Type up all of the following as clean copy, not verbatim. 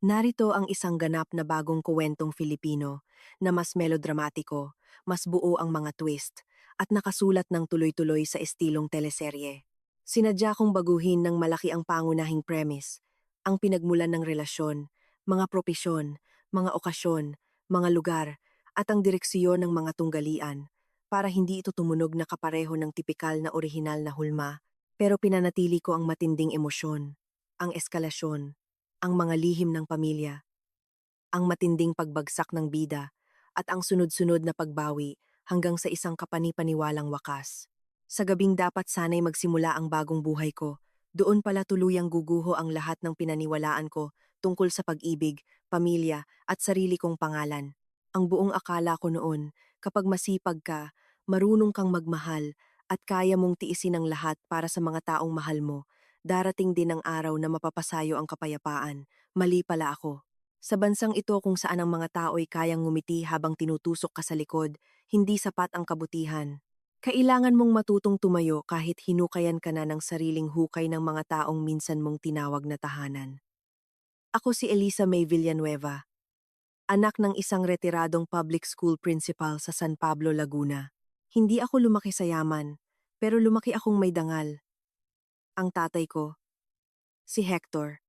Narito ang isang ganap na bagong kuwentong Filipino na mas melodramatiko, mas buo ang mga twist, at nakasulat ng tuloy-tuloy sa estilong teleserye. Sinadya kong baguhin ng malaki ang pangunahing premise, ang pinagmulan ng relasyon, mga propesyon, mga okasyon, mga lugar, at ang direksyon ng mga tunggalian, para hindi ito tumunog na kapareho ng tipikal na orihinal na hulma, pero pinanatili ko ang matinding emosyon, ang eskalasyon, ang mga lihim ng pamilya, ang matinding pagbagsak ng bida, at ang sunod-sunod na pagbawi hanggang sa isang kapani-paniwalang wakas. Sa gabing dapat sana'y magsimula ang bagong buhay ko, doon pala tuluyang guguho ang lahat ng pinaniwalaan ko tungkol sa pag-ibig, pamilya, at sarili kong pangalan. Ang buong akala ko noon, kapag masipag ka, marunong kang magmahal, at kaya mong tiisin ang lahat para sa mga taong mahal mo, darating din ang araw na mapapasayo ang kapayapaan. Mali pala ako. Sa bansang ito kung saan ang mga tao'y kayang ngumiti habang tinutusok ka sa likod, hindi sapat ang kabutihan. Kailangan mong matutong tumayo kahit hinukayan ka na ng sariling hukay ng mga taong minsan mong tinawag na tahanan. Ako si Elisa May Villanueva, anak ng isang retiradong public school principal sa San Pablo, Laguna. Hindi ako lumaki sa yaman, pero lumaki akong may dangal. Ang tatay ko, si Hector,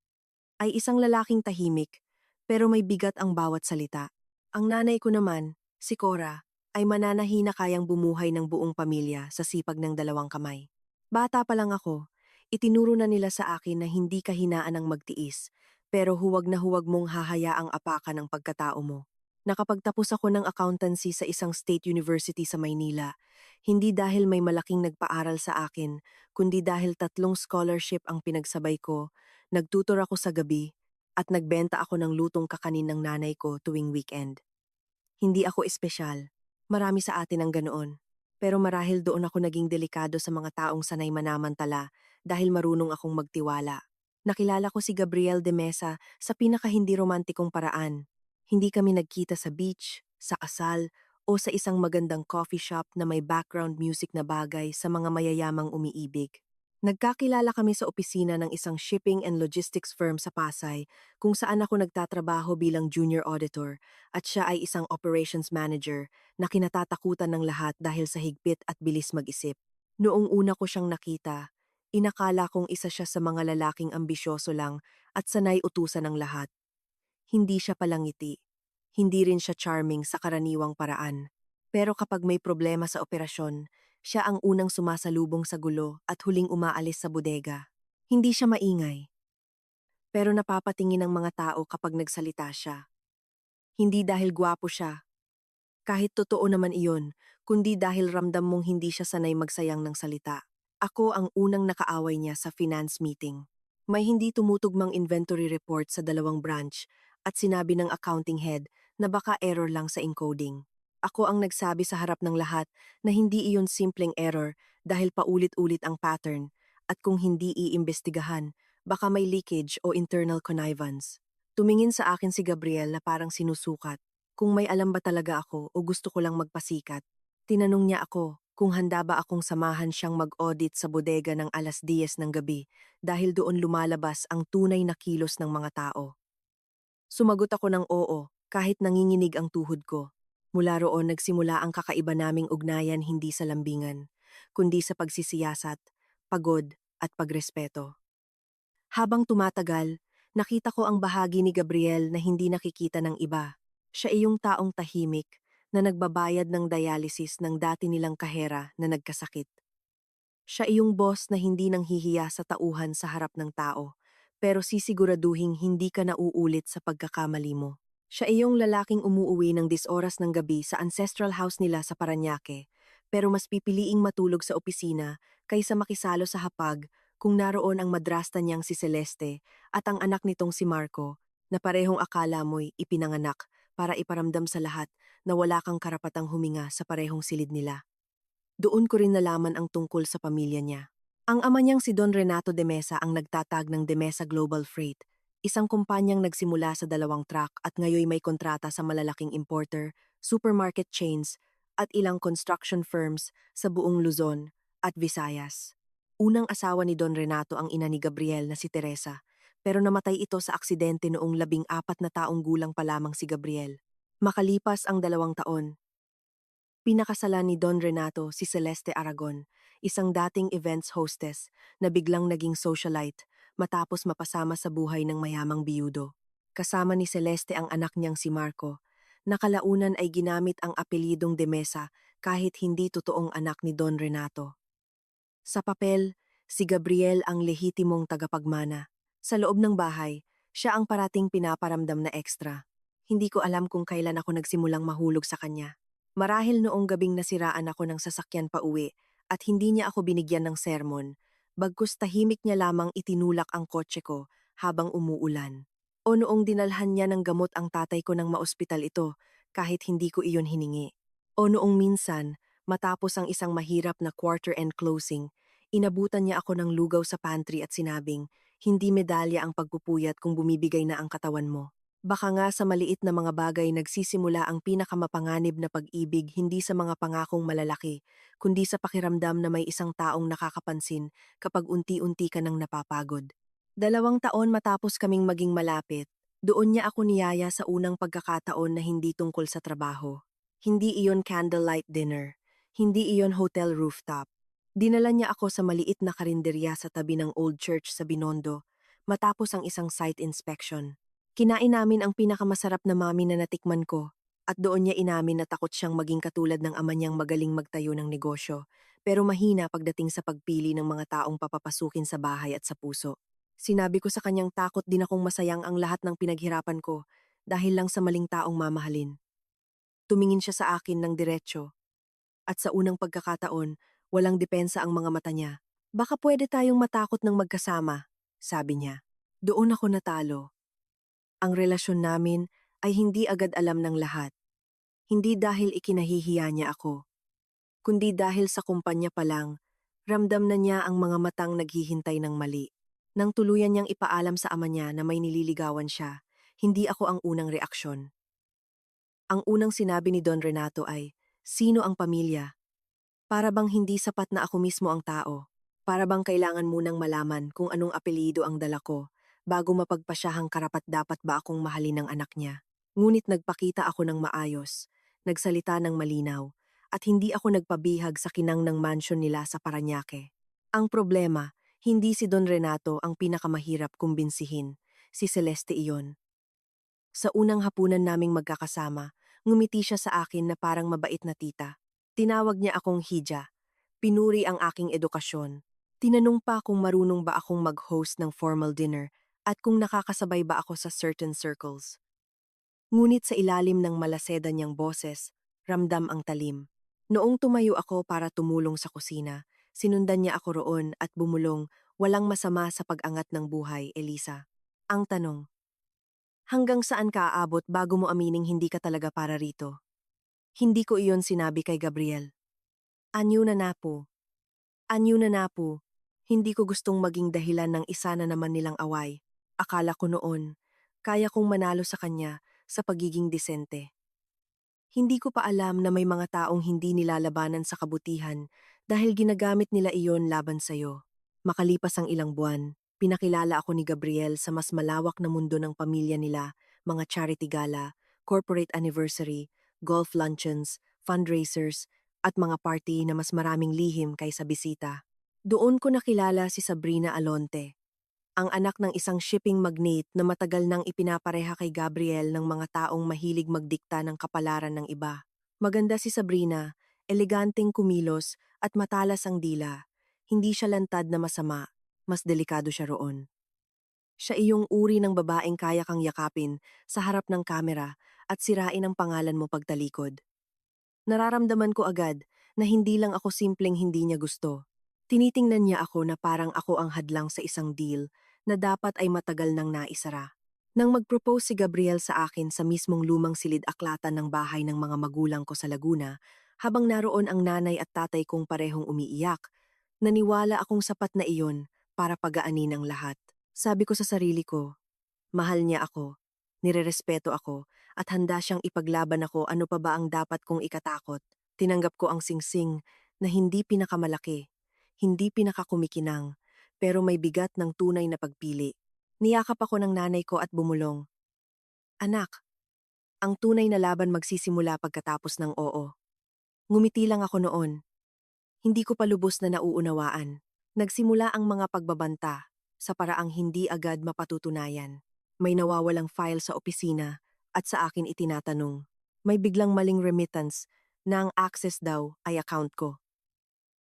ay isang lalaking tahimik, pero may bigat ang bawat salita. Ang nanay ko naman, si Cora, ay mananahi na kayang bumuhay ng buong pamilya sa sipag ng dalawang kamay. Bata pa lang ako, itinuro na nila sa akin na hindi kahinaan ang magtiis, pero huwag mong hahayaang apakan ang pagkatao mo. Nakapagtapos ako ng accountancy sa isang state university sa Maynila, hindi dahil may malaking nagpaaral sa akin, kundi dahil 3 scholarship ang pinagsabay ko. Nagtutor ako sa gabi, at nagbenta ako ng lutong kakanin ng nanay ko tuwing weekend. Hindi ako espesyal. Marami sa atin ang ganoon. Pero marahil doon ako naging delikado sa mga taong sanay manamantala dahil marunong akong magtiwala. Nakilala ko si Gabriel de Mesa sa pinaka-hindi romantikong paraan. Hindi kami nagkita sa beach, sa kasal, o sa isang magandang coffee shop na may background music na bagay sa mga mayayamang umiibig. Nagkakilala kami sa opisina ng isang shipping and logistics firm sa Pasay kung saan ako nagtatrabaho bilang junior auditor at siya ay isang operations manager na kinatatakutan ng lahat dahil sa higpit at bilis mag-isip. Noong una ko siyang nakita, inakala kong isa siya sa mga lalaking ambisyoso lang at sanay utusan ng lahat. Hindi siya palangiti. Hindi rin siya charming sa karaniwang paraan. Pero kapag may problema sa operasyon, siya ang unang sumasalubong sa gulo at huling umaalis sa bodega. Hindi siya maingay, pero napapatingin ng mga tao kapag nagsalita siya. Hindi dahil gwapo siya, kahit totoo naman iyon, kundi dahil ramdam mong hindi siya sanay magsayang ng salita. Ako ang unang nakaaway niya sa finance meeting. May hindi tumutugmang inventory report sa dalawang branch at sinabi ng accounting head na baka error lang sa encoding. Ako ang nagsabi sa harap ng lahat na hindi iyon simpleng error dahil paulit-ulit ang pattern at kung hindi iimbestigahan, baka may leakage o internal connivance. Tumingin sa akin si Gabriel na parang sinusukat kung may alam ba talaga ako o gusto ko lang magpasikat. Tinanong niya ako kung handa ba akong samahan siyang mag-audit sa bodega ng 10:00 ng gabi dahil doon lumalabas ang tunay na kilos ng mga tao. Sumagot ako ng oo kahit nanginginig ang tuhod ko. Mula roon nagsimula ang kakaiba naming ugnayan hindi sa lambingan, kundi sa pagsisiyasat, pagod at pagrespeto. Habang tumatagal, nakita ko ang bahagi ni Gabriel na hindi nakikita ng iba. Siya ay yung taong tahimik na nagbabayad ng dialysis ng dati nilang kahera na nagkasakit. Siya ay yung boss na hindi nang hihiya sa tauhan sa harap ng tao, pero sisiguraduhing hindi ka nauulit sa pagkakamali mo. Siya ay yung lalaking umuuwi ng 10 oras ng gabi sa ancestral house nila sa Parañaque, pero mas pipiliing matulog sa opisina kaysa makisalo sa hapag kung naroon ang madrasta niyang si Celeste at ang anak nitong si Marco, na parehong akala mo'y ipinanganak para iparamdam sa lahat na wala kang karapatang huminga sa parehong silid nila. Doon ko rin nalaman ang tungkol sa pamilya niya. Ang ama niyang si Don Renato de Mesa ang nagtatag ng De Mesa Global Freight, isang kumpanyang nagsimula sa 2 truck at ngayon may kontrata sa malalaking importer, supermarket chains, at ilang construction firms sa buong Luzon at Visayas. Unang asawa ni Don Renato ang ina ni Gabriel na si Teresa, pero namatay ito sa aksidente noong 14 na taong gulang pa lamang si Gabriel. Makalipas ang 2 taon, pinakasalan ni Don Renato si Celeste Aragon, isang dating events hostess na biglang naging socialite matapos mapasama sa buhay ng mayamang biyudo. Kasama ni Celeste ang anak niyang si Marco, na kalaunan ay ginamit ang apelyidong de Mesa kahit hindi totoong anak ni Don Renato. Sa papel, si Gabriel ang lehitimong tagapagmana. Sa loob ng bahay, siya ang parating pinaparamdam na extra. Hindi ko alam kung kailan ako nagsimulang mahulog sa kanya. Marahil noong gabing nasiraan ako ng sasakyan pa uwi at hindi niya ako binigyan ng sermon, bagkus tahimik niya lamang itinulak ang kotse ko habang umuulan. O noong dinalhan niya ng gamot ang tatay ko nang maospital ito kahit hindi ko iyon hiningi. O noong minsan, matapos ang isang mahirap na quarter-end closing, inabutan niya ako ng lugaw sa pantry at sinabing, hindi medalya ang pagpupuyat kung bumibigay na ang katawan mo. Baka nga sa maliit na mga bagay nagsisimula ang pinakamapanganib na pag-ibig, hindi sa mga pangakong malalaki, kundi sa pakiramdam na may isang taong nakakapansin kapag unti-unti ka nang napapagod. 2 taon matapos kaming maging malapit, doon niya ako niyaya sa unang pagkakataon na hindi tungkol sa trabaho. Hindi iyon candlelight dinner. Hindi iyon hotel rooftop. Dinala niya ako sa maliit na karinderya sa tabi ng old church sa Binondo matapos ang isang site inspection. Kinain namin ang pinakamasarap na mami na natikman ko at doon niya inamin na takot siyang maging katulad ng ama niyang magaling magtayo ng negosyo pero mahina pagdating sa pagpili ng mga taong papapasukin sa bahay at sa puso. Sinabi ko sa kanyang takot din akong masayang ang lahat ng pinaghirapan ko dahil lang sa maling taong mamahalin. Tumingin siya sa akin ng diretsyo at sa unang pagkakataon, walang depensa ang mga mata niya. Baka pwede tayong matakot ng magkasama, sabi niya. Doon ako natalo. Ang relasyon namin ay hindi agad alam ng lahat. Hindi dahil ikinahihiya niya ako, kundi dahil sa kumpanya pa lang, ramdam na niya ang mga matang naghihintay ng mali. Nang tuluyan niyang ipaalam sa ama niya na may nililigawan siya, hindi ako ang unang reaksyon. Ang unang sinabi ni Don Renato ay, sino ang pamilya? Para bang hindi sapat na ako mismo ang tao? Para bang kailangan munang malaman kung anong apelyido ang dala ko bago mapagpasyahang karapat-dapat ba akong mahalin ng anak niya? Ngunit nagpakita ako ng maayos, nagsalita ng malinaw, at hindi ako nagpabihag sa kinang ng mansion nila sa Parañaque. Ang problema, hindi si Don Renato ang pinakamahirap kumbinsihin, si Celeste iyon. Sa unang hapunan naming magkakasama, ngumiti siya sa akin na parang mabait na tita. Tinawag niya akong Hija. Pinuri ang aking edukasyon. Tinanong pa kung marunong ba akong mag-host ng formal dinner at kung nakakasabay ba ako sa certain circles. Ngunit sa ilalim ng malaseda niyang boses, ramdam ang talim. Noong tumayo ako para tumulong sa kusina, sinundan niya ako roon at bumulong, walang masama sa pag-angat ng buhay, Elisa. Ang tanong, hanggang saan ka aabot bago mo amining hindi ka talaga para rito? Hindi ko iyon sinabi kay Gabriel. Anyo na napo. Anyo na napo. Hindi ko gustong maging dahilan ng isa na naman nilang away. Akala ko noon, kaya kong manalo sa kanya sa pagiging disente. Hindi ko pa alam na may mga taong hindi nilalabanan sa kabutihan dahil ginagamit nila iyon laban sa'yo. Makalipas ang ilang buwan, pinakilala ako ni Gabriel sa mas malawak na mundo ng pamilya nila, mga charity gala, corporate anniversary, golf luncheons, fundraisers, at mga party na mas maraming lihim kaysa bisita. Doon ko nakilala si Sabrina Alonte, ang anak ng isang shipping magnate na matagal nang ipinapareha kay Gabriel ng mga taong mahilig magdikta ng kapalaran ng iba. Maganda si Sabrina, eleganteng kumilos at matalas ang dila. Hindi siya lantad na masama, mas delikado siya roon. Siya iyong uri ng babaeng kaya kang yakapin sa harap ng kamera at sirain ang pangalan mo pagtalikod. Nararamdaman ko agad na hindi lang ako simpleng hindi niya gusto. Tinitingnan niya ako na parang ako ang hadlang sa isang deal na dapat ay matagal nang naisara. Nang mag-propose si Gabriel sa akin sa mismong lumang silid-aklatan ng bahay ng mga magulang ko sa Laguna, habang naroon ang nanay at tatay kong parehong umiiyak, naniwala akong sapat na iyon para pagaanin ang lahat. Sabi ko sa sarili ko, mahal niya ako, nirerespeto ako, at handa siyang ipaglaban ako ano pa ba ang dapat kong ikatakot. Tinanggap ko ang singsing na hindi pinakamalaki, hindi pinakakumikinang, pero may bigat ng tunay na pagpili. Niyakap ako ng nanay ko at bumulong. Anak, ang tunay na laban magsisimula pagkatapos ng oo. Ngumiti lang ako noon. Hindi ko pa lubos na nauunawaan. Nagsimula ang mga pagbabanta sa paraang hindi agad mapatutunayan. May nawawalang file sa opisina at sa akin itinatanong. May biglang maling remittance na ang access daw ay account ko.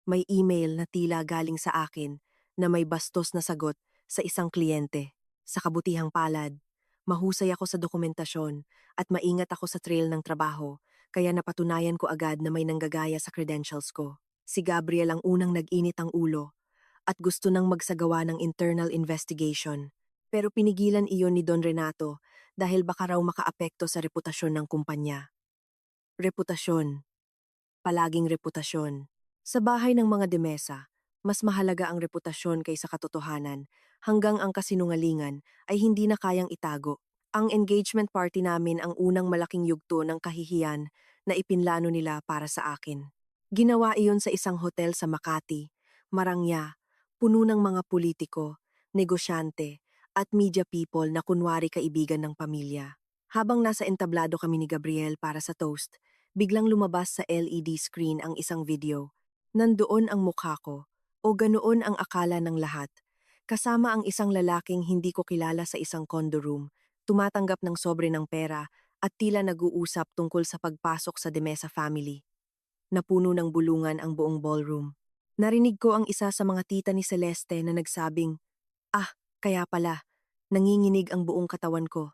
May email na tila galing sa akin na may bastos na sagot sa isang kliyente. Sa kabutihang palad, mahusay ako sa dokumentasyon at maingat ako sa trail ng trabaho, kaya napatunayan ko agad na may nanggagaya sa credentials ko. Si Gabriel ang unang nag-init ang ulo at gusto nang magsagawa ng internal investigation. Pero pinigilan iyon ni Don Renato dahil baka raw makaapekto sa reputasyon ng kumpanya. Reputasyon. Palaging reputasyon. Sa bahay ng mga demesa, mas mahalaga ang reputasyon kaysa katotohanan hanggang ang kasinungalingan ay hindi na kayang itago. Ang engagement party namin ang unang malaking yugto ng kahihiyan na ipinlano nila para sa akin. Ginawa iyon sa isang hotel sa Makati, Marangya, puno ng mga politiko, negosyante, at media people na kunwari kaibigan ng pamilya. Habang nasa entablado kami ni Gabriel para sa toast, biglang lumabas sa LED screen ang isang video. Nandoon ang mukha ko, o ganoon ang akala ng lahat. Kasama ang isang lalaking hindi ko kilala sa isang condo room, tumatanggap ng sobre ng pera at tila nag-uusap tungkol sa pagpasok sa Demesa family. Napuno ng bulungan ang buong ballroom. Narinig ko ang isa sa mga tita ni Celeste na nagsabing, "Ah, kaya pala, nanginginig ang buong katawan ko."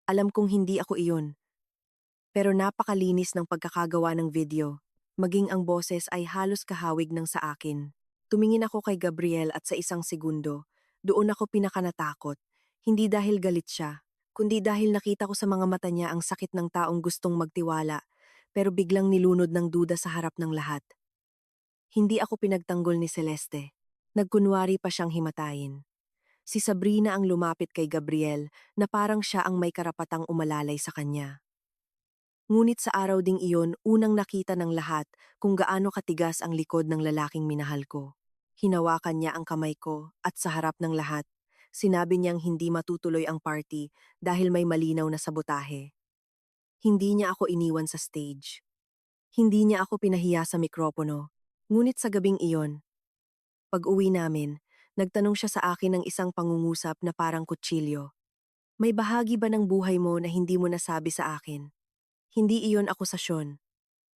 Alam kong hindi ako iyon. Pero napakalinis ng pagkakagawa ng video. Maging ang boses ay halos kahawig ng sa akin. Tumingin ako kay Gabriel at sa isang segundo, doon ako pinakanatakot. Hindi dahil galit siya, kundi dahil nakita ko sa mga mata niya ang sakit ng taong gustong magtiwala, pero biglang nilunod ng duda sa harap ng lahat. Hindi ako pinagtanggol ni Celeste. Nagkunwari pa siyang himatayin. Si Sabrina ang lumapit kay Gabriel na parang siya ang may karapatang umalalay sa kanya. Ngunit sa araw ding iyon, unang nakita ng lahat kung gaano katigas ang likod ng lalaking minahal ko. Hinawakan niya ang kamay ko at sa harap ng lahat, sinabi niyang hindi matutuloy ang party dahil may malinaw na sabotahe. Hindi niya ako iniwan sa stage. Hindi niya ako pinahiya sa mikropono. Ngunit sa gabing iyon, pag-uwi namin, nagtanong siya sa akin ng isang pangungusap na parang kutsilyo. May bahagi ba ng buhay mo na hindi mo nasabi sa akin? Hindi iyon akusasyon.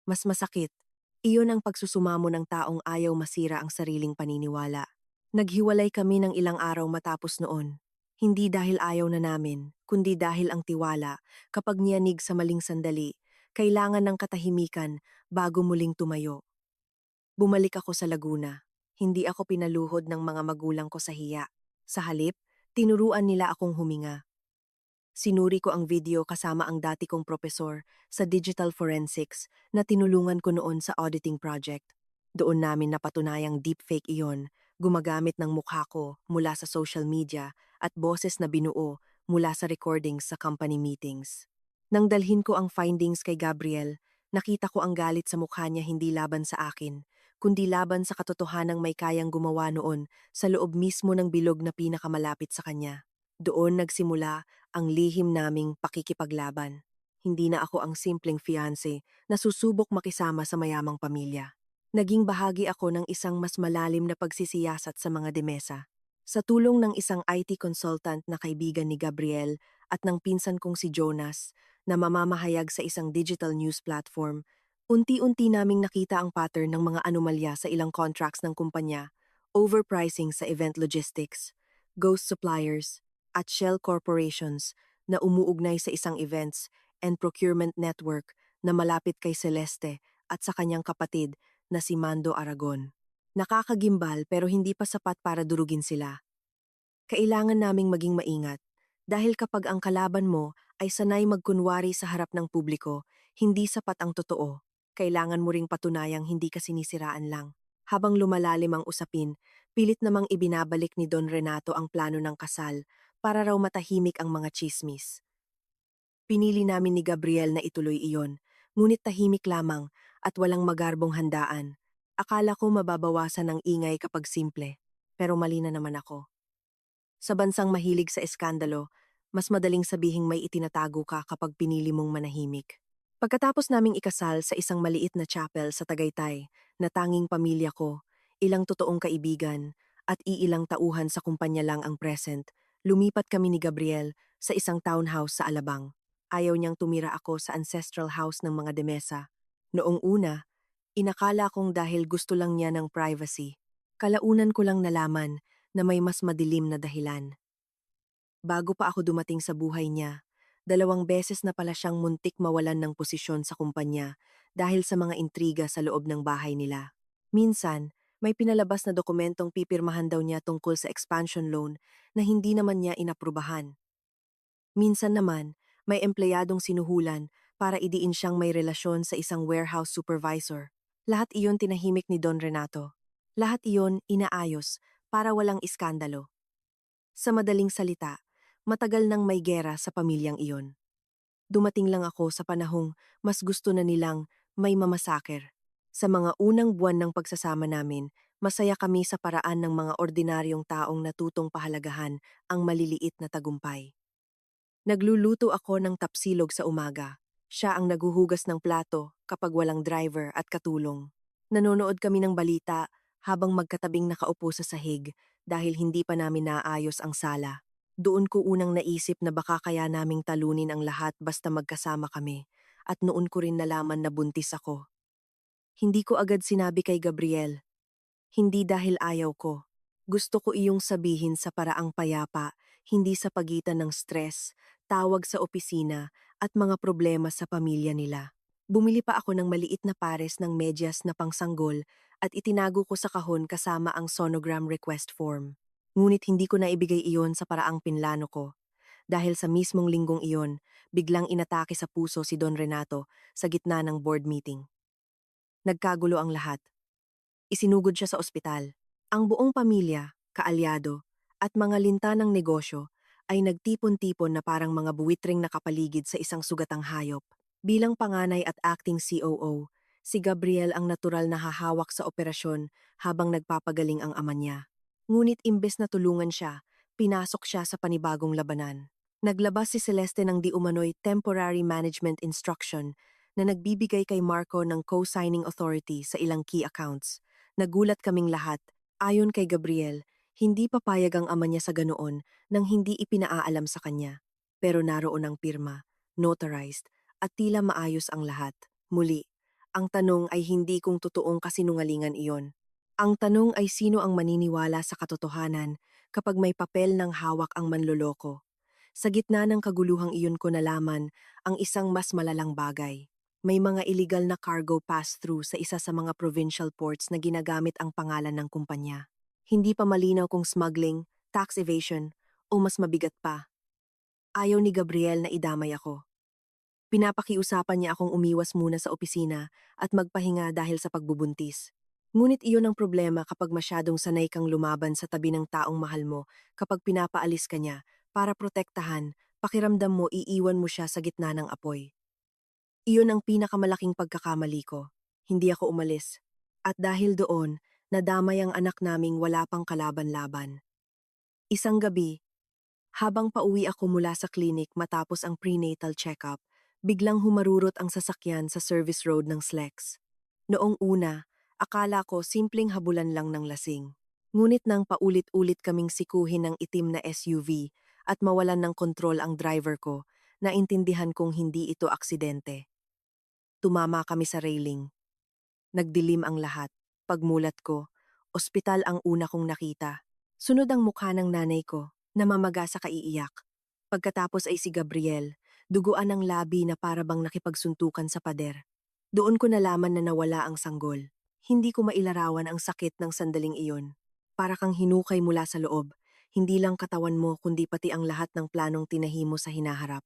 Mas masakit, iyon ang pagsusumamo ng taong ayaw masira ang sariling paniniwala. Naghiwalay kami ng ilang araw matapos noon. Hindi dahil ayaw na namin, kundi dahil ang tiwala, kapag niyanig sa maling sandali, kailangan ng katahimikan bago muling tumayo. Bumalik ako sa Laguna. Hindi ako pinaluhod ng mga magulang ko sa hiya. Sa halip, tinuruan nila akong huminga. Sinuri ko ang video kasama ang dati kong propesor sa digital forensics na tinulungan ko noon sa auditing project. Doon namin napatunayang deepfake iyon, gumagamit ng mukha ko mula sa social media at boses na binuo mula sa recordings sa company meetings. Nang dalhin ko ang findings kay Gabriel, nakita ko ang galit sa mukha niya hindi laban sa akin, kundi laban sa katotohanang may kayang gumawa noon sa loob mismo ng bilog na pinakamalapit sa kanya. Doon nagsimula ang lihim naming pakikipaglaban. Hindi na ako ang simpleng fiancé na susubok makisama sa mayamang pamilya. Naging bahagi ako ng isang mas malalim na pagsisiyasat sa mga demesa. Sa tulong ng isang IT consultant na kaibigan ni Gabriel at ng pinsan kong si Jonas na mamamahayag sa isang digital news platform, unti-unti naming nakita ang pattern ng mga anomalya sa ilang contracts ng kumpanya, overpricing sa event logistics, ghost suppliers, at shell corporations na umuugnay sa isang events and procurement network na malapit kay Celeste at sa kanyang kapatid na si Mando Aragon. Nakakagimbal pero hindi pa sapat para durugin sila. Kailangan naming maging maingat dahil kapag ang kalaban mo ay sanay magkunwari sa harap ng publiko, hindi sapat ang totoo. Kailangan mo ring patunayang hindi ka sinisiraan lang. Habang lumalalim ang usapin, pilit namang ibinabalik ni Don Renato ang plano ng kasal para raw matahimik ang mga tsismis. Pinili namin ni Gabriel na ituloy iyon, ngunit tahimik lamang at walang magarbong handaan. Akala ko mababawasan ang ingay kapag simple, pero mali na naman ako. Sa bansang mahilig sa eskandalo, mas madaling sabihing may itinatago ka kapag pinili mong manahimik. Pagkatapos naming ikasal sa isang maliit na chapel sa Tagaytay, na tanging pamilya ko, ilang totoong kaibigan, at iilang tauhan sa kumpanya lang ang present, lumipat kami ni Gabriel sa isang townhouse sa Alabang. Ayaw niyang tumira ako sa ancestral house ng mga Demesa. Noong una, inakala kong dahil gusto lang niya ng privacy. Kalaunan ko lang nalaman na may mas madilim na dahilan. Bago pa ako dumating sa buhay niya, 2 beses na pala siyang muntik mawalan ng posisyon sa kumpanya dahil sa mga intriga sa loob ng bahay nila. Minsan, may pinalabas na dokumentong pipirmahan daw niya tungkol sa expansion loan na hindi naman niya inaprubahan. Minsan naman, may empleyadong sinuhulan para idiin siyang may relasyon sa isang warehouse supervisor. Lahat iyon tinahimik ni Don Renato. Lahat iyon inaayos para walang iskandalo. Sa madaling salita, matagal nang may gera sa pamilyang iyon. Dumating lang ako sa panahong mas gusto na nilang may mamasaker. Sa mga unang buwan ng pagsasama namin, masaya kami sa paraan ng mga ordinaryong taong natutong pahalagahan ang maliliit na tagumpay. Nagluluto ako ng tapsilog sa umaga. Siya ang naguhugas ng plato kapag walang driver at katulong. Nanonood kami ng balita habang magkatabing nakaupo sa sahig dahil hindi pa namin naayos ang sala. Doon ko unang naisip na baka kaya naming talunin ang lahat basta magkasama kami, at noon ko rin nalaman na buntis ako. Hindi ko agad sinabi kay Gabriel. Hindi dahil ayaw ko. Gusto ko iyong sabihin sa paraang payapa, hindi sa pagitan ng stress, tawag sa opisina, at mga problema sa pamilya nila. Bumili pa ako ng maliit na pares ng medyas na pangsanggol at itinago ko sa kahon kasama ang sonogram request form. Ngunit hindi ko naibigay iyon sa paraang pinlano ko. Dahil sa mismong linggong iyon, biglang inatake sa puso si Don Renato sa gitna ng board meeting. Nagkagulo ang lahat. Isinugod siya sa ospital. Ang buong pamilya, kaalyado, at mga linta ng negosyo ay nagtipon-tipon na parang mga buwitring nakapaligid sa isang sugatang hayop. Bilang panganay at acting COO, si Gabriel ang natural na hahawak sa operasyon habang nagpapagaling ang ama niya. Ngunit imbes na tulungan siya, pinasok siya sa panibagong labanan. Naglabas si Celeste ng di umano'y temporary management instruction na nagbibigay kay Marco ng co-signing authority sa ilang key accounts. Nagulat kaming lahat. Ayon kay Gabriel, hindi papayag ang ama niya sa ganoon nang hindi ipinaalam sa kanya. Pero naroon ang pirma, notarized, at tila maayos ang lahat. Muli, ang tanong ay hindi kung totoong kasinungalingan iyon. Ang tanong ay sino ang maniniwala sa katotohanan kapag may papel ng hawak ang manloloko. Sa gitna ng kaguluhang iyon ko nalaman ang isang mas malalang bagay. May mga illegal na cargo pass-through sa isa sa mga provincial ports na ginagamit ang pangalan ng kumpanya. Hindi pa malinaw kung smuggling, tax evasion, o mas mabigat pa. Ayaw ni Gabriel na idamay ako. Pinapakiusapan niya akong umiwas muna sa opisina at magpahinga dahil sa pagbubuntis. Ngunit iyon ang problema kapag masyadong sanay kang lumaban sa tabi ng taong mahal mo kapag pinapaalis ka niya para protektahan, pakiramdam mo iiwan mo siya sa gitna ng apoy. Iyon ang pinakamalaking pagkakamali ko. Hindi ako umalis. At dahil doon, nadamay ang anak naming wala pang kalaban-laban. Isang gabi, habang pauwi ako mula sa klinik matapos ang prenatal check-up, biglang humarurot ang sasakyan sa service road ng SLEX. Noong una, akala ko simpleng habulan lang ng lasing. Ngunit nang paulit-ulit kaming sikuhin ng itim na SUV at mawalan ng kontrol ang driver ko, naintindihan kong hindi ito aksidente. Tumama kami sa railing. Nagdilim ang lahat. Pagmulat ko, ospital ang una kong nakita. Sunod ang mukha ng nanay ko, namamaga sa kaiiyak. Pagkatapos ay si Gabriel, duguan ang labi na parabang nakipagsuntukan sa pader. Doon ko nalaman na nawala ang sanggol. Hindi ko mailarawan ang sakit ng sandaling iyon. Para kang hinukay mula sa loob, hindi lang katawan mo kundi pati ang lahat ng planong tinahi mo sa hinaharap.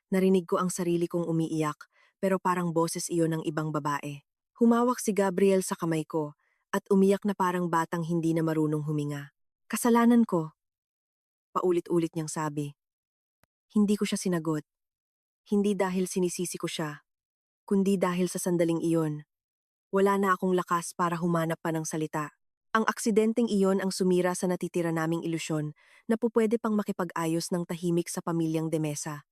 Narinig ko ang sarili kong umiiyak, pero parang boses iyon ng ibang babae. Humawak si Gabriel sa kamay ko at umiyak na parang batang hindi na marunong huminga. Kasalanan ko, paulit-ulit niyang sabi. Hindi ko siya sinagot. Hindi dahil sinisisi ko siya, kundi dahil sa sandaling iyon. Wala na akong lakas para humanap pa ng salita. Ang aksidenteng iyon ang sumira sa natitira naming ilusyon na pupwede pang makipag-ayos ng tahimik sa pamilyang Demesa.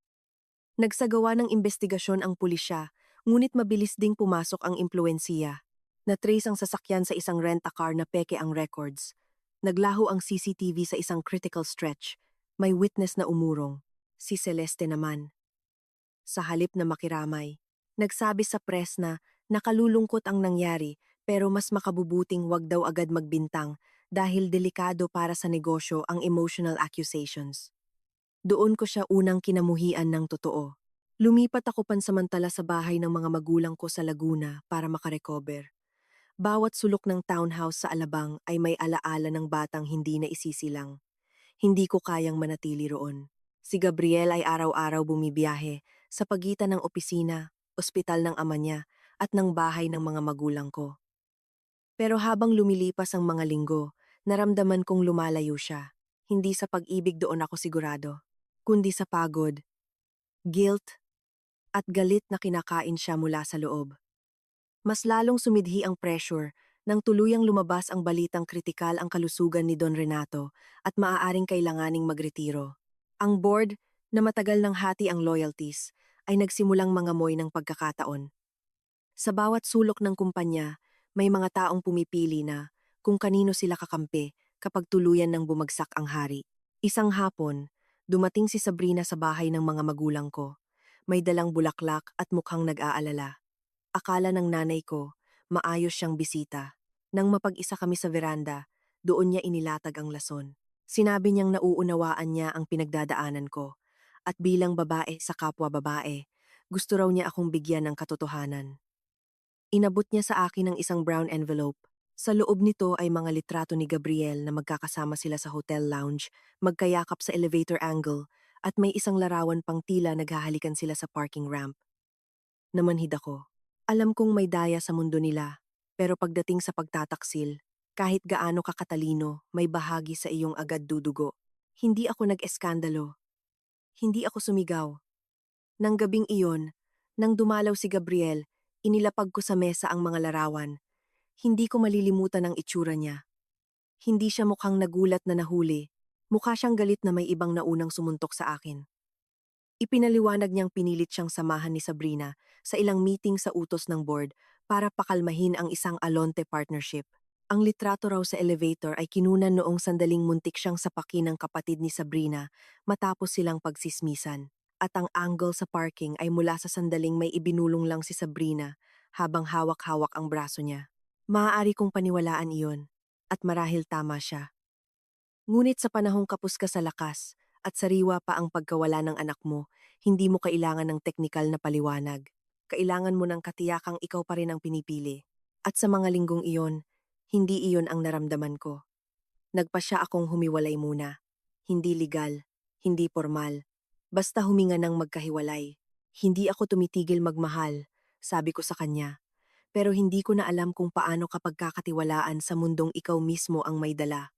Nagsagawa ng investigasyon ang pulisya, ngunit mabilis ding pumasok ang impluwensiya. Na-trace ang sasakyan sa isang rent-a-car na peke ang records. Naglaho ang CCTV sa isang critical stretch. May witness na umurong. Si Celeste naman. Sa halip na makiramay, nagsabi sa press na nakalulungkot ang nangyari pero mas makabubuting wag daw agad magbintang dahil delikado para sa negosyo ang emotional accusations. Doon ko siya unang kinamuhian ng totoo. Lumipat ako pansamantala sa bahay ng mga magulang ko sa Laguna para makarecover. Bawat sulok ng townhouse sa Alabang ay may alaala ng batang hindi na isisilang. Hindi ko kayang manatili roon. Si Gabriel ay araw-araw bumibiyahe sa pagitan ng opisina, ospital ng ama niya, at ng bahay ng mga magulang ko. Pero habang lumilipas ang mga linggo, naramdaman kong lumalayo siya. Hindi sa pag-ibig doon ako sigurado, kundi sa pagod, guilt, at galit na kinakain siya mula sa loob. Mas lalong sumidhi ang pressure nang tuluyang lumabas ang balitang kritikal ang kalusugan ni Don Renato at maaaring kailanganing magretiro. Ang board, na matagal nang hati ang loyalties, ay nagsimulang mangamoy ng pagkakataon. Sa bawat sulok ng kumpanya, may mga taong pumipili na kung kanino sila kakampi kapag tuluyan ng bumagsak ang hari. Isang hapon, dumating si Sabrina sa bahay ng mga magulang ko. May dalang bulaklak at mukhang nag-aalala. Akala ng nanay ko, maayos siyang bisita. Nang mapag-isa kami sa veranda, doon niya inilatag ang lason. Sinabi niyang nauunawaan niya ang pinagdadaanan ko. At bilang babae sa kapwa babae, gusto raw niya akong bigyan ng katotohanan. Inabot niya sa akin ang isang brown envelope. Sa loob nito ay mga litrato ni Gabriel na magkakasama sila sa hotel lounge, magkayakap sa elevator angle, at may isang larawan pang tila naghahalikan sila sa parking ramp. Namanhid ako. Alam kong may daya sa mundo nila, pero pagdating sa pagtataksil, kahit gaano kakatalino, may bahagi sa iyong agad dudugo. Hindi ako nag-eskandalo. Hindi ako sumigaw. Nang gabing iyon, nang dumalaw si Gabriel, inilapag ko sa mesa ang mga larawan. Hindi ko malilimutan ang itsura niya. Hindi siya mukhang nagulat na nahuli. Mukha siyang galit na may ibang naunang sumuntok sa akin. Ipinaliwanag niyang pinilit siyang samahan ni Sabrina sa ilang meeting sa utos ng board para pakalmahin ang isang Alonte partnership. Ang litrato raw sa elevator ay kinunan noong sandaling muntik siyang sapakin ng kapatid ni Sabrina matapos silang pagsismisan. At ang angle sa parking ay mula sa sandaling may ibinulong lang si Sabrina habang hawak-hawak ang braso niya. Maaari kong paniwalaan iyon at marahil tama siya. Ngunit sa panahong kapos ka sa lakas at sariwa pa ang pagkawala ng anak mo, hindi mo kailangan ng teknikal na paliwanag. Kailangan mo ng katiyakang ikaw pa rin ang pinipili. At sa mga linggong iyon, hindi iyon ang naramdaman ko. Nagpasya akong humiwalay muna. Hindi legal, hindi formal. Basta huminga ng magkahiwalay. Hindi ako tumitigil magmahal, sabi ko sa kanya. Pero hindi ko na alam kung paano kapag kakatiwalaan sa mundong ikaw mismo ang may dala.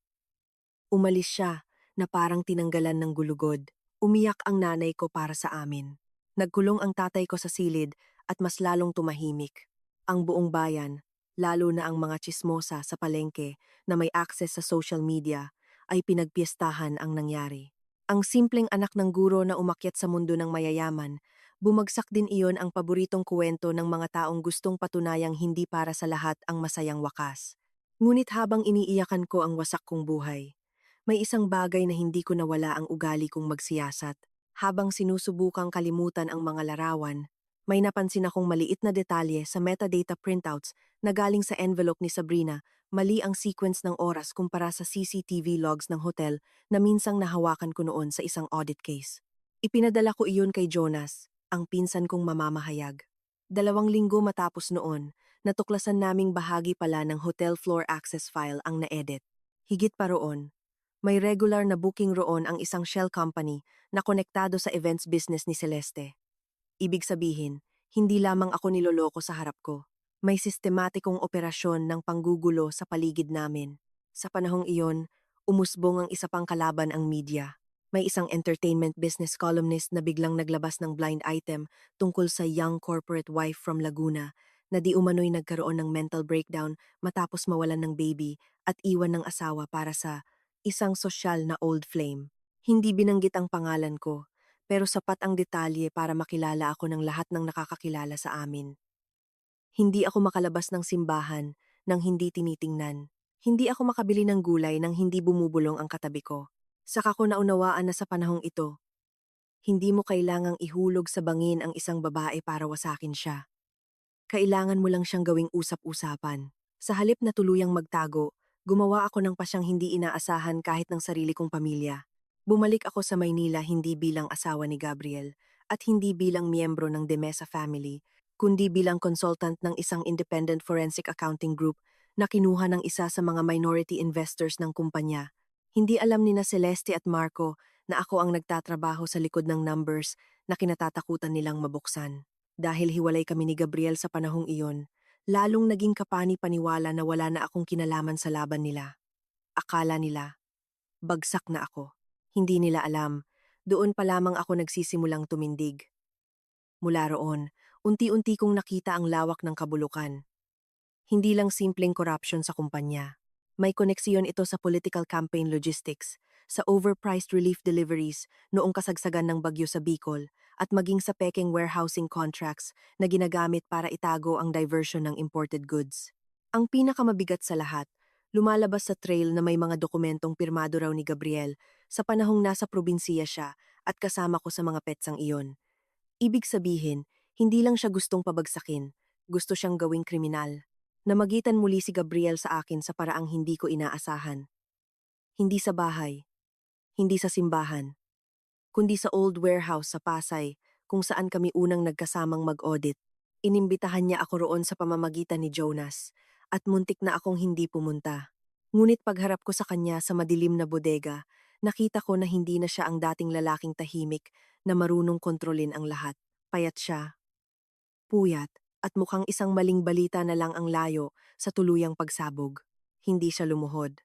Umalis siya na parang tinanggalan ng gulugod. Umiyak ang nanay ko para sa amin. Nagkulong ang tatay ko sa silid at mas lalong tumahimik. Ang buong bayan, lalo na ang mga tsismosa sa palengke na may access sa social media, ay pinagpiestahan ang nangyari. Ang simpleng anak ng guro na umakyat sa mundo ng mayayaman, bumagsak din iyon ang paboritong kuwento ng mga taong gustong patunayang hindi para sa lahat ang masayang wakas. Ngunit habang iniiyakan ko ang wasak kong buhay, may isang bagay na hindi ko nawala ang ugali kong magsiyasat. Habang sinusubukang kalimutan ang mga larawan, may napansin akong maliit na detalye sa metadata printouts na galing sa envelope ni Sabrina. Mali ang sequence ng oras kumpara sa CCTV logs ng hotel na minsang nahawakan ko noon sa isang audit case. Ipinadala ko iyon kay Jonas, ang pinsan kong mamamahayag. 2 linggo matapos noon, natuklasan naming bahagi pala ng hotel floor access file ang na-edit. Higit pa roon, may regular na booking roon ang isang shell company na konektado sa events business ni Celeste. Ibig sabihin, hindi lamang ako niloloko sa harap ko. May sistematikong operasyon ng panggugulo sa paligid namin. Sa panahong iyon, umusbong ang isa pang kalaban ang media. May isang entertainment business columnist na biglang naglabas ng blind item tungkol sa young corporate wife from Laguna na di umano'y nagkaroon ng mental breakdown matapos mawalan ng baby at iwan ng asawa para sa isang sosyal na old flame. Hindi binanggit ang pangalan ko, pero sapat ang detalye para makilala ako ng lahat ng nakakakilala sa amin. Hindi ako makalabas ng simbahan nang hindi tinitingnan. Hindi ako makabili ng gulay nang hindi bumubulong ang katabi ko. Saka ko naunawaan na sa panahong ito, hindi mo kailangang ihulog sa bangin ang isang babae para wasakin siya. Kailangan mo lang siyang gawing usap-usapan. Sa halip na tuluyang magtago, gumawa ako ng pasyang hindi inaasahan kahit ng sarili kong pamilya. Bumalik ako sa Maynila hindi bilang asawa ni Gabriel at hindi bilang miyembro ng De Mesa family, kundi bilang consultant ng isang independent forensic accounting group na kinuha ng isa sa mga minority investors ng kumpanya. Hindi alam ni na Celeste at Marco na ako ang nagtatrabaho sa likod ng numbers na kinatatakutan nilang mabuksan. Dahil hiwalay kami ni Gabriel sa panahong iyon, lalong naging kapani-paniwala na wala na akong kinalaman sa laban nila. Akala nila, bagsak na ako. Hindi nila alam, doon pa lamang ako nagsisimulang tumindig. Mula roon, unti-unti kong nakita ang lawak ng kabulukan. Hindi lang simpleng corruption sa kumpanya. May koneksiyon ito sa political campaign logistics, sa overpriced relief deliveries noong kasagsagan ng bagyo sa Bicol, at maging sa peking warehousing contracts na ginagamit para itago ang diversion ng imported goods. Ang pinakamabigat sa lahat, lumalabas sa trail na may mga dokumentong pirmado raw ni Gabriel sa panahong nasa probinsiya siya at kasama ko sa mga petsang iyon. Ibig sabihin, hindi lang siya gustong pabagsakin, gusto siyang gawing kriminal. Namagitan muli si Gabriel sa akin sa paraang hindi ko inaasahan. Hindi sa bahay, hindi sa simbahan, kundi sa old warehouse sa Pasay kung saan kami unang nagkasamang mag-audit. Inimbitahan niya ako roon sa pamamagitan ni Jonas at muntik na akong hindi pumunta. Ngunit pagharap ko sa kanya sa madilim na bodega, nakita ko na hindi na siya ang dating lalaking tahimik na marunong kontrolin ang lahat. Payat siya, puyat, at mukhang isang maling balita na lang ang layo sa tuluyang pagsabog. Hindi siya lumuhod.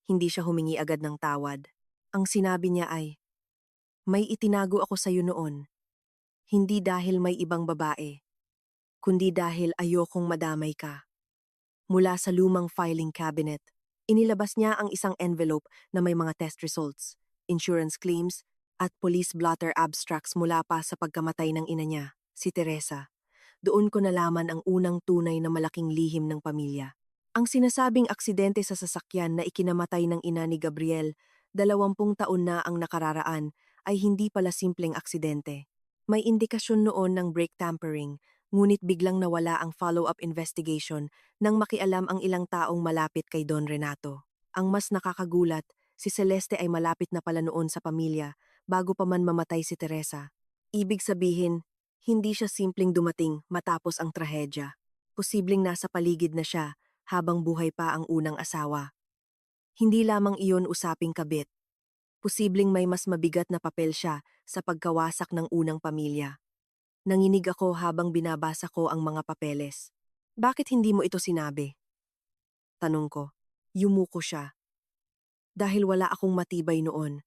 Hindi siya humingi agad ng tawad. Ang sinabi niya ay, "May itinago ako sa iyo noon. Hindi dahil may ibang babae, kundi dahil ayokong madamay ka." Mula sa lumang filing cabinet, inilabas niya ang isang envelope na may mga test results, insurance claims, at police blotter abstracts mula pa sa pagkamatay ng ina niya, si Teresa. Doon ko nalaman ang unang tunay na malaking lihim ng pamilya. Ang sinasabing aksidente sa sasakyan na ikinamatay ng ina ni Gabriel, 20 taon na ang nakararaan, ay hindi pala simpleng aksidente. May indikasyon noon ng brake tampering, ngunit biglang nawala ang follow-up investigation nang makialam ang ilang taong malapit kay Don Renato. Ang mas nakakagulat, si Celeste ay malapit na pala noon sa pamilya bago pa man mamatay si Teresa. Ibig sabihin, hindi siya simpleng dumating matapos ang trahedya. Posibleng nasa paligid na siya habang buhay pa ang unang asawa. Hindi lamang iyon usaping kabit. Posibleng may mas mabigat na papel siya sa pagkawasak ng unang pamilya. Nanginig ako habang binabasa ko ang mga papeles. "Bakit hindi mo ito sinabi?" Tanong ko. Yumuko siya. Dahil wala akong matibay noon.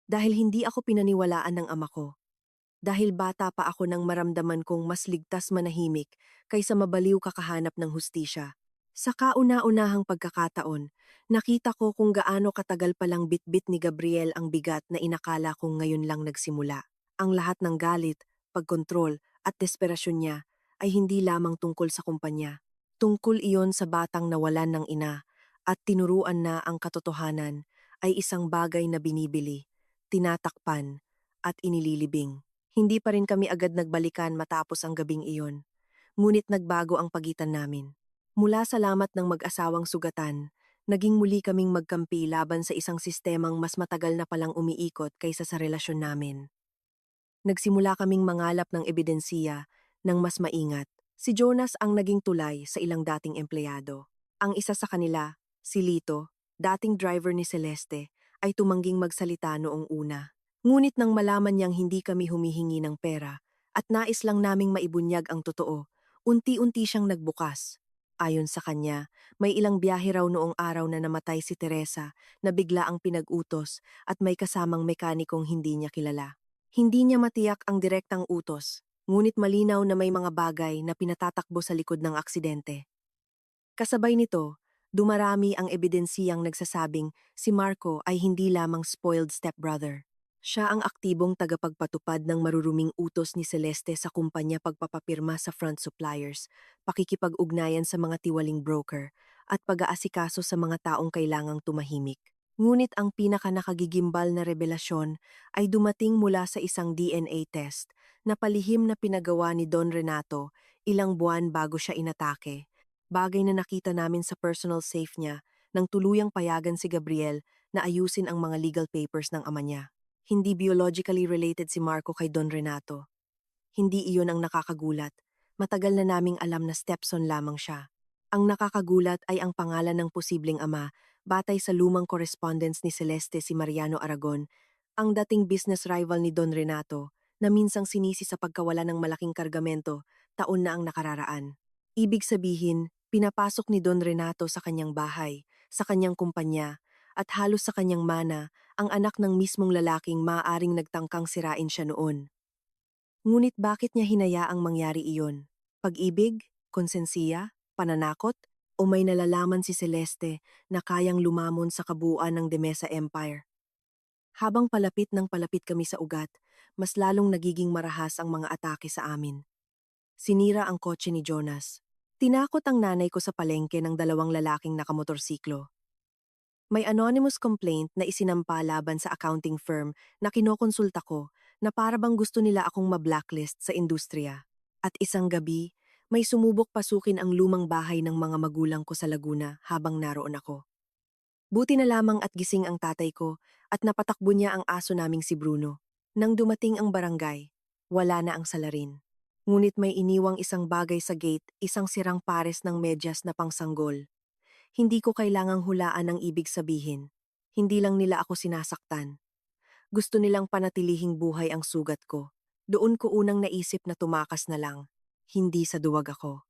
Dahil hindi ako pinaniwalaan ng ama ko. Dahil bata pa ako nang maramdaman kong mas ligtas manahimik kaysa mabaliw kakahanap ng hustisya. Sa kauna-unahang pagkakataon, nakita ko kung gaano katagal palang bitbit ni Gabriel ang bigat na inakala kong ngayon lang nagsimula. Ang lahat ng galit, pagkontrol at desperasyon niya ay hindi lamang tungkol sa kumpanya. Tungkol iyon sa batang nawalan ng ina at tinuruan na ang katotohanan ay isang bagay na binibili, tinatakpan at inililibing. Hindi pa rin kami agad nagbalikan matapos ang gabing iyon, ngunit nagbago ang pagitan namin. Mula sa lamat ng mag-asawang sugatan, naging muli kaming magkampi laban sa isang sistemang mas matagal na palang umiikot kaysa sa relasyon namin. Nagsimula kaming mangalap ng ebidensiya ng mas maingat. Si Jonas ang naging tulay sa ilang dating empleyado. Ang isa sa kanila, si Lito, dating driver ni Celeste, ay tumangging magsalita noong una. Ngunit nang malaman niyang hindi kami humihingi ng pera at nais lang naming maibunyag ang totoo, unti-unti siyang nagbukas. Ayon sa kanya, may ilang biyahe raw noong araw na namatay si Teresa na bigla ang pinag-utos at may kasamang mekanikong hindi niya kilala. Hindi niya matiyak ang direktang utos, ngunit malinaw na may mga bagay na pinatatakbo sa likod ng aksidente. Kasabay nito, Dumarami ang ebidensiyang nagsasabing si Marco ay hindi lamang spoiled stepbrother. Siya ang aktibong tagapagpatupad ng maruruming utos ni Celeste sa kumpanya pagpapapirma sa front suppliers, pakikipag-ugnayan sa mga tiwaling broker, at pag-aasikaso sa mga taong kailangang tumahimik. Ngunit ang pinaka-nakagigimbal na revelasyon ay dumating mula sa isang DNA test na palihim na pinagawa ni Don Renato ilang buwan bago siya inatake. Bagay na nakita namin sa personal safe niya nang tuluyang payagan si Gabriel na ayusin ang mga legal papers ng ama niya. Hindi biologically related si Marco kay Don Renato. Hindi iyon ang nakakagulat. Matagal na naming alam na stepson lamang siya. Ang nakakagulat ay ang pangalan ng posibleng ama, batay sa lumang correspondence ni Celeste si Mariano Aragon, ang dating business rival ni Don Renato, na minsang sinisi sa pagkawala ng malaking kargamento taon na ang nakararaan. Ibig sabihin, pinapasok ni Don Renato sa kanyang bahay, sa kanyang kumpanya, at halos sa kanyang mana, ang anak ng mismong lalaking maaaring nagtangkang sirain siya noon. Ngunit bakit niya hinayaang mangyari iyon? Pag-ibig? Konsensiya? Pananakot? O may nalalaman si Celeste na kayang lumamon sa kabuuan ng Demesa Empire? Habang palapit ng palapit kami sa ugat, mas lalong nagiging marahas ang mga atake sa amin. Sinira ang kotse ni Jonas. Tinakot ang nanay ko sa palengke ng dalawang lalaking nakamotorsiklo. May anonymous complaint na isinampa laban sa accounting firm na kinokonsulta ko na para bang gusto nila akong ma-blacklist sa industriya. At isang gabi, may sumubok pasukin ang lumang bahay ng mga magulang ko sa Laguna habang naroon ako. Buti na lamang at gising ang tatay ko at napatakbo niya ang aso naming si Bruno. Nang dumating ang barangay, wala na ang salarin. Ngunit may iniwang isang bagay sa gate, isang sirang pares ng medyas na pangsanggol. Hindi ko kailangang hulaan ang ibig sabihin. Hindi lang nila ako sinasaktan. Gusto nilang panatilihing buhay ang sugat ko. Doon ko unang naisip na tumakas na lang. Hindi sa duwag ako.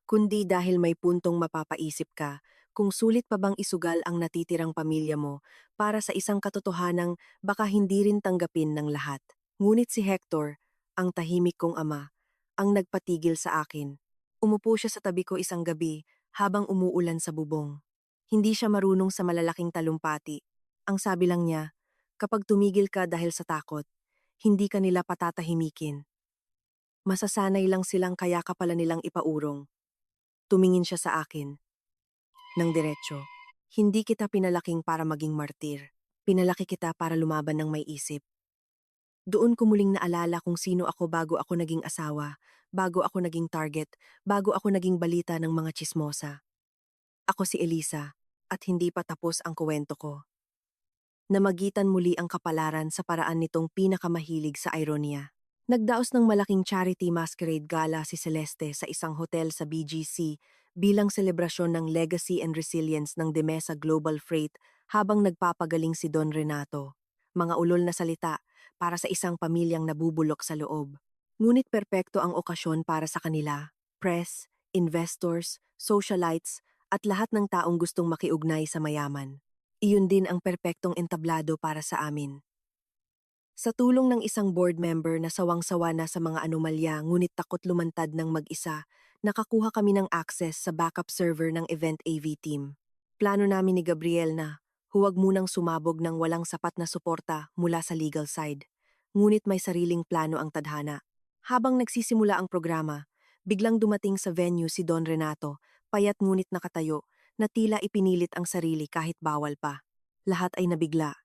Kundi dahil may puntong mapapaisip ka kung sulit pa bang isugal ang natitirang pamilya mo para sa isang katotohanang baka hindi rin tanggapin ng lahat. Ngunit si Hector, ang tahimik kong ama, ang nagpatigil sa akin. Umupo siya sa tabi ko isang gabi habang umuulan sa bubong. Hindi siya marunong sa malalaking talumpati. Ang sabi lang niya, kapag tumigil ka dahil sa takot, hindi ka nila patatahimikin. Masasanay lang silang kaya ka pala nilang ipaurong. Tumingin siya sa akin, ng diretsyo. Hindi kita pinalaking para maging martir. Pinalaki kita para lumaban ng may isip. Doon ko muling naalala kung sino ako bago ako naging asawa, bago ako naging target, bago ako naging balita ng mga tsismosa. Ako si Elisa, at hindi pa tapos ang kuwento ko. Namagitan muli ang kapalaran sa paraan nitong pinakamahilig sa ironya. Nagdaos ng malaking charity masquerade gala si Celeste sa isang hotel sa BGC bilang selebrasyon ng legacy and resilience ng Demesa Global Freight habang nagpapagaling si Don Renato. Mga ulol na salita para sa isang pamilyang nabubulok sa loob. Ngunit perpekto ang okasyon para sa kanila. Press, investors, socialites, at lahat ng taong gustong makiugnay sa mayaman. Iyon din ang perpektong entablado para sa amin. Sa tulong ng isang board member na sawang-sawa na sa mga anomalya ngunit takot lumantad ng mag-isa, nakakuha kami ng access sa backup server ng Event AV team. Plano namin ni Gabriel na huwag munang sumabog ng walang sapat na suporta mula sa legal side. Ngunit may sariling plano ang tadhana. Habang nagsisimula ang programa, biglang dumating sa venue si Don Renato, payat ngunit nakatayo, na tila ipinilit ang sarili kahit bawal pa. Lahat ay nabigla.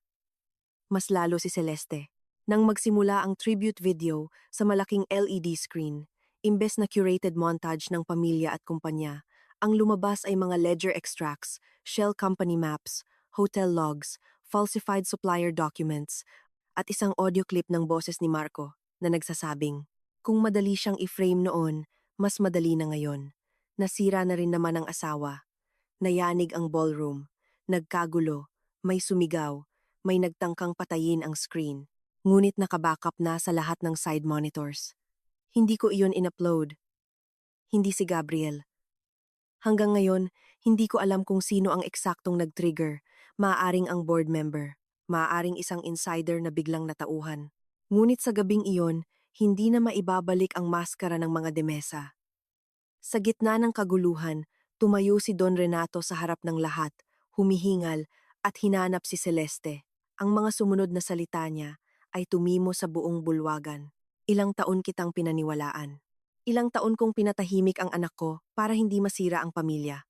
Mas lalo si Celeste. Nang magsimula ang tribute video sa malaking LED screen, imbes na curated montage ng pamilya at kumpanya, ang lumabas ay mga ledger extracts, shell company maps, hotel logs, falsified supplier documents, at isang audio clip ng boses ni Marco na nagsasabing, kung madali siyang i-frame noon, mas madali na ngayon. Nasira na rin naman ang asawa. Nayanig ang ballroom. Nagkagulo. May sumigaw. May nagtangkang patayin ang screen. Ngunit nakabackup na sa lahat ng side monitors. Hindi ko iyon in-upload. Hindi si Gabriel. Hanggang ngayon, hindi ko alam kung sino ang eksaktong nag-trigger. Maaaring ang board member. Maaaring isang insider na biglang natauhan. Ngunit sa gabing iyon, hindi na maibabalik ang maskara ng mga demesa. Sa gitna ng kaguluhan, Tumayo si Don Renato sa harap ng lahat, humihingal at hinanap si Celeste. Ang mga sumunod na salita niya ay tumimo sa buong bulwagan. Ilang taon kitang pinaniwalaan. Ilang taon kong pinatahimik ang anak ko para hindi masira ang pamilya.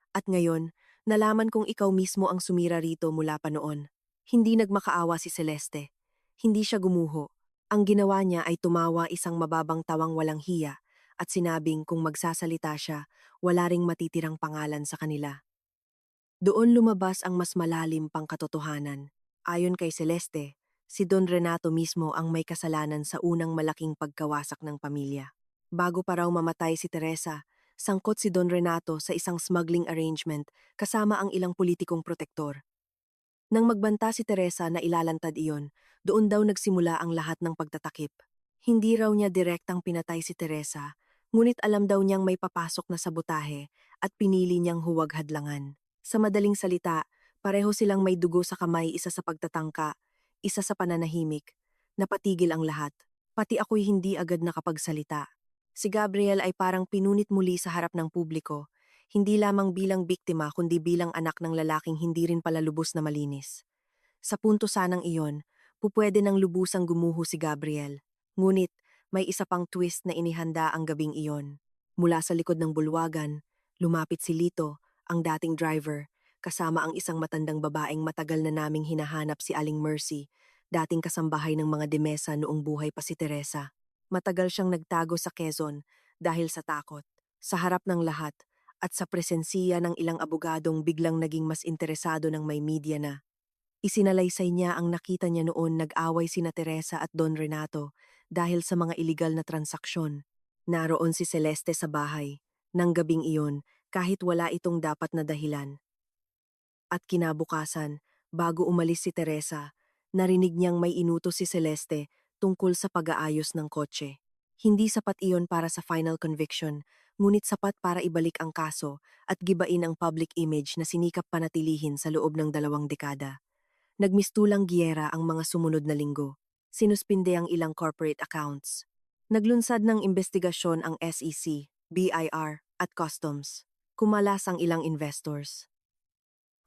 At ngayon, nalaman kong ikaw mismo ang sumira rito mula pa noon. Hindi nagmakaawa si Celeste. Hindi siya gumuho. Ang ginawa niya ay tumawa isang mababang tawang walang hiya at sinabing kung magsasalita siya, wala ring matitirang pangalan sa kanila. Doon lumabas ang mas malalim pang katotohanan. Ayon kay Celeste, si Don Renato mismo ang may kasalanan sa unang malaking pagkawasak ng pamilya. Bago pa raw mamatay si Teresa, sangkot si Don Renato sa isang smuggling arrangement kasama ang ilang politikong protektor. Nang magbanta si Teresa na ilalantad iyon, doon daw nagsimula ang lahat ng pagtatakip. Hindi raw niya direktang pinatay si Teresa, ngunit alam daw niyang may papasok na sabotahe at pinili niyang huwag hadlangan. Sa madaling salita, pareho silang may dugo sa kamay, isa sa pagtatangka, isa sa pananahimik. Napatigil ang lahat. Pati ako'y hindi agad nakapagsalita. Si Gabriel ay parang pinunit muli sa harap ng publiko, hindi lamang bilang biktima kundi bilang anak ng lalaking hindi rin pala lubos na malinis. Sa punto sanang iyon, pupwede nang lubusang gumuho si Gabriel. Ngunit, may isa pang twist na inihanda ang gabing iyon. Mula sa likod ng bulwagan, lumapit si Lito, ang dating driver, kasama ang isang matandang babaeng matagal na naming hinahanap, si Aling Mercy, dating kasambahay ng mga Demesa noong buhay pa si Teresa. Matagal siyang nagtago sa Quezon dahil sa takot. Sa harap ng lahat, at sa presensiya ng ilang abogadong biglang naging mas interesado ng may media na. Isinalaysay niya ang nakita niya noon nag-away sina Teresa at Don Renato dahil sa mga iligal na transaksyon. Naroon si Celeste sa bahay, nang gabing iyon, kahit wala itong dapat na dahilan. At kinabukasan, bago umalis si Teresa, narinig niyang may inutos si Celeste tungkol sa pag-aayos ng kotse. Hindi sapat iyon para sa final conviction, ngunit sapat para ibalik ang kaso at gibain ang public image na sinikap panatilihin sa loob ng 2 dekada. Nagmistulang giyera ang mga sumunod na linggo. Sinuspinde ang ilang corporate accounts. Naglunsad ng investigasyon ang SEC, BIR, at Customs. Kumalas ang ilang investors.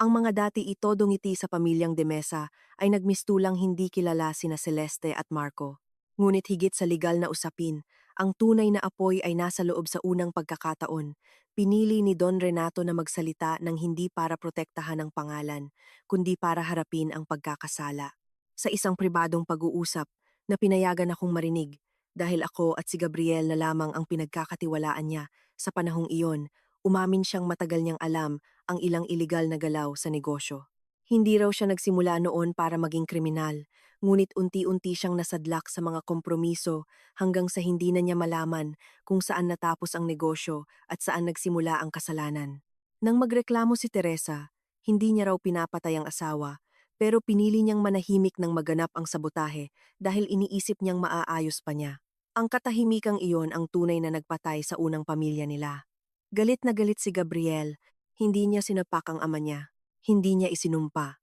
Ang mga dati itodong ngiti sa pamilyang Demesa ay nagmistulang hindi kilala sina Celeste at Marco. Ngunit higit sa legal na usapin, ang tunay na apoy ay nasa loob sa unang pagkakataon. Pinili ni Don Renato na magsalita ng hindi para protektahan ang pangalan, kundi para harapin ang pagkakasala. Sa isang pribadong pag-uusap na pinayagan akong marinig, dahil ako at si Gabriel na lamang ang pinagkakatiwalaan niya sa panahong iyon, umamin siyang matagal niyang alam ang ilang iligal na galaw sa negosyo. Hindi raw siya nagsimula noon para maging kriminal, ngunit unti-unti siyang nasadlak sa mga kompromiso hanggang sa hindi na niya malaman kung saan natapos ang negosyo at saan nagsimula ang kasalanan. Nang magreklamo si Teresa, hindi niya raw pinapatay ang asawa, pero pinili niyang manahimik nang maganap ang sabotahe dahil iniisip niyang maaayos pa niya. Ang katahimikang iyon ang tunay na nagpatay sa unang pamilya nila. Galit na galit si Gabriel, hindi niya sinapak ang ama niya. Hindi niya isinumpa.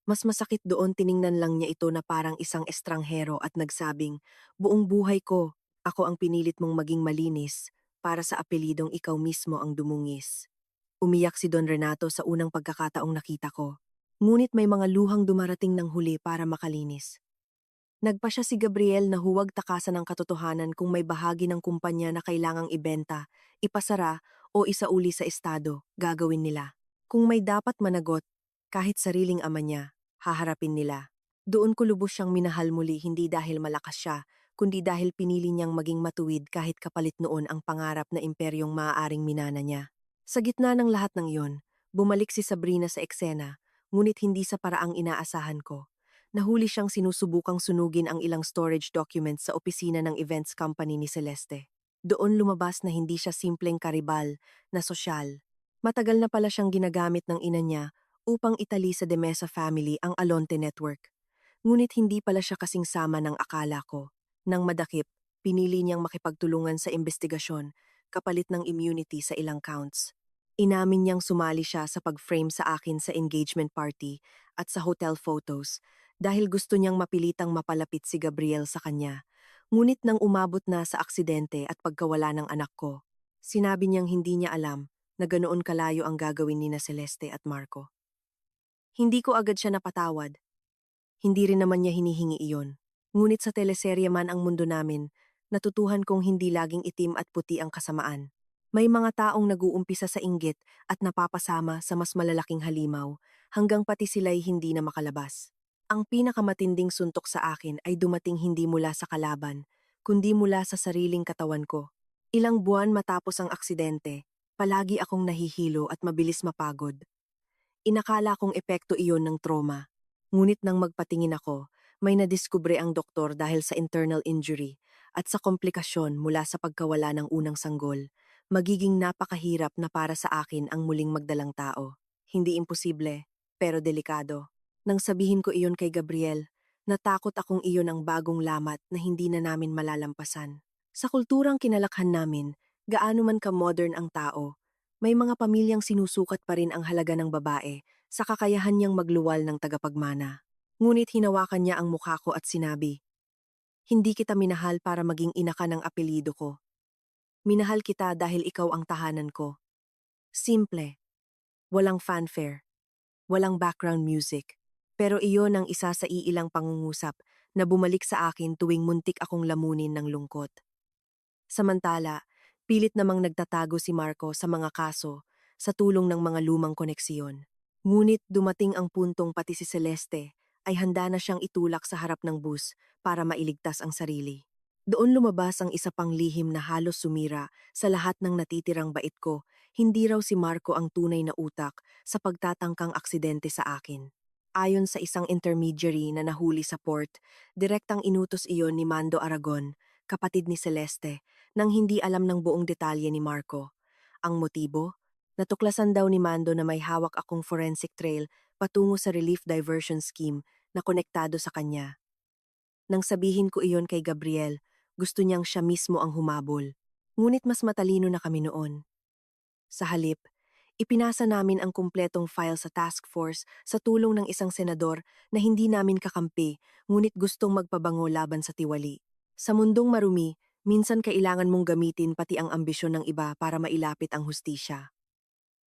Mas masakit doon, tiningnan lang niya ito na parang isang estranghero at nagsabing, buong buhay ko, ako ang pinilit mong maging malinis para sa apelidong ikaw mismo ang dumungis. Umiyak si Don Renato sa unang pagkakataong nakita ko. Ngunit may mga luhang dumarating ng huli para makalinis. Nagpa siya si Gabriel na huwag takasan ng katotohanan kung may bahagi ng kumpanya na kailangang ibenta, ipasara o isauli sa estado, gagawin nila. Kung may dapat managot, kahit sariling ama niya, haharapin nila. Doon ko lubos siyang minahal muli, hindi dahil malakas siya, kundi dahil pinili niyang maging matuwid kahit kapalit noon ang pangarap na imperyong maaaring minana niya. Sa gitna ng lahat ng iyon, bumalik si Sabrina sa eksena, ngunit hindi sa paraang inaasahan ko. Nahuli siyang sinusubukang sunugin ang ilang storage documents sa opisina ng events company ni Celeste. Doon lumabas na hindi siya simpleng karibal na sosyal. Matagal na pala siyang ginagamit ng ina niya upang itali sa Demesa family ang Alonte Network. Ngunit hindi pala siya kasing sama ng akala ko. Nang madakip, pinili niyang makipagtulungan sa investigasyon kapalit ng immunity sa ilang counts. Inamin niyang sumali siya sa pag-frame sa akin sa engagement party at sa hotel photos dahil gusto niyang mapilitang mapalapit si Gabriel sa kanya. Ngunit nang umabot na sa aksidente at pagkawala ng anak ko, sinabi niyang hindi niya alam na ganoon kalayo ang gagawin ni na Celeste at Marco. Hindi ko agad siya napatawad. Hindi rin naman niya hinihingi iyon. Ngunit sa teleserye man ang mundo namin, natutuhan kong hindi laging itim at puti ang kasamaan. May mga taong nag-uumpisa sa inggit at napapasama sa mas malalaking halimaw hanggang pati sila'y hindi na makalabas. Ang pinakamatinding suntok sa akin ay dumating hindi mula sa kalaban, kundi mula sa sariling katawan ko. Ilang buwan matapos ang aksidente, palagi akong nahihilo at mabilis mapagod. Inakala kong epekto iyon ng trauma. Ngunit nang magpatingin ako, may nadiskubre ang doktor dahil sa internal injury at sa komplikasyon mula sa pagkawala ng unang sanggol. Magiging napakahirap na para sa akin ang muling magdalang tao. Hindi imposible, pero delikado. Nang sabihin ko iyon kay Gabriel, natakot akong iyon ang bagong lamat na hindi na namin malalampasan. Sa kulturang kinalakhan namin, gaano man ka-modern ang tao, may mga pamilyang sinusukat pa rin ang halaga ng babae sa kakayahan niyang magluwal ng tagapagmana. Ngunit hinawakan niya ang mukha ko at sinabi, "Hindi kita minahal para maging ina ka ng apelyido ko. Minahal kita dahil ikaw ang tahanan ko." Simple, walang fanfare, walang background music. Pero iyon ang isa sa iilang pangungusap na bumalik sa akin tuwing muntik akong lamunin ng lungkot. Samantala, pilit namang nagtatago si Marco sa mga kaso sa tulong ng mga lumang koneksiyon. Ngunit dumating ang puntong pati si Celeste ay handa na siyang itulak sa harap ng bus para mailigtas ang sarili. Doon lumabas ang isa pang lihim na halos sumira sa lahat ng natitirang bait ko. Hindi raw si Marco ang tunay na utak sa pagtatangkang aksidente sa akin. Ayon sa isang intermediary na nahuli sa port, direktang inutos iyon ni Mando Aragon, kapatid ni Celeste, nang hindi alam ng buong detalye ni Marco. Ang motibo? Natuklasan daw ni Mando na may hawak akong forensic trail patungo sa relief diversion scheme na konektado sa kanya. Nang sabihin ko iyon kay Gabriel, gusto niyang siya mismo ang humabol. Ngunit mas matalino na kami noon. Sa halip, ipinasa namin ang kumpletong file sa task force sa tulong ng isang senador na hindi namin kakampi, ngunit gustong magpabango laban sa tiwali. Sa mundong marumi, minsan kailangan mong gamitin pati ang ambisyon ng iba para mailapit ang hustisya.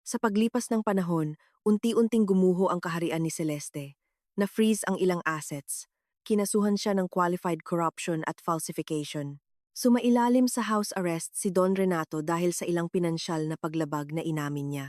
Sa paglipas ng panahon, unti-unting gumuho ang kaharian ni Celeste. Na-freeze ang ilang assets. Kinasuhan siya ng qualified corruption at falsification. Sumailalim sa house arrest si Don Renato dahil sa ilang pinansyal na paglabag na inamin niya.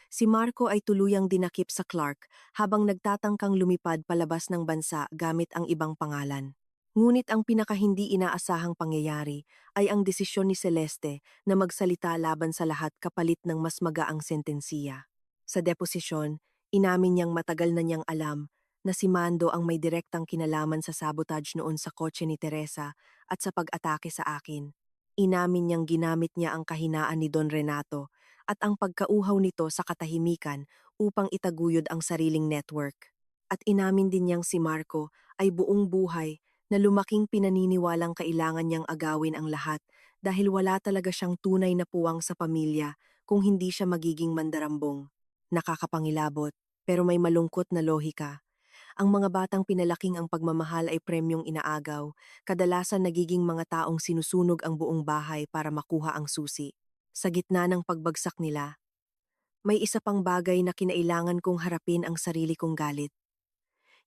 Si Marco ay tuluyang dinakip sa Clark habang nagtatangkang lumipad palabas ng bansa gamit ang ibang pangalan. Ngunit ang pinakahindi inaasahang pangyayari ay ang desisyon ni Celeste na magsalita laban sa lahat kapalit ng mas magaang sentensiya. Sa deposisyon, inamin niyang matagal na niyang alam na si Mando ang may direktang kinalaman sa sabotage noon sa kotse ni Teresa at sa pag-atake sa akin. Inamin niyang ginamit niya ang kahinaan ni Don Renato at ang pagkauhaw nito sa katahimikan upang itaguyod ang sariling network. At inamin din niyang si Marco ay buong buhay na lumaking pinaniniwalang kailangan niyang agawin ang lahat dahil wala talaga siyang tunay na puwang sa pamilya kung hindi siya magiging mandarambong. Nakakapangilabot, pero may malungkot na lohika. Ang mga batang pinalaking ang pagmamahal ay premyong inaagaw, kadalasan nagiging mga taong sinusunog ang buong bahay para makuha ang susi. Sa gitna ng pagbagsak nila, may isa pang bagay na kinailangan kong harapin ang sarili kong galit.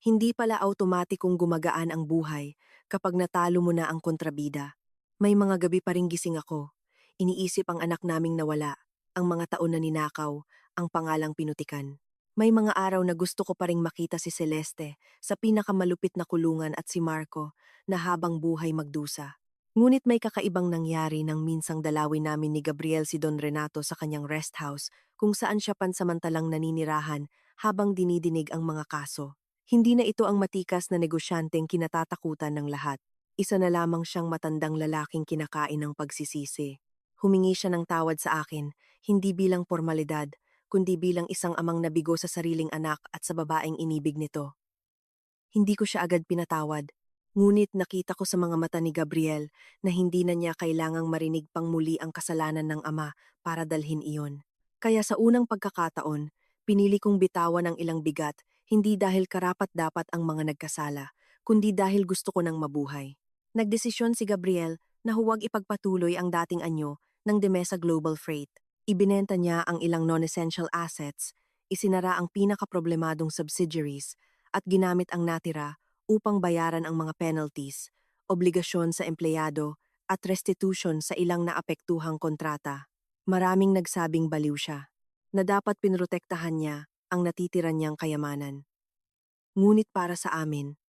Hindi pala automatikong gumagaan ang buhay kapag natalo mo na ang kontrabida. May mga gabi pa ring gising ako. Iniisip ang anak naming nawala, ang mga taon na ninakaw, ang pangalang pinutikan. May mga araw na gusto ko pa ring makita si Celeste sa pinakamalupit na kulungan at si Marco na habang buhay magdusa. Ngunit may kakaibang nangyari nang minsang dalawin namin ni Gabriel si Don Renato sa kanyang rest house kung saan siya pansamantalang naninirahan habang dinidinig ang mga kaso. Hindi na ito ang matikas na negosyanteng kinatatakutan ng lahat. Isa na lamang siyang matandang lalaking kinakain ng pagsisisi. Humingi siya ng tawad sa akin, hindi bilang formalidad, kundi bilang isang amang nabigo sa sariling anak at sa babaeng inibig nito. Hindi ko siya agad pinatawad, ngunit nakita ko sa mga mata ni Gabriel na hindi na niya kailangang marinig pang muli ang kasalanan ng ama para dalhin iyon. Kaya sa unang pagkakataon, pinili kong bitawan ang ilang bigat, hindi dahil karapat-dapat ang mga nagkasala, kundi dahil gusto ko nang mabuhay. Nagdesisyon si Gabriel na huwag ipagpatuloy ang dating anyo ng Demesa Global Freight. Ibinenta niya ang ilang non-essential assets, isinara ang pinakaproblemadong subsidiaries, at ginamit ang natira upang bayaran ang mga penalties, obligasyon sa empleyado, at restitution sa ilang naapektuhang kontrata. Maraming nagsabing baliw siya, na dapat pinrotektahan niya ang natitira niyang kayamanan. Ngunit para sa amin,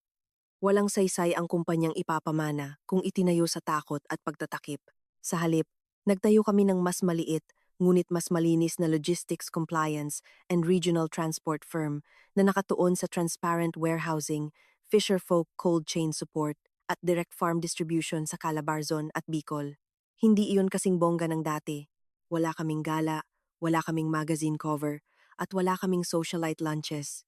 walang saysay ang kumpanyang ipapamana kung itinayo sa takot at pagtatakip. Sa halip, nagtayo kami ng mas maliit ngunit mas malinis na logistics compliance and regional transport firm na nakatuon sa transparent warehousing, Fisher-Folk cold chain support, at direct farm distribution sa Calabarzon at Bicol. Hindi iyon kasing bongga ng dati. Wala kaming gala, wala kaming magazine cover, at wala kaming socialite lunches.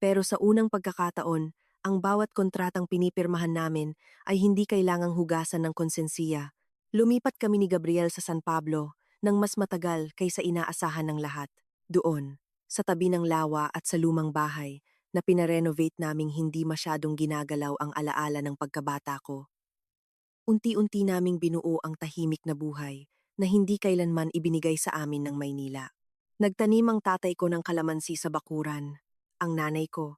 Pero sa unang pagkakataon, ang bawat kontratang pinipirmahan namin ay hindi kailangang hugasan ng konsensiya. Lumipat kami ni Gabriel sa San Pablo nang mas matagal kaysa inaasahan ng lahat. Doon, sa tabi ng lawa at sa lumang bahay, na pinarenovate naming hindi masyadong ginagalaw ang alaala ng pagkabata ko. Unti-unti naming binuo ang tahimik na buhay na hindi kailanman ibinigay sa amin ng Maynila. Nagtanim ang tatay ko ng kalamansi sa bakuran. Ang nanay ko,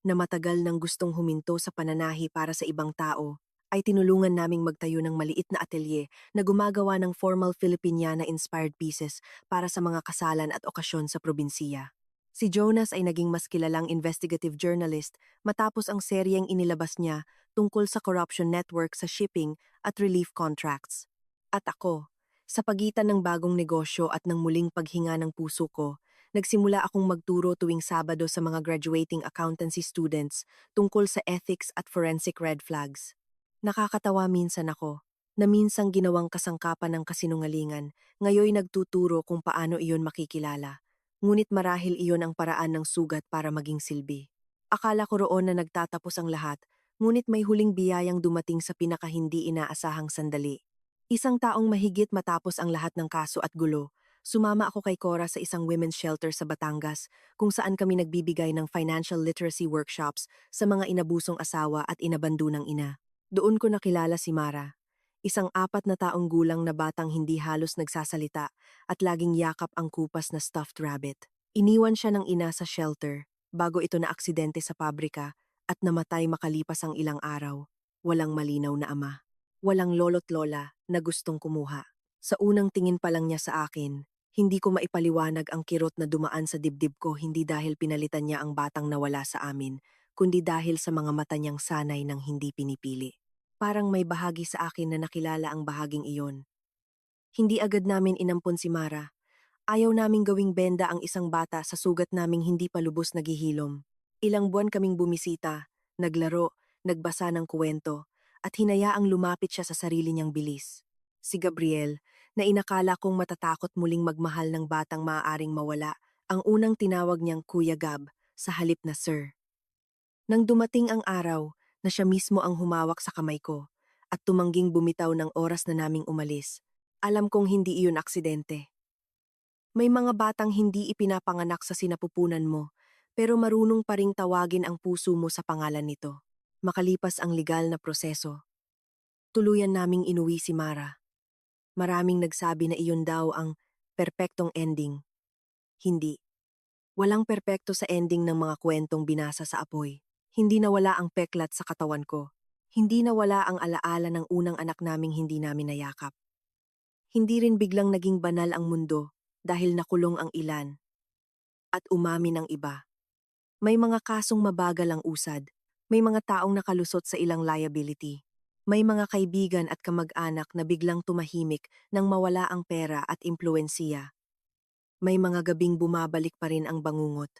na matagal nang gustong huminto sa pananahi para sa ibang tao, ay tinulungan naming magtayo ng maliit na atelier na gumagawa ng formal Filipiniana-inspired pieces para sa mga kasalan at okasyon sa probinsiya. Si Jonas ay naging mas kilalang investigative journalist matapos ang seryeng inilabas niya tungkol sa corruption network sa shipping at relief contracts. At ako, sa pagitan ng bagong negosyo at ng muling paghinga ng puso ko, nagsimula akong magturo tuwing Sabado sa mga graduating accountancy students tungkol sa ethics at forensic red flags. Nakakatawa minsan ako, na minsang ginawang kasangkapan ng kasinungalingan, ngayoy nagtuturo kung paano iyon makikilala. Ngunit marahil iyon ang paraan ng sugat para maging silbi. Akala ko roon na nagtatapos ang lahat, ngunit may huling biyayang dumating sa pinakahindi inaasahang sandali. Isang taong mahigit matapos ang lahat ng kaso at gulo, sumama ako kay Cora sa isang women's shelter sa Batangas kung saan kami nagbibigay ng financial literacy workshops sa mga inabusong asawa at inabandunang ina. Doon ko nakilala si Mara, isang 4 na taong gulang na batang hindi halos nagsasalita at laging yakap ang kupas na stuffed rabbit. Iniwan siya ng ina sa shelter bago ito na aksidente sa pabrika at namatay makalipas ang ilang araw. Walang malinaw na ama. Walang lolo't lola na gustong kumuha. Sa unang tingin pa lang niya sa akin, hindi ko maipaliwanag ang kirot na dumaan sa dibdib ko hindi dahil pinalitan niya ang batang nawala sa amin, kundi dahil sa mga mata niyang sanay ng hindi pinipili. Parang may bahagi sa akin na nakilala ang bahaging iyon. Hindi agad namin inampon si Mara. Ayaw naming gawing benda ang isang bata sa sugat naming hindi pa lubos naghihilom. Ilang buwan kaming bumisita, naglaro, nagbasa ng kuwento, at hinayaang lumapit siya sa sarili niyang bilis. Si Gabriel, na inakala kong matatakot muling magmahal ng batang maaaring mawala, ang unang tinawag niyang Kuya Gab sa halip na Sir. Nang dumating ang araw na siya mismo ang humawak sa kamay ko at tumangging bumitaw ng oras na naming umalis, alam kong hindi iyon aksidente. May mga batang hindi ipinapanganak sa sinapupunan mo, pero marunong pa ring tawagin ang puso mo sa pangalan nito. Makalipas ang legal na proseso, tuluyan naming inuwi si Mara. Maraming nagsabi na iyon daw ang perpektong ending. Hindi. Walang perpekto sa ending ng mga kwentong binasa sa apoy. Hindi nawala ang peklat sa katawan ko. Hindi nawala ang alaala ng unang anak naming hindi namin nayakap. Hindi rin biglang naging banal ang mundo dahil nakulong ang ilan at umamin ang iba. May mga kasong mabagal ang usad. May mga taong nakalusot sa ilang liability. May mga kaibigan at kamag-anak na biglang tumahimik nang mawala ang pera at impluwensiya. May mga gabing bumabalik pa rin ang bangungot.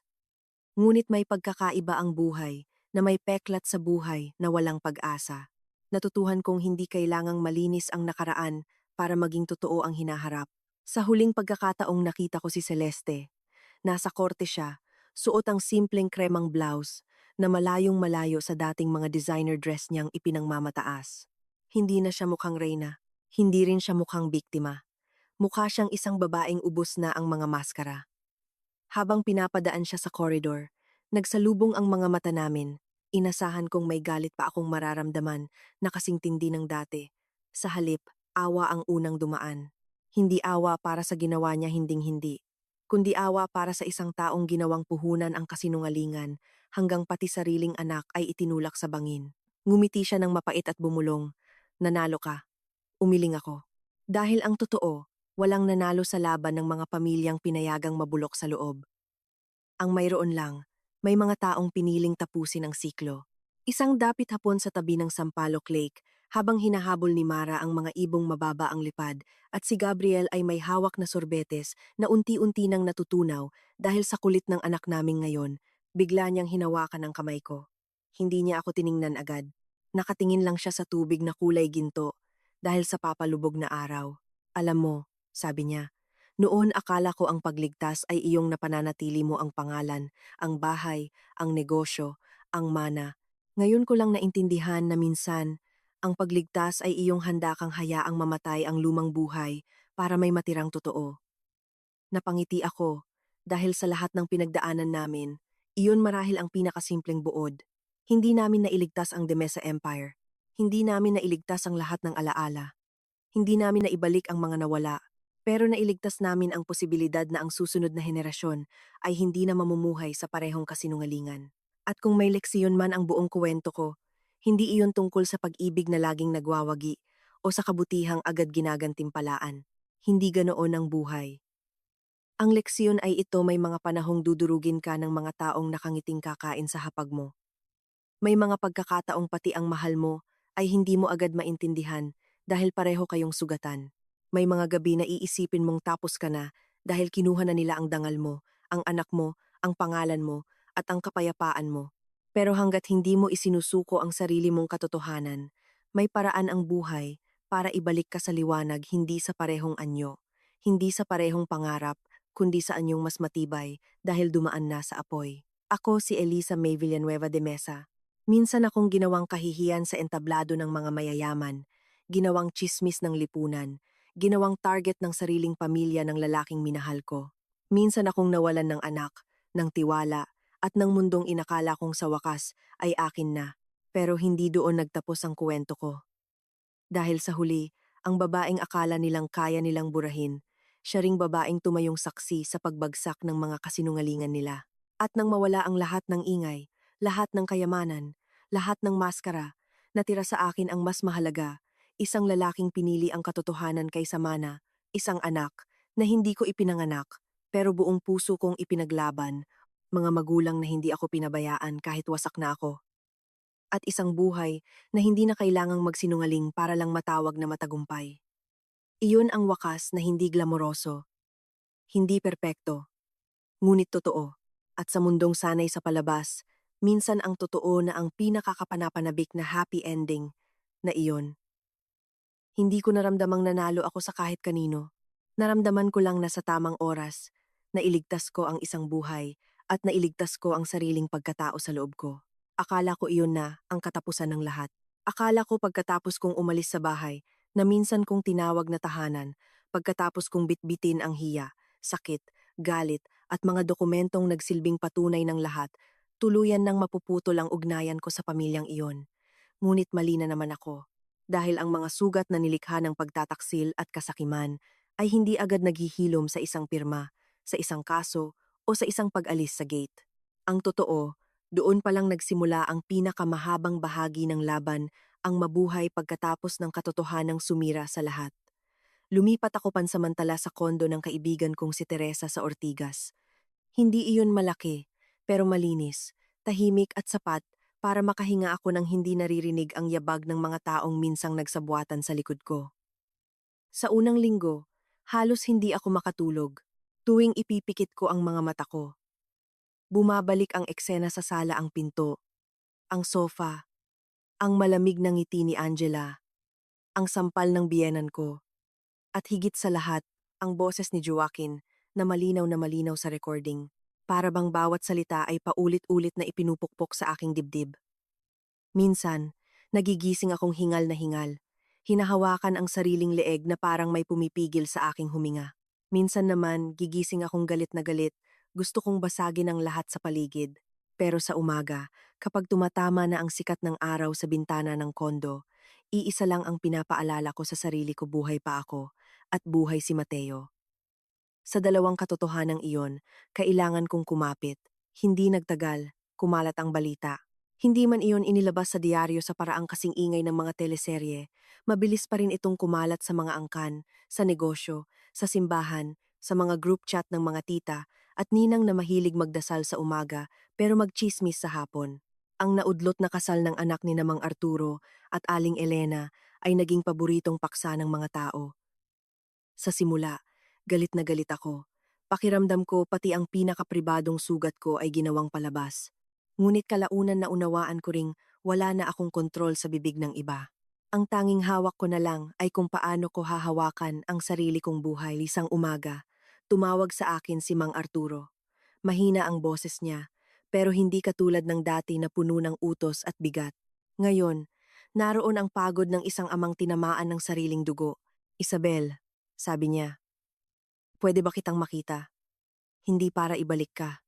Ngunit may pagkakaiba ang buhay na may peklat sa buhay na walang pag-asa. Natutuhan kong hindi kailangang malinis ang nakaraan para maging totoo ang hinaharap. Sa huling pagkakataong nakita ko si Celeste, nasa korte siya, suot ang simpleng kremang blouse na malayong malayo sa dating mga designer dress niyang ipinangmamataas. Hindi na siya mukhang reyna, hindi rin siya mukhang biktima. Mukha siyang isang babaeng ubos na ang mga maskara. Habang pinapadaan siya sa koridor, nagsalubong ang mga mata namin. Inasahan kong may galit pa akong mararamdaman na kasing tindi ng dati. Sa halip, awa ang unang dumaan. Hindi awa para sa ginawa niya hinding-hindi, kundi awa para sa isang taong ginawang puhunan ang kasinungalingan hanggang pati sariling anak ay itinulak sa bangin. Ngumiti siya ng mapait at bumulong. Nanalo ka. Umiling ako. Dahil ang totoo, walang nanalo sa laban ng mga pamilyang pinayagang mabulok sa loob. Ang mayroon lang, may mga taong piniling tapusin ang siklo. Isang dapit hapon sa tabi ng Sampaloc Lake, habang hinahabol ni Mara ang mga ibong mababa ang lipad, at si Gabriel ay may hawak na sorbetes na unti-unti nang natutunaw dahil sa kulit ng anak naming ngayon, bigla niyang hinawakan ang kamay ko. Hindi niya ako tiningnan agad. Nakatingin lang siya sa tubig na kulay ginto dahil sa papalubog na araw. Alam mo, sabi niya, noon akala ko ang pagligtas ay iyong napananatili mo ang pangalan, ang bahay, ang negosyo, ang mana. Ngayon ko lang naintindihan na minsan, ang pagligtas ay iyong handa kang hayaang mamatay ang lumang buhay para may matirang totoo. Napangiti ako dahil sa lahat ng pinagdaanan namin, iyon marahil ang pinakasimpleng buod. Hindi namin nailigtas ang Demesa Empire. Hindi namin nailigtas ang lahat ng alaala. Hindi namin naibalik ang mga nawala. Pero nailigtas namin ang posibilidad na ang susunod na henerasyon ay hindi na mamumuhay sa parehong kasinungalingan. At kung may leksiyon man ang buong kuwento ko, hindi iyon tungkol sa pag-ibig na laging nagwawagi o sa kabutihang agad ginagantimpalaan. Hindi ganoon ang buhay. Ang leksiyon ay ito, may mga panahong dudurugin ka ng mga taong nakangiting kakain sa hapag mo. May mga pagkakataong pati ang mahal mo ay hindi mo agad maintindihan dahil pareho kayong sugatan. May mga gabi na iisipin mong tapos ka na dahil kinuha na nila ang dangal mo, ang anak mo, ang pangalan mo, at ang kapayapaan mo. Pero hanggat hindi mo isinusuko ang sarili mong katotohanan, may paraan ang buhay para ibalik ka sa liwanag, hindi sa parehong anyo, hindi sa parehong pangarap, kundi sa anyong mas matibay dahil dumaan na sa apoy. Ako si Elisa May Villanueva de Mesa. Minsan akong ginawang kahihiyan sa entablado ng mga mayayaman, ginawang tsismis ng lipunan, ginawang target ng sariling pamilya ng lalaking minahal ko. Minsan akong nawalan ng anak, ng tiwala, at ng mundong inakala kong sa wakas ay akin na. Pero hindi doon nagtapos ang kuwento ko. Dahil sa huli, ang babaeng akala nilang kaya nilang burahin, siya ring babaeng tumayong saksi sa pagbagsak ng mga kasinungalingan nila. At nang mawala ang lahat ng ingay, lahat ng kayamanan, lahat ng maskara, natira sa akin ang mas mahalaga, isang lalaking pinili ang katotohanan kaysa mana, isang anak na hindi ko ipinanganak, pero buong puso kong ipinaglaban, mga magulang na hindi ako pinabayaan kahit wasak na ako, at isang buhay na hindi na kailangang magsinungaling para lang matawag na matagumpay. Iyon ang wakas na hindi glamoroso, hindi perpekto, ngunit totoo. At sa mundong sanay sa palabas, minsan ang totoo na ang pinakakapanapanabik na happy ending na iyon. Hindi ko naramdamang nanalo ako sa kahit kanino. Naramdaman ko lang na sa tamang oras, nailigtas ko ang isang buhay at nailigtas ko ang sariling pagkatao sa loob ko. Akala ko iyon na ang katapusan ng lahat. Akala ko pagkatapos kong umalis sa bahay, na minsan kong tinawag na tahanan, pagkatapos kong bitbitin ang hiya, sakit, galit, at mga dokumentong nagsilbing patunay ng lahat, tuluyan nang mapuputol ang ugnayan ko sa pamilyang iyon. Ngunit mali na naman ako. Dahil ang mga sugat na nilikha ng pagtataksil at kasakiman ay hindi agad naghihilom sa isang pirma, sa isang kaso, o sa isang pag-alis sa gate. Ang totoo, doon palang nagsimula ang pinakamahabang bahagi ng laban, ang mabuhay pagkatapos ng katotohanang sumira sa lahat. Lumipat ako pansamantala sa kondo ng kaibigan kong si Teresa sa Ortigas. Hindi iyon malaki, pero malinis, tahimik at sapat para makahinga ako ng hindi naririnig ang yabag ng mga taong minsang nagsabuatan sa likod ko. Sa unang linggo, halos hindi ako makatulog. Tuwing ipipikit ko ang mga mata ko, bumabalik ang eksena sa sala, ang pinto, ang sofa, ang malamig na ngiti ni Angela, ang sampal ng biyenan ko, at higit sa lahat, ang boses ni Joaquin na malinaw sa recording. Para bang bawat salita ay paulit-ulit na ipinupukpok sa aking dibdib. Minsan, nagigising akong hingal na hingal. Hinahawakan ang sariling leeg na parang may pumipigil sa aking huminga. Minsan naman, gigising akong galit na galit, gusto kong basagin ang lahat sa paligid. Pero sa umaga, kapag tumatama na ang sikat ng araw sa bintana ng kondo, iisa lang ang pinapaalala ko sa sarili ko, buhay pa ako, at buhay si Mateo. Sa dalawang katotohanang iyon, kailangan kong kumapit. Hindi nagtagal, kumalat ang balita. Hindi man iyon inilabas sa diaryo sa paraang kasing ingay ng mga teleserye, mabilis pa rin itong kumalat sa mga angkan, sa negosyo, sa simbahan, sa mga group chat ng mga tita, at ninang na mahilig magdasal sa umaga pero magchismis sa hapon. Ang naudlot na kasal ng anak ni Namang Arturo at Aling Elena ay naging paboritong paksa ng mga tao. Sa simula, galit na galit ako. Pakiramdam ko pati ang pinakapribadong sugat ko ay ginawang palabas. Ngunit kalaunan na unawaan ko ring wala na akong kontrol sa bibig ng iba. Ang tanging hawak ko na lang ay kung paano ko hahawakan ang sarili kong buhay. Isang umaga, tumawag sa akin si Mang Arturo. Mahina ang boses niya, pero hindi katulad ng dati na puno ng utos at bigat. Ngayon, naroon ang pagod ng isang amang tinamaan ng sariling dugo. Isabel, sabi niya, pwede ba kitang makita? Hindi para ibalik ka.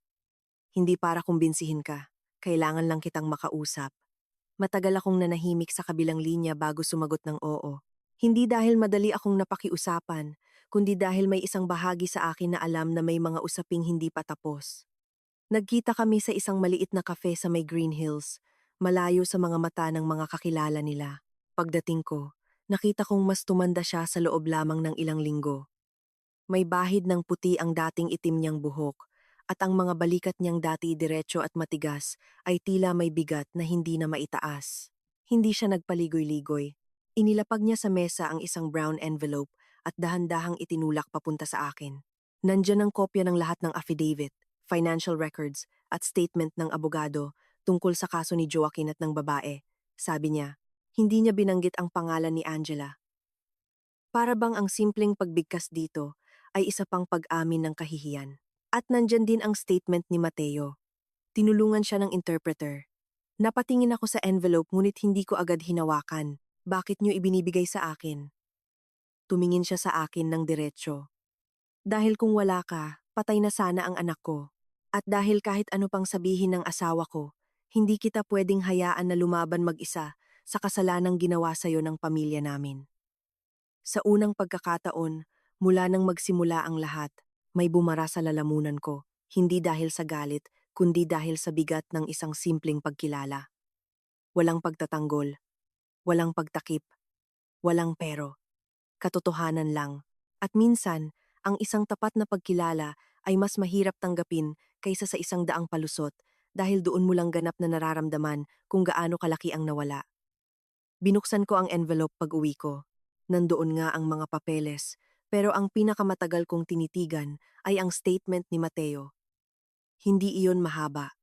Hindi para kumbinsihin ka. Kailangan lang kitang makausap. Matagal akong nanahimik sa kabilang linya bago sumagot ng oo. Hindi dahil madali akong napakiusapan, kundi dahil may isang bahagi sa akin na alam na may mga usaping hindi pa tapos. Nagkita kami sa isang maliit na kafe sa may Green Hills, malayo sa mga mata ng mga kakilala nila. Pagdating ko, nakita kong mas tumanda siya sa loob lamang ng ilang linggo. May bahid ng puti ang dating itim niyang buhok, at ang mga balikat niyang dati diretso at matigas ay tila may bigat na hindi na maitaas. Hindi siya nagpaligoy-ligoy. Inilapag niya sa mesa ang isang brown envelope at dahan-dahang itinulak papunta sa akin. Nandiyan ang kopya ng lahat ng affidavit, financial records at statement ng abogado tungkol sa kaso ni Joaquin at ng babae. Sabi niya, hindi niya binanggit ang pangalan ni Angela. Para bang ang simpleng pagbigkas dito ay isa pang pag-amin ng kahihiyan. At nandyan din ang statement ni Mateo. Tinulungan siya ng interpreter. Napatingin ako sa envelope ngunit hindi ko agad hinawakan. Bakit niyo ibinibigay sa akin? Tumingin siya sa akin ng diretsyo. Dahil kung wala ka, patay na sana ang anak ko. At dahil kahit ano pang sabihin ng asawa ko, hindi kita pwedeng hayaan na lumaban mag-isa sa kasalanang ginawa sa'yo ng pamilya namin. Sa unang pagkakataon, mula nang magsimula ang lahat, may bumara sa lalamunan ko, hindi dahil sa galit, kundi dahil sa bigat ng isang simpleng pagkilala. Walang pagtatanggol, walang pagtakip, walang pero. Katotohanan lang. At minsan, ang isang tapat na pagkilala ay mas mahirap tanggapin kaysa sa isang daang palusot dahil doon mo lang ganap na nararamdaman kung gaano kalaki ang nawala. Binuksan ko ang envelope pag-uwi ko. Nandoon nga ang mga papeles, pero ang pinakamatagal kong tinitigan ay ang statement ni Mateo. Hindi iyon mahaba.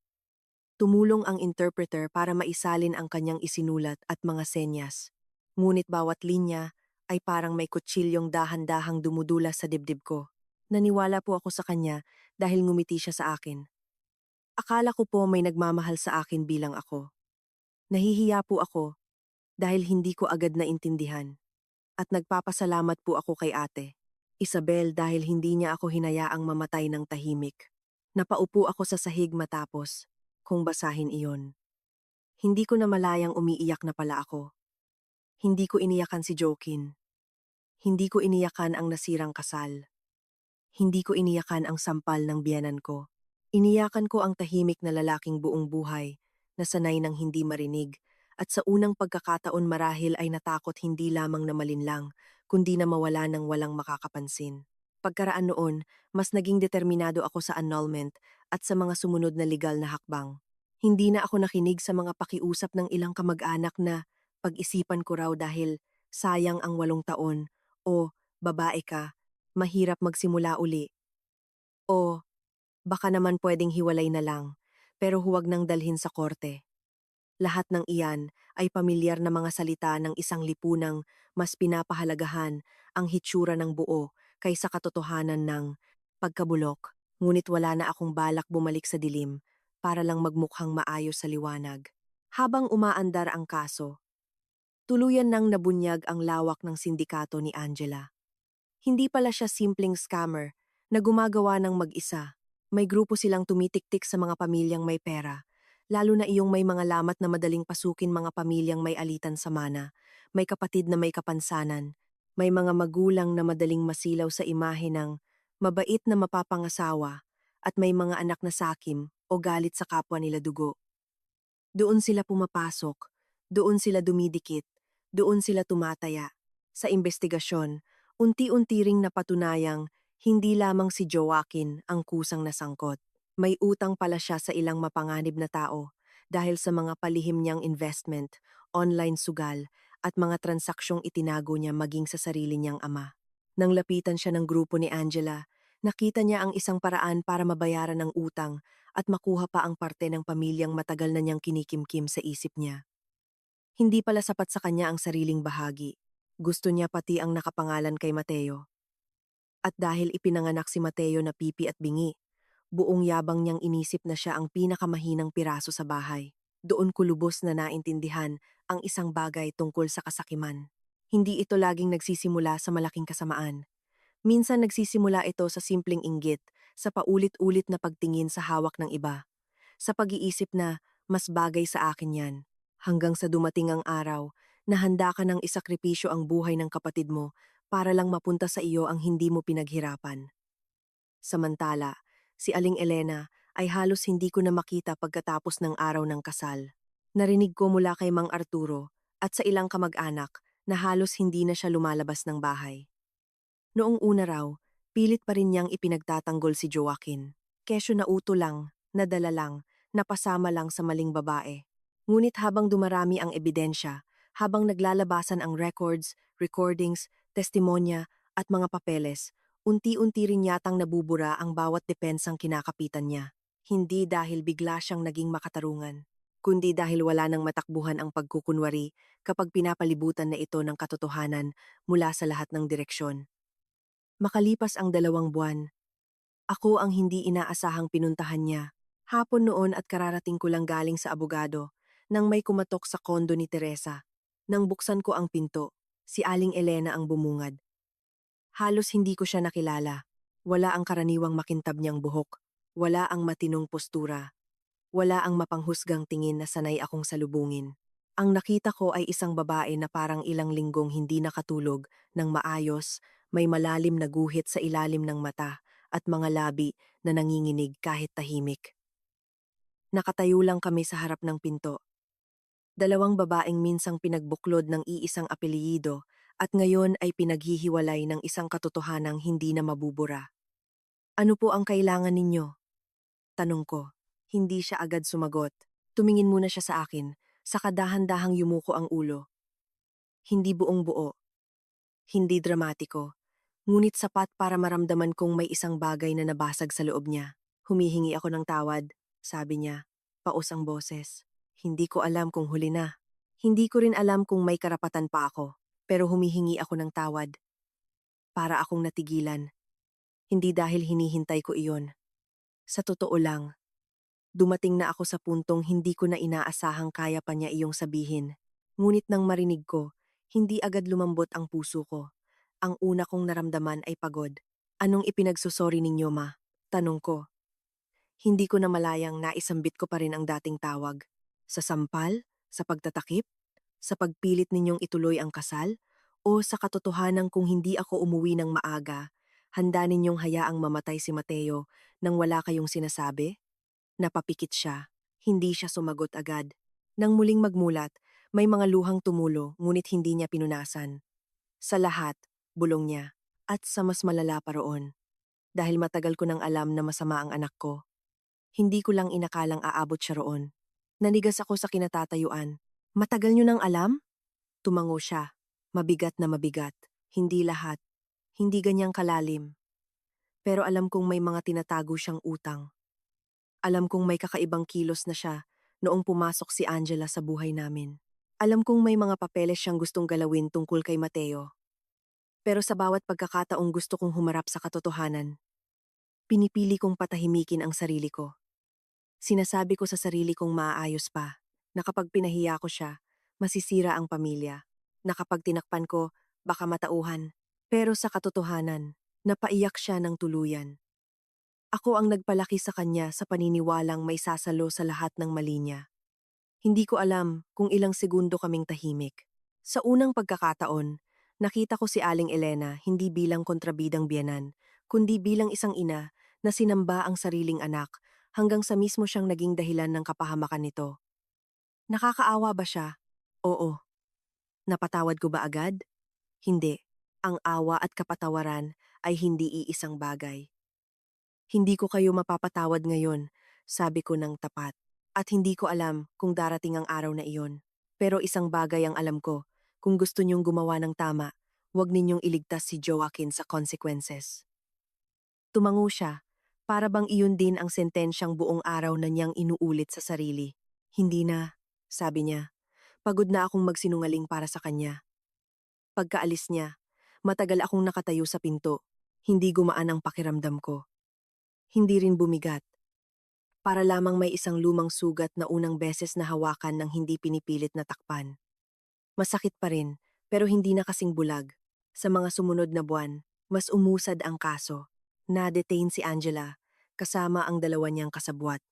Tumulong ang interpreter para maisalin ang kanyang isinulat at mga senyas. Ngunit bawat linya ay parang may kutsilyong dahan-dahang dumudula sa dibdib ko. Naniwala po ako sa kanya dahil ngumiti siya sa akin. Akala ko po may nagmamahal sa akin bilang ako. Nahihiya po ako dahil hindi ko agad naintindihan. At nagpapasalamat po ako kay ate, Isabel, dahil hindi niya ako hinayaang mamatay ng tahimik. Napaupo ako sa sahig matapos kung basahin iyon. Hindi ko na malayang umiiyak na pala ako. Hindi ko iniyakan si Joaquin. Hindi ko iniyakan ang nasirang kasal. Hindi ko iniyakan ang sampal ng biyanan ko. Iniyakan ko ang tahimik na lalaking buong buhay, na sanay ng hindi marinig, at sa unang pagkakataon marahil ay natakot hindi lamang na malinlang, kundi na mawala ng walang makakapansin. Pagkaraan noon, mas naging determinado ako sa annulment at sa mga sumunod na legal na hakbang. Hindi na ako nakinig sa mga pakiusap ng ilang kamag-anak na pag-isipan ko raw dahil sayang ang 8 taon o babae ka, mahirap magsimula uli. O baka naman pwedeng hiwalay na lang, pero huwag nang dalhin sa korte. Lahat ng iyan ay pamilyar na mga salita ng isang lipunang mas pinapahalagahan ang hitsura ng buo kaysa katotohanan ng pagkabulok, ngunit wala na akong balak bumalik sa dilim para lang magmukhang maayos sa liwanag. Habang umaandar ang kaso, tuluyan nang nabunyag ang lawak ng sindikato ni Angela. Hindi pala siya simpleng scammer na gumagawa ng mag-isa. May grupo silang tumitiktik sa mga pamilyang may pera, lalo na iyong may mga lamat na madaling pasukin, mga pamilyang may alitan sa mana, may kapatid na may kapansanan, May mga magulang na madaling masilaw sa imahe ng mabait na mapapangasawa at may mga anak na sakim o galit sa kapwa nila dugo. Doon sila pumapasok, doon sila dumidikit, doon sila tumataya. Sa investigasyon, unti-unti ring napatunayang hindi lamang si Joaquin ang kusang nasangkot. May utang pala siya sa ilang mapanganib na tao dahil sa mga palihim niyang investment, online sugal, at mga transaksyong itinago niya maging sa sarili niyang ama. Nang lapitan siya ng grupo ni Angela, nakita niya ang isang paraan para mabayaran ang utang at makuha pa ang parte ng pamilyang matagal na niyang kinikimkim sa isip niya. Hindi pala sapat sa kanya ang sariling bahagi. Gusto niya pati ang nakapangalan kay Mateo. At dahil ipinanganak si Mateo na pipi at bingi, buong yabang niyang inisip na siya ang pinakamahinang piraso sa bahay. Doon ko lubos na naintindihan ang isang bagay tungkol sa kasakiman. Hindi ito laging nagsisimula sa malaking kasamaan. Minsan nagsisimula ito sa simpleng inggit, sa paulit-ulit na pagtingin sa hawak ng iba, sa pag-iisip na mas bagay sa akin yan. Hanggang sa dumating ang araw na handa ka ng isakripisyo ang buhay ng kapatid mo para lang mapunta sa iyo ang hindi mo pinaghirapan. Samantala, si Aling Elena ay halos hindi ko na makita pagkatapos ng araw ng kasal. Narinig ko mula kay Mang Arturo at sa ilang kamag-anak na halos hindi na siya lumalabas ng bahay. Noong una raw, pilit pa rin niyang ipinagtatanggol si Joaquin. Kesyo nauto lang, nadala lang, napasama lang sa maling babae. Ngunit habang dumarami ang ebidensya, habang naglalabasan ang records, recordings, testimonya at mga papeles, unti-unti rin yatang nabubura ang bawat depensang kinakapitan niya. Hindi dahil bigla siyang naging makatarungan, kundi dahil wala nang matakbuhan ang pagkukunwari kapag pinapalibutan na ito ng katotohanan mula sa lahat ng direksyon. Makalipas ang 2 buwan, ako ang hindi inaasahang pinuntahan niya. Hapon noon at kararating ko lang galing sa abogado nang may kumatok sa kondo ni Teresa. Nang buksan ko ang pinto, si Aling Elena ang bumungad. Halos hindi ko siya nakilala. Wala ang karaniwang makintab niyang buhok. Wala ang matinong postura. Wala ang mapanghusgang tingin na sanay akong salubungin. Ang nakita ko ay isang babae na parang ilang linggong hindi nakatulog ng maayos, may malalim na guhit sa ilalim ng mata at mga labi na nanginginig kahit tahimik. Nakatayo lang kami sa harap ng pinto. 2 babaeng minsang pinagbuklod ng iisang apelyido at ngayon ay pinaghihiwalay ng isang katotohanang hindi na mabubura. Ano po ang kailangan ninyo? Tanong ko. Hindi siya agad sumagot. Tumingin muna siya sa akin, saka dahan-dahang yumuko ang ulo. Hindi buong buo. Hindi dramatiko. Ngunit sapat para maramdaman kong may isang bagay na nabasag sa loob niya. Humihingi ako ng tawad, sabi niya. Paos ang boses. Hindi ko alam kung huli na. Hindi ko rin alam kung may karapatan pa ako. Pero humihingi ako ng tawad. Para akong natigilan. Hindi dahil hinihintay ko iyon. Sa totoo lang, dumating na ako sa puntong hindi ko na inaasahang kaya pa niya iyong sabihin. Ngunit nang marinig ko, hindi agad lumambot ang puso ko. Ang una kong naramdaman ay pagod. Anong ipinagsusori ninyo, ma? Tanong ko. Hindi ko na malayang naisambit ko pa rin ang dating tawag. Sa sampal? Sa pagtatakip? Sa pagpilit ninyong ituloy ang kasal? O sa katotohanan kung hindi ako umuwi ng maaga, handa ninyong hayaang mamatay si Mateo nang wala kayong sinasabi? Napapikit siya. Hindi siya sumagot agad. Nang muling magmulat, may mga luhang tumulo ngunit hindi niya pinunasan. Sa lahat, bulong niya. At sa mas malala pa roon. Dahil matagal ko nang alam na masama ang anak ko. Hindi ko lang inakalang aabot siya roon. Nanigas ako sa kinatatayuan. Matagal niyo nang alam? Tumango siya. Mabigat na mabigat. Hindi lahat. Hindi ganyang kalalim. Pero alam kong may mga tinatago siyang utang. Alam kong may kakaibang kilos na siya noong pumasok si Angela sa buhay namin. Alam kong may mga papeles siyang gustong galawin tungkol kay Mateo. Pero sa bawat pagkakataong gusto kong humarap sa katotohanan, pinipili kong patahimikin ang sarili ko. Sinasabi ko sa sarili kong maaayos pa, na kapag pinahiya ko siya, masisira ang pamilya, na kapag tinakpan ko, baka matauhan. Pero sa katotohanan, napaiyak siya ng tuluyan. Ako ang nagpalaki sa kanya sa paniniwalang may sasalo sa lahat ng mali niya. Hindi ko alam kung ilang segundo kaming tahimik. Sa unang pagkakataon, Nakita ko si Aling Elena hindi bilang kontrabidang biyenan, kundi bilang isang ina na sinamba ang sariling anak hanggang sa mismo siyang naging dahilan ng kapahamakan nito. Nakakaawa ba siya? Oo. Napatawad ko ba agad? Hindi. Ang awa at kapatawaran ay hindi iisang bagay. Hindi ko kayo mapapatawad ngayon, sabi ko ng tapat. At hindi ko alam kung darating ang araw na iyon. Pero isang bagay ang alam ko, kung gusto niyong gumawa ng tama, huwag ninyong iligtas si Joaquin sa consequences. Tumango siya, para bang iyon din ang sentensyang buong araw na niyang inuulit sa sarili. Hindi na, sabi niya. Pagod na akong magsinungaling para sa kanya. Pagkaalis niya, matagal akong nakatayo sa pinto. Hindi gumaan ang pakiramdam ko. Hindi rin bumigat. Para lamang may isang lumang sugat na unang beses na hawakan ng hindi pinipilit na takpan. Masakit pa rin, pero hindi na kasing bulag. Sa mga sumunod na buwan, mas umusad ang kaso. Na-detain si Angela, kasama ang dalawa niyang kasabwat.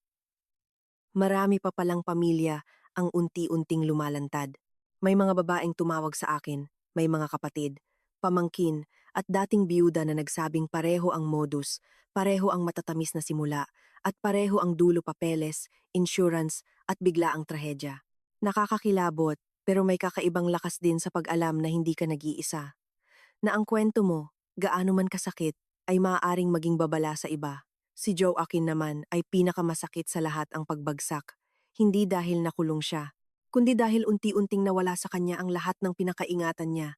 Marami pa palang pamilya ang unti-unting lumalantad. May mga babaeng tumawag sa akin, may mga kapatid, pamangkin, at dating biyuda na nagsabing pareho ang modus, pareho ang matatamis na simula, at pareho ang dulo papeles, insurance, at bigla ang trahedya. Nakakakilabot, pero may kakaibang lakas din sa pag-alam na hindi ka nag-iisa. Na ang kwento mo, gaano man kasakit, ay maaaring maging babala sa iba. Si Joaquin naman ay pinakamasakit sa lahat ang pagbagsak. Hindi dahil nakulong siya, kundi dahil unti-unting nawala sa kanya ang lahat ng pinakaingatan niya.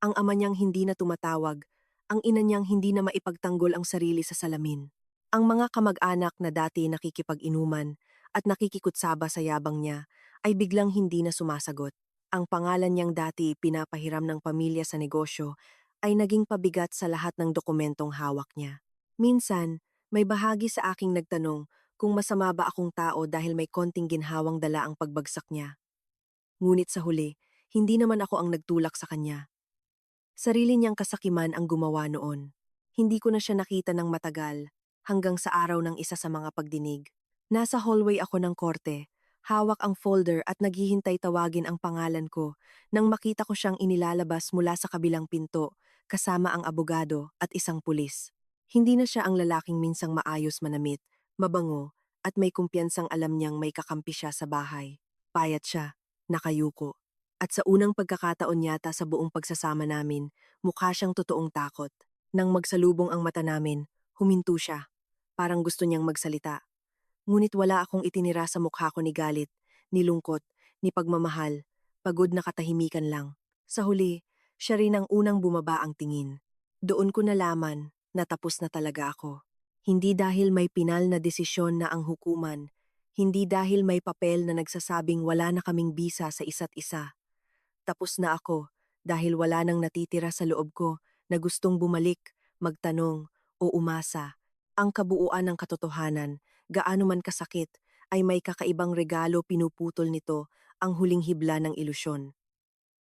Ang ama niyang hindi na tumatawag, ang ina niyang hindi na maipagtanggol ang sarili sa salamin. Ang mga kamag-anak na dati nakikipag-inuman at nakikikutsaba sa yabang niya ay biglang hindi na sumasagot. Ang pangalan niyang dati pinapahiram ng pamilya sa negosyo ay naging pabigat sa lahat ng dokumentong hawak niya. Minsan, may bahagi sa aking nagtanong kung masama ba akong tao dahil may konting ginhawang dala ang pagbagsak niya. Ngunit sa huli, hindi naman ako ang nagtulak sa kanya. Sarili niyang kasakiman ang gumawa noon. Hindi ko na siya nakita ng matagal, hanggang sa araw ng isa sa mga pagdinig. Nasa hallway ako ng korte, hawak ang folder at naghihintay tawagin ang pangalan ko nang makita ko siyang inilalabas mula sa kabilang pinto, kasama ang abogado at isang pulis. Hindi na siya ang lalaking minsang maayos manamit, mabango, at may kumpiyansang alam niyang may kakampi siya sa bahay. Payat siya, nakayuko. At sa unang pagkakataon yata sa buong pagsasama namin, mukha siyang totoong takot. Nang magsalubong ang mata namin, huminto siya. Parang gusto niyang magsalita. Ngunit wala akong itinira sa mukha ko ni galit, ni lungkot, ni pagmamahal. Pagod na katahimikan lang. Sa huli, siya rin ang unang bumaba ang tingin. Doon ko nalaman na tapos na talaga ako. Hindi dahil may pinal na desisyon na ang hukuman, hindi dahil may papel na nagsasabing wala na kaming bisa sa isa't isa. Tapos na ako dahil wala nang natitira sa loob ko na gustong bumalik, magtanong o umasa. Ang kabuuan ng katotohanan, gaano man kasakit, ay may kakaibang regalo pinuputol nito ang huling hibla ng ilusyon.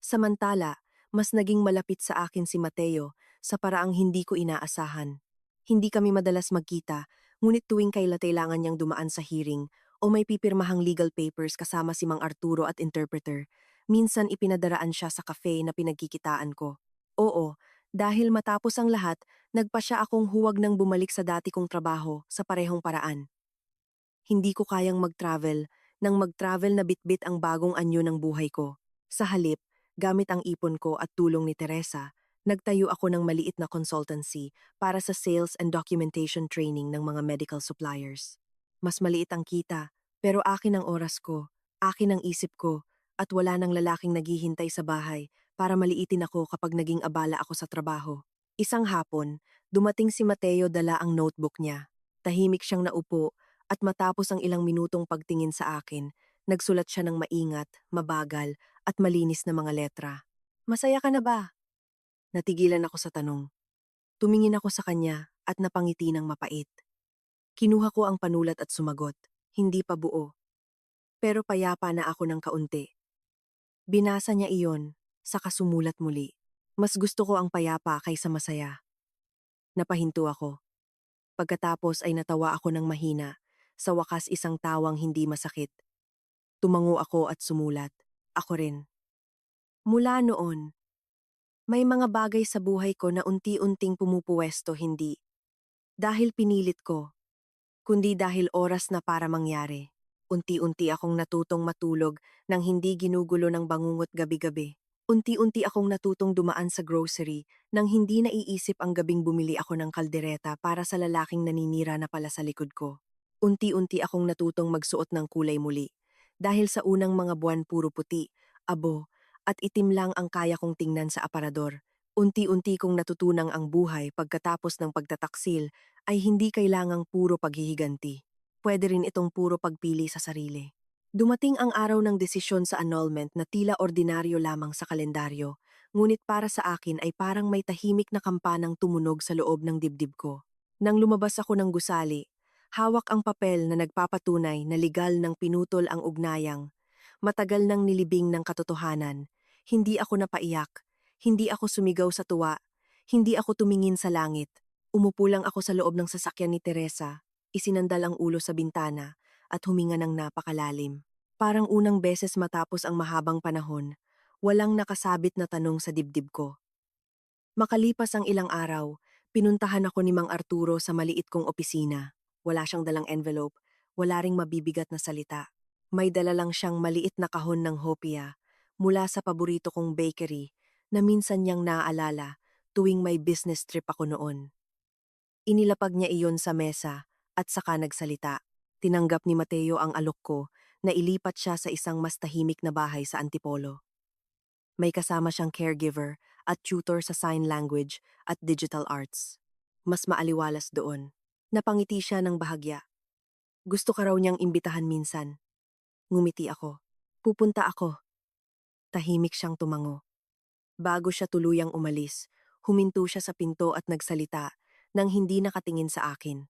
Samantala, mas naging malapit sa akin si Mateo sa paraang hindi ko inaasahan. Hindi kami madalas magkita, ngunit tuwing kailangan niyang dumaan sa hearing o may pipirmahang legal papers kasama si Mang Arturo at interpreter, minsan ipinadaraan siya sa cafe na pinagkikitaan ko. Oo, dahil matapos ang lahat, nagpa siya akong huwag nang bumalik sa dati kong trabaho sa parehong paraan. Hindi ko kayang mag-travel, nang mag-travel na bitbit ang bagong anyo ng buhay ko. Sa halip, gamit ang ipon ko at tulong ni Teresa, nagtayo ako ng maliit na consultancy para sa sales and documentation training ng mga medical suppliers. Mas maliit ang kita, pero akin ang oras ko, akin ang isip ko, at wala nang lalaking naghihintay sa bahay para maliitin ako kapag naging abala ako sa trabaho. Isang hapon, dumating si Mateo dala ang notebook niya. Tahimik siyang naupo at matapos ang ilang minutong pagtingin sa akin, nagsulat siya ng maingat, mabagal, at malinis na mga letra. Masaya ka na ba? Natigilan ako sa tanong. Tumingin ako sa kanya at napangiti ng mapait. Kinuha ko ang panulat at sumagot. Hindi pa buo. Pero payapa na ako ng kaunti. Binasa niya iyon, saka sumulat muli. Mas gusto ko ang payapa kaysa masaya. Napahinto ako. Pagkatapos ay natawa ako ng mahina. Sa wakas isang tawang hindi masakit. Tumango ako at sumulat. Ako rin. Mula noon, May mga bagay sa buhay ko na unti-unting pumupuwesto hindi. Dahil pinilit ko, kundi dahil oras na para mangyari. Unti-unti akong natutong matulog nang hindi ginugulo ng bangungot gabi-gabi. Unti-unti akong natutong dumaan sa grocery nang hindi naiisip ang gabing bumili ako ng kaldereta para sa lalaking naninira na pala sa likod ko. Unti-unti akong natutong magsuot ng kulay muli. Dahil sa unang mga buwan puro puti, abo, at itim lang ang kaya kong tingnan sa aparador. Unti-unti kong natutunang ang buhay pagkatapos ng pagtataksil ay hindi kailangang puro paghihiganti. Pwede rin itong puro pagpili sa sarili. Dumating ang araw ng desisyon sa annulment na tila ordinaryo lamang sa kalendaryo, ngunit para sa akin ay parang may tahimik na kampanang tumunog sa loob ng dibdib ko. Nang lumabas ako ng gusali, hawak ang papel na nagpapatunay na legal ng pinutol ang ugnayang, matagal nang nilibing ng katotohanan. Hindi ako napaiyak, hindi ako sumigaw sa tuwa, hindi ako tumingin sa langit. Umupo lang ako sa loob ng sasakyan ni Teresa, isinandal ang ulo sa bintana, at huminga ng napakalalim. Parang unang beses matapos ang mahabang panahon, walang nakasabit na tanong sa dibdib ko. Makalipas ang ilang araw, pinuntahan ako ni Mang Arturo sa maliit kong opisina. Wala siyang dalang envelope, wala ring mabibigat na salita. May dala lang siyang maliit na kahon ng hopia mula sa paborito kong bakery na minsan niyang naaalala tuwing may business trip ako noon. Inilapag niya iyon sa mesa at saka nagsalita. Tinanggap ni Mateo ang alok ko na ilipat siya sa isang mas tahimik na bahay sa Antipolo. May kasama siyang caregiver at tutor sa sign language at digital arts. Mas maaliwalas doon. Napangiti siya ng bahagya. Gusto ka raw niyang imbitahan minsan. Ngumiti ako. Pupunta ako. Tahimik siyang tumango. Bago siya tuluyang umalis, huminto siya sa pinto at nagsalita nang hindi nakatingin sa akin.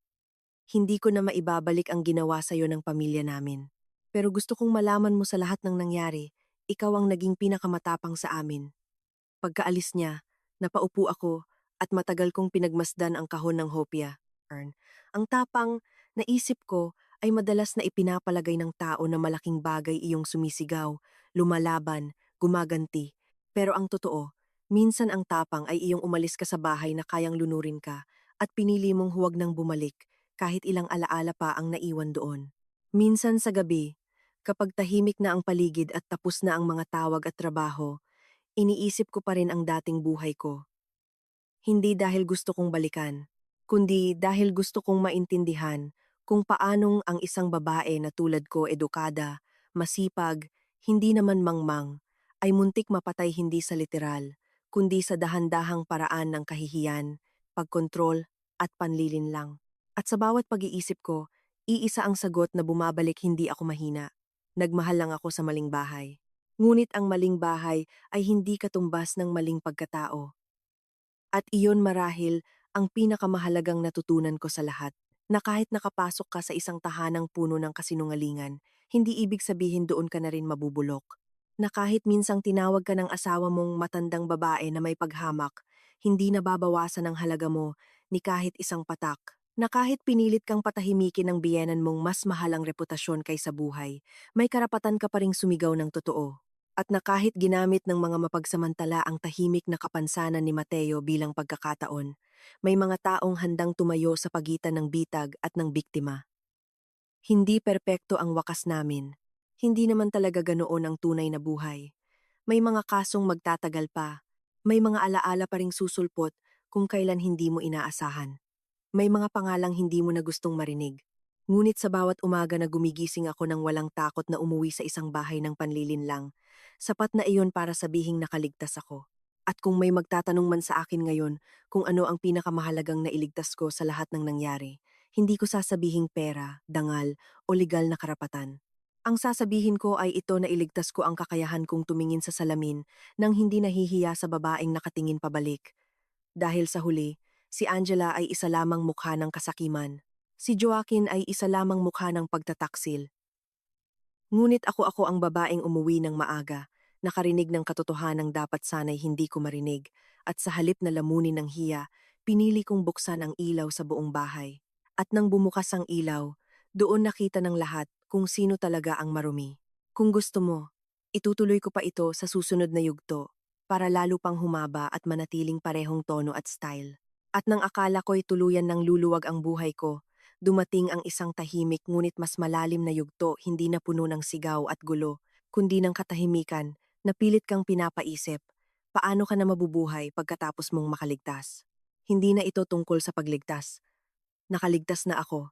Hindi ko na maibabalik ang ginawa sa'yo ng pamilya namin. Pero gusto kong malaman mo sa lahat ng nangyari, ikaw ang naging pinakamatapang sa amin. Pagkaalis niya, napaupo ako at matagal kong pinagmasdan ang kahon ng hopya. Ang tapang, naisip ko, ay madalas na ipinapalagay ng tao na malaking bagay iyong sumisigaw, lumalaban, gumaganti. Pero ang totoo, minsan ang tapang ay iyong umalis ka sa bahay na kayang lunurin ka at pinili mong huwag nang bumalik kahit ilang alaala pa ang naiwan doon. Minsan sa gabi, kapag tahimik na ang paligid at tapos na ang mga tawag at trabaho, iniisip ko pa rin ang dating buhay ko. Hindi dahil gusto kong balikan, kundi dahil gusto kong maintindihan kung paanong ang isang babae na tulad ko edukada, masipag, hindi naman mangmang, ay muntik mapatay hindi sa literal, kundi sa dahan-dahang paraan ng kahihiyan, pagkontrol, at panlilin lang. At sa bawat pag-iisip ko, iisa ang sagot na bumabalik hindi ako mahina. Nagmahal lang ako sa maling bahay. Ngunit ang maling bahay ay hindi katumbas ng maling pagkatao. At iyon marahil ang pinakamahalagang natutunan ko sa lahat, na kahit nakapasok ka sa isang tahanang puno ng kasinungalingan, hindi ibig sabihin doon ka na rin mabubulok. Na kahit minsang tinawag ka ng asawa mong matandang babae na may paghamak, hindi nababawasan ang halaga mo ni kahit isang patak. Na kahit pinilit kang patahimikin ng biyenan mong mas mahal ang reputasyon kaysa buhay, may karapatan ka pa ring sumigaw ng totoo. At na kahit ginamit ng mga mapagsamantala ang tahimik na kapansanan ni Mateo bilang pagkakataon, may mga taong handang tumayo sa pagitan ng bitag at ng biktima. Hindi perpekto ang wakas namin. Hindi naman talaga ganoon ang tunay na buhay. May mga kasong magtatagal pa. May mga alaala pa ring susulpot kung kailan hindi mo inaasahan. May mga pangalang hindi mo na gustong marinig. Ngunit sa bawat umaga na gumigising ako ng walang takot na umuwi sa isang bahay ng panlilinlang, sapat na iyon para sabihing nakaligtas ako. At kung may magtatanong man sa akin ngayon kung ano ang pinakamahalagang nailigtas ko sa lahat ng nangyari, hindi ko sasabihing pera, dangal, o legal na karapatan. Ang sasabihin ko ay ito na iligtas ko ang kakayahan kong tumingin sa salamin nang hindi nahihiya sa babaeng nakatingin pabalik. Dahil sa huli, si Angela ay isa lamang mukha ng kasakiman. Si Joaquin ay isa lamang mukha ng pagtataksil. Ngunit ako ang babaeng umuwi ng maaga, nakarinig ng katotohanang dapat sanay hindi ko marinig, at sa halip na lamunin ng hiya, pinili kong buksan ang ilaw sa buong bahay. At nang bumukas ang ilaw, doon nakita ng lahat kung sino talaga ang marumi. Kung gusto mo, itutuloy ko pa ito sa susunod na yugto. para lalo pang humaba at manatiling parehong tono at style. At nang akala ko'y tuluyan ng luluwag ang buhay ko, dumating ang isang tahimik ngunit mas malalim na yugto, hindi na puno ng sigaw at gulo, kundi ng katahimikan na pilit kang pinapaisip, paano ka na mabubuhay pagkatapos mong makaligtas? Hindi na ito tungkol sa pagligtas. Nakaligtas na ako.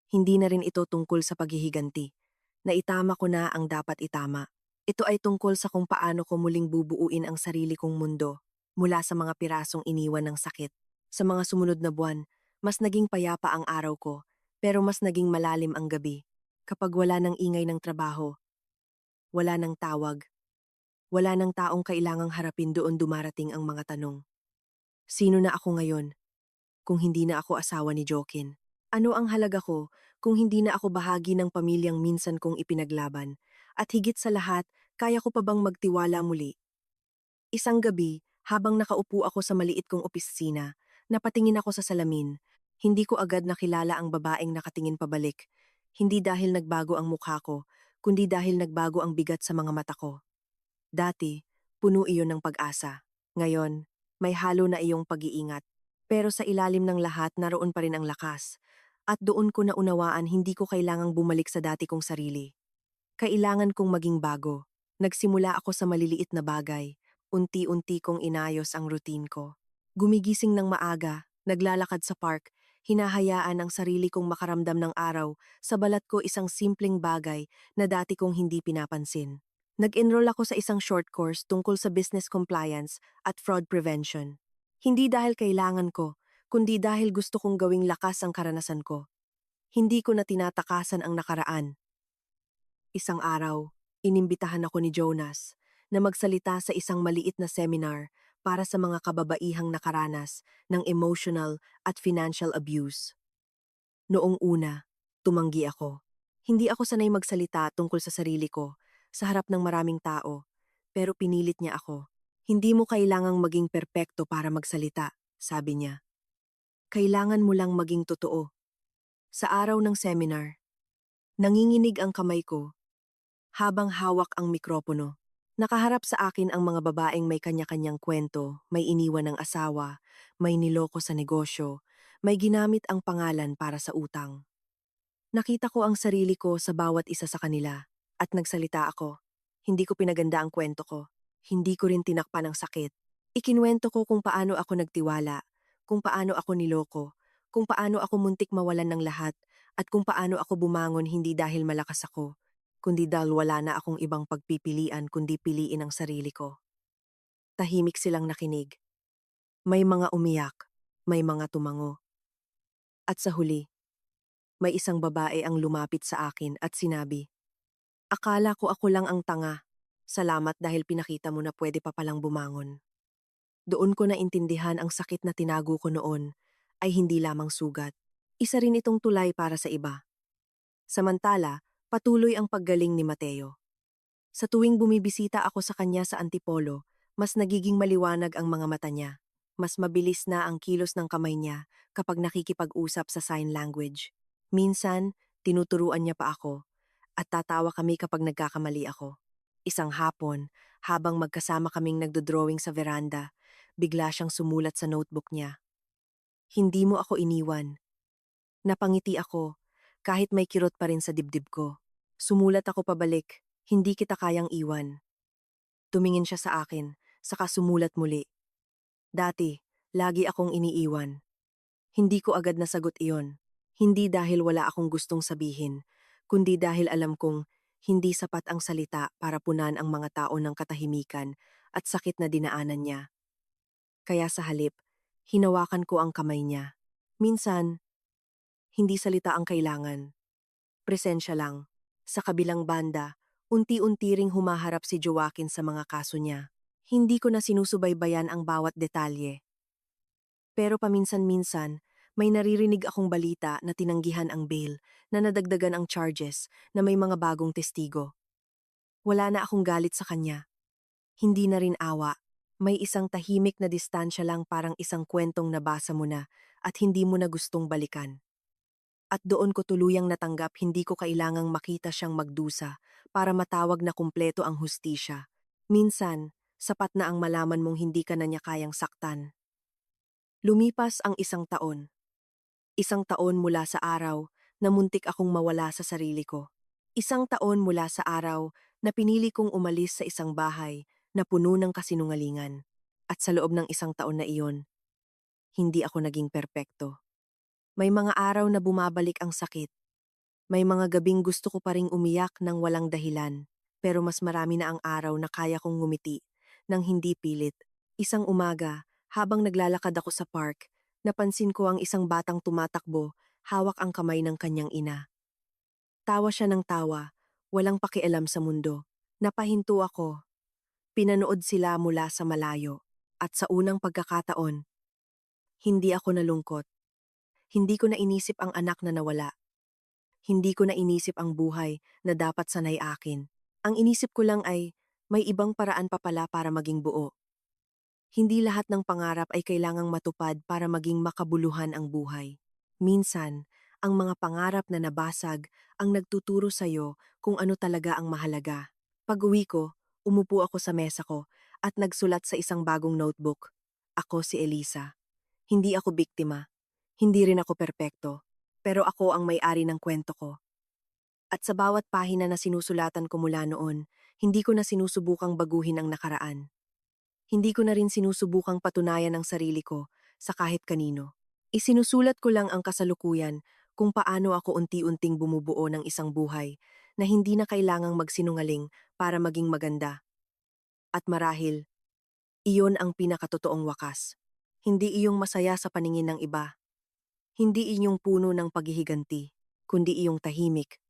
Hindi na rin ito tungkol sa paghihiganti. Naitama ko na ang dapat itama. Ito ay tungkol sa kung paano ko muling bubuuin ang sarili kong mundo mula sa mga pirasong iniwan ng sakit. Sa mga sumunod na buwan, mas naging payapa ang araw ko, pero mas naging malalim ang gabi. Kapag wala ng ingay ng trabaho, wala ng tawag, wala ng taong kailangang harapin, doon dumarating ang mga tanong. Sino na ako ngayon kung hindi na ako asawa ni Jokin? Ano ang halaga ko kung hindi na ako bahagi ng pamilyang minsan kong ipinaglaban? At higit sa lahat, kaya ko pa bang magtiwala muli? Isang gabi, habang nakaupo ako sa maliit kong opisina, napatingin ako sa salamin. Hindi ko agad nakilala ang babaeng nakatingin pabalik. Hindi dahil nagbago ang mukha ko, kundi dahil nagbago ang bigat sa mga mata ko. Dati, puno iyon ng pag-asa. Ngayon, may halo na iyong pag-iingat. Pero sa ilalim ng lahat, naroon pa rin ang lakas. At doon ko naunawaan, hindi ko kailangang bumalik sa dati kong sarili. Kailangan kong maging bago. Nagsimula ako sa maliliit na bagay. Unti-unti kong inayos ang routine ko. Gumigising ng maaga, naglalakad sa park, hinahayaan ang sarili kong makaramdam ng araw, sa balat ko isang simpleng bagay na dati kong hindi pinapansin. Nag-enroll ako sa isang short course tungkol sa business compliance at fraud prevention. Hindi dahil kailangan ko, kundi dahil gusto kong gawing lakas ang karanasan ko. Hindi ko na tinatakasan ang nakaraan. Isang araw, inimbitahan ako ni Jonas na magsalita sa isang maliit na seminar para sa mga kababaihang nakaranas ng emotional at financial abuse. Noong una, tumanggi ako. Hindi ako sanay magsalita tungkol sa sarili ko sa harap ng maraming tao, pero pinilit niya ako. Hindi mo kailangang maging perpekto para magsalita, sabi niya. Kailangan mo lang maging totoo. Sa araw ng seminar, nanginginig ang kamay ko habang hawak ang mikropono. Nakaharap sa akin ang mga babaeng may kanya-kanyang kwento, may iniwan ng asawa, may niloko sa negosyo, may ginamit ang pangalan para sa utang. Nakita ko ang sarili ko sa bawat isa sa kanila at nagsalita ako. Hindi ko pinaganda ang kwento ko. Hindi ko rin tinakpan ang sakit. Ikinwento ko kung paano ako nagtiwala, kung paano ako niloko, kung paano ako muntik mawalan ng lahat, at kung paano ako bumangon hindi dahil malakas ako, kundi dahil wala na akong ibang pagpipilian kundi piliin ang sarili ko. Tahimik silang nakinig. May mga umiyak, may mga tumango. At sa huli, may isang babae ang lumapit sa akin at sinabi, "Akala ko ako lang ang tanga. Salamat dahil pinakita mo na pwede pa palang bumangon." Doon ko naintindihan ang sakit na tinago ko noon ay hindi lamang sugat. Isa rin itong tulay para sa iba. Samantala, patuloy ang paggaling ni Mateo. Sa tuwing bumibisita ako sa kanya sa Antipolo, mas nagiging maliwanag ang mga mata niya. Mas mabilis na ang kilos ng kamay niya kapag nakikipag-usap sa sign language. Minsan, tinuturuan niya pa ako at tatawa kami kapag nagkakamali ako. Isang hapon, habang magkasama kaming nagdodrawing sa veranda, bigla siyang sumulat sa notebook niya. Hindi mo ako iniwan. Napangiti ako, kahit may kirot pa rin sa dibdib ko. Sumulat ako pabalik, hindi kita kayang iwan. Tumingin siya sa akin, saka sumulat muli. Dati, lagi akong iniiwan. Hindi ko agad nasagot iyon. Hindi dahil wala akong gustong sabihin, kundi dahil alam kong hindi sapat ang salita para punan ang mga tao ng katahimikan at sakit na dinaanan niya. Kaya sa halip, hinawakan ko ang kamay niya. Minsan, hindi salita ang kailangan. Presensya lang. Sa kabilang banda, unti-unti ring humaharap si Joaquin sa mga kaso niya. Hindi ko na sinusubaybayan ang bawat detalye. Pero paminsan-minsan, may naririnig akong balita na tinanggihan ang bail, na nadagdagan ang charges, na may mga bagong testigo. Wala na akong galit sa kanya. Hindi na rin awa. May isang tahimik na distansya lang, parang isang kwentong nabasa mo na at hindi mo na gustong balikan. At doon ko tuluyang natanggap, hindi ko kailangang makita siyang magdusa para matawag na kumpleto ang hustisya. Minsan, Sapat na ang malaman mong hindi ka na niya kayang saktan. Lumipas ang isang taon. Isang taon mula sa araw na muntik akong mawala sa sarili ko. Isang taon mula sa araw na pinili kong umalis sa isang bahay na puno ng kasinungalingan. At sa loob ng isang taon na iyon, hindi ako naging perpekto. May mga araw na bumabalik ang sakit. May mga gabing gusto ko pa ring umiyak ng walang dahilan. Pero mas marami na ang araw na kaya kong ngumiti nang hindi pilit. Isang umaga, habang naglalakad ako sa park, napansin ko ang isang batang tumatakbo, hawak ang kamay ng kanyang ina. Tawa siya ng tawa, walang pakialam sa mundo. Napahinto ako. Pinanood sila mula sa malayo. At sa unang pagkakataon, hindi ako nalungkot. Hindi ko na inisip ang anak na nawala. Hindi ko na inisip ang buhay na dapat sanay akin. Ang inisip ko lang ay, may ibang paraan pa pala para maging buo. Hindi lahat ng pangarap ay kailangang matupad para maging makabuluhan ang buhay. Minsan, ang mga pangarap na nabasag ang nagtuturo sa'yo kung ano talaga ang mahalaga. Pag-uwi ko, umupo ako sa mesa ko at nagsulat sa isang bagong notebook. Ako si Elisa. Hindi ako biktima. Hindi rin ako perpekto. Pero ako ang may-ari ng kwento ko. At sa bawat pahina na sinusulatan ko mula noon, hindi ko na sinusubukang baguhin ang nakaraan. Hindi ko na rin sinusubukang patunayan ang sarili ko sa kahit kanino. Isinusulat ko lang ang kasalukuyan kung paano ako unti-unting bumubuo ng isang buhay na hindi na kailangang magsinungaling para maging maganda. At marahil, iyon ang pinakatotoong wakas. Hindi iyong masaya sa paningin ng iba. Hindi inyong puno ng paghihiganti, kundi iyong tahimik,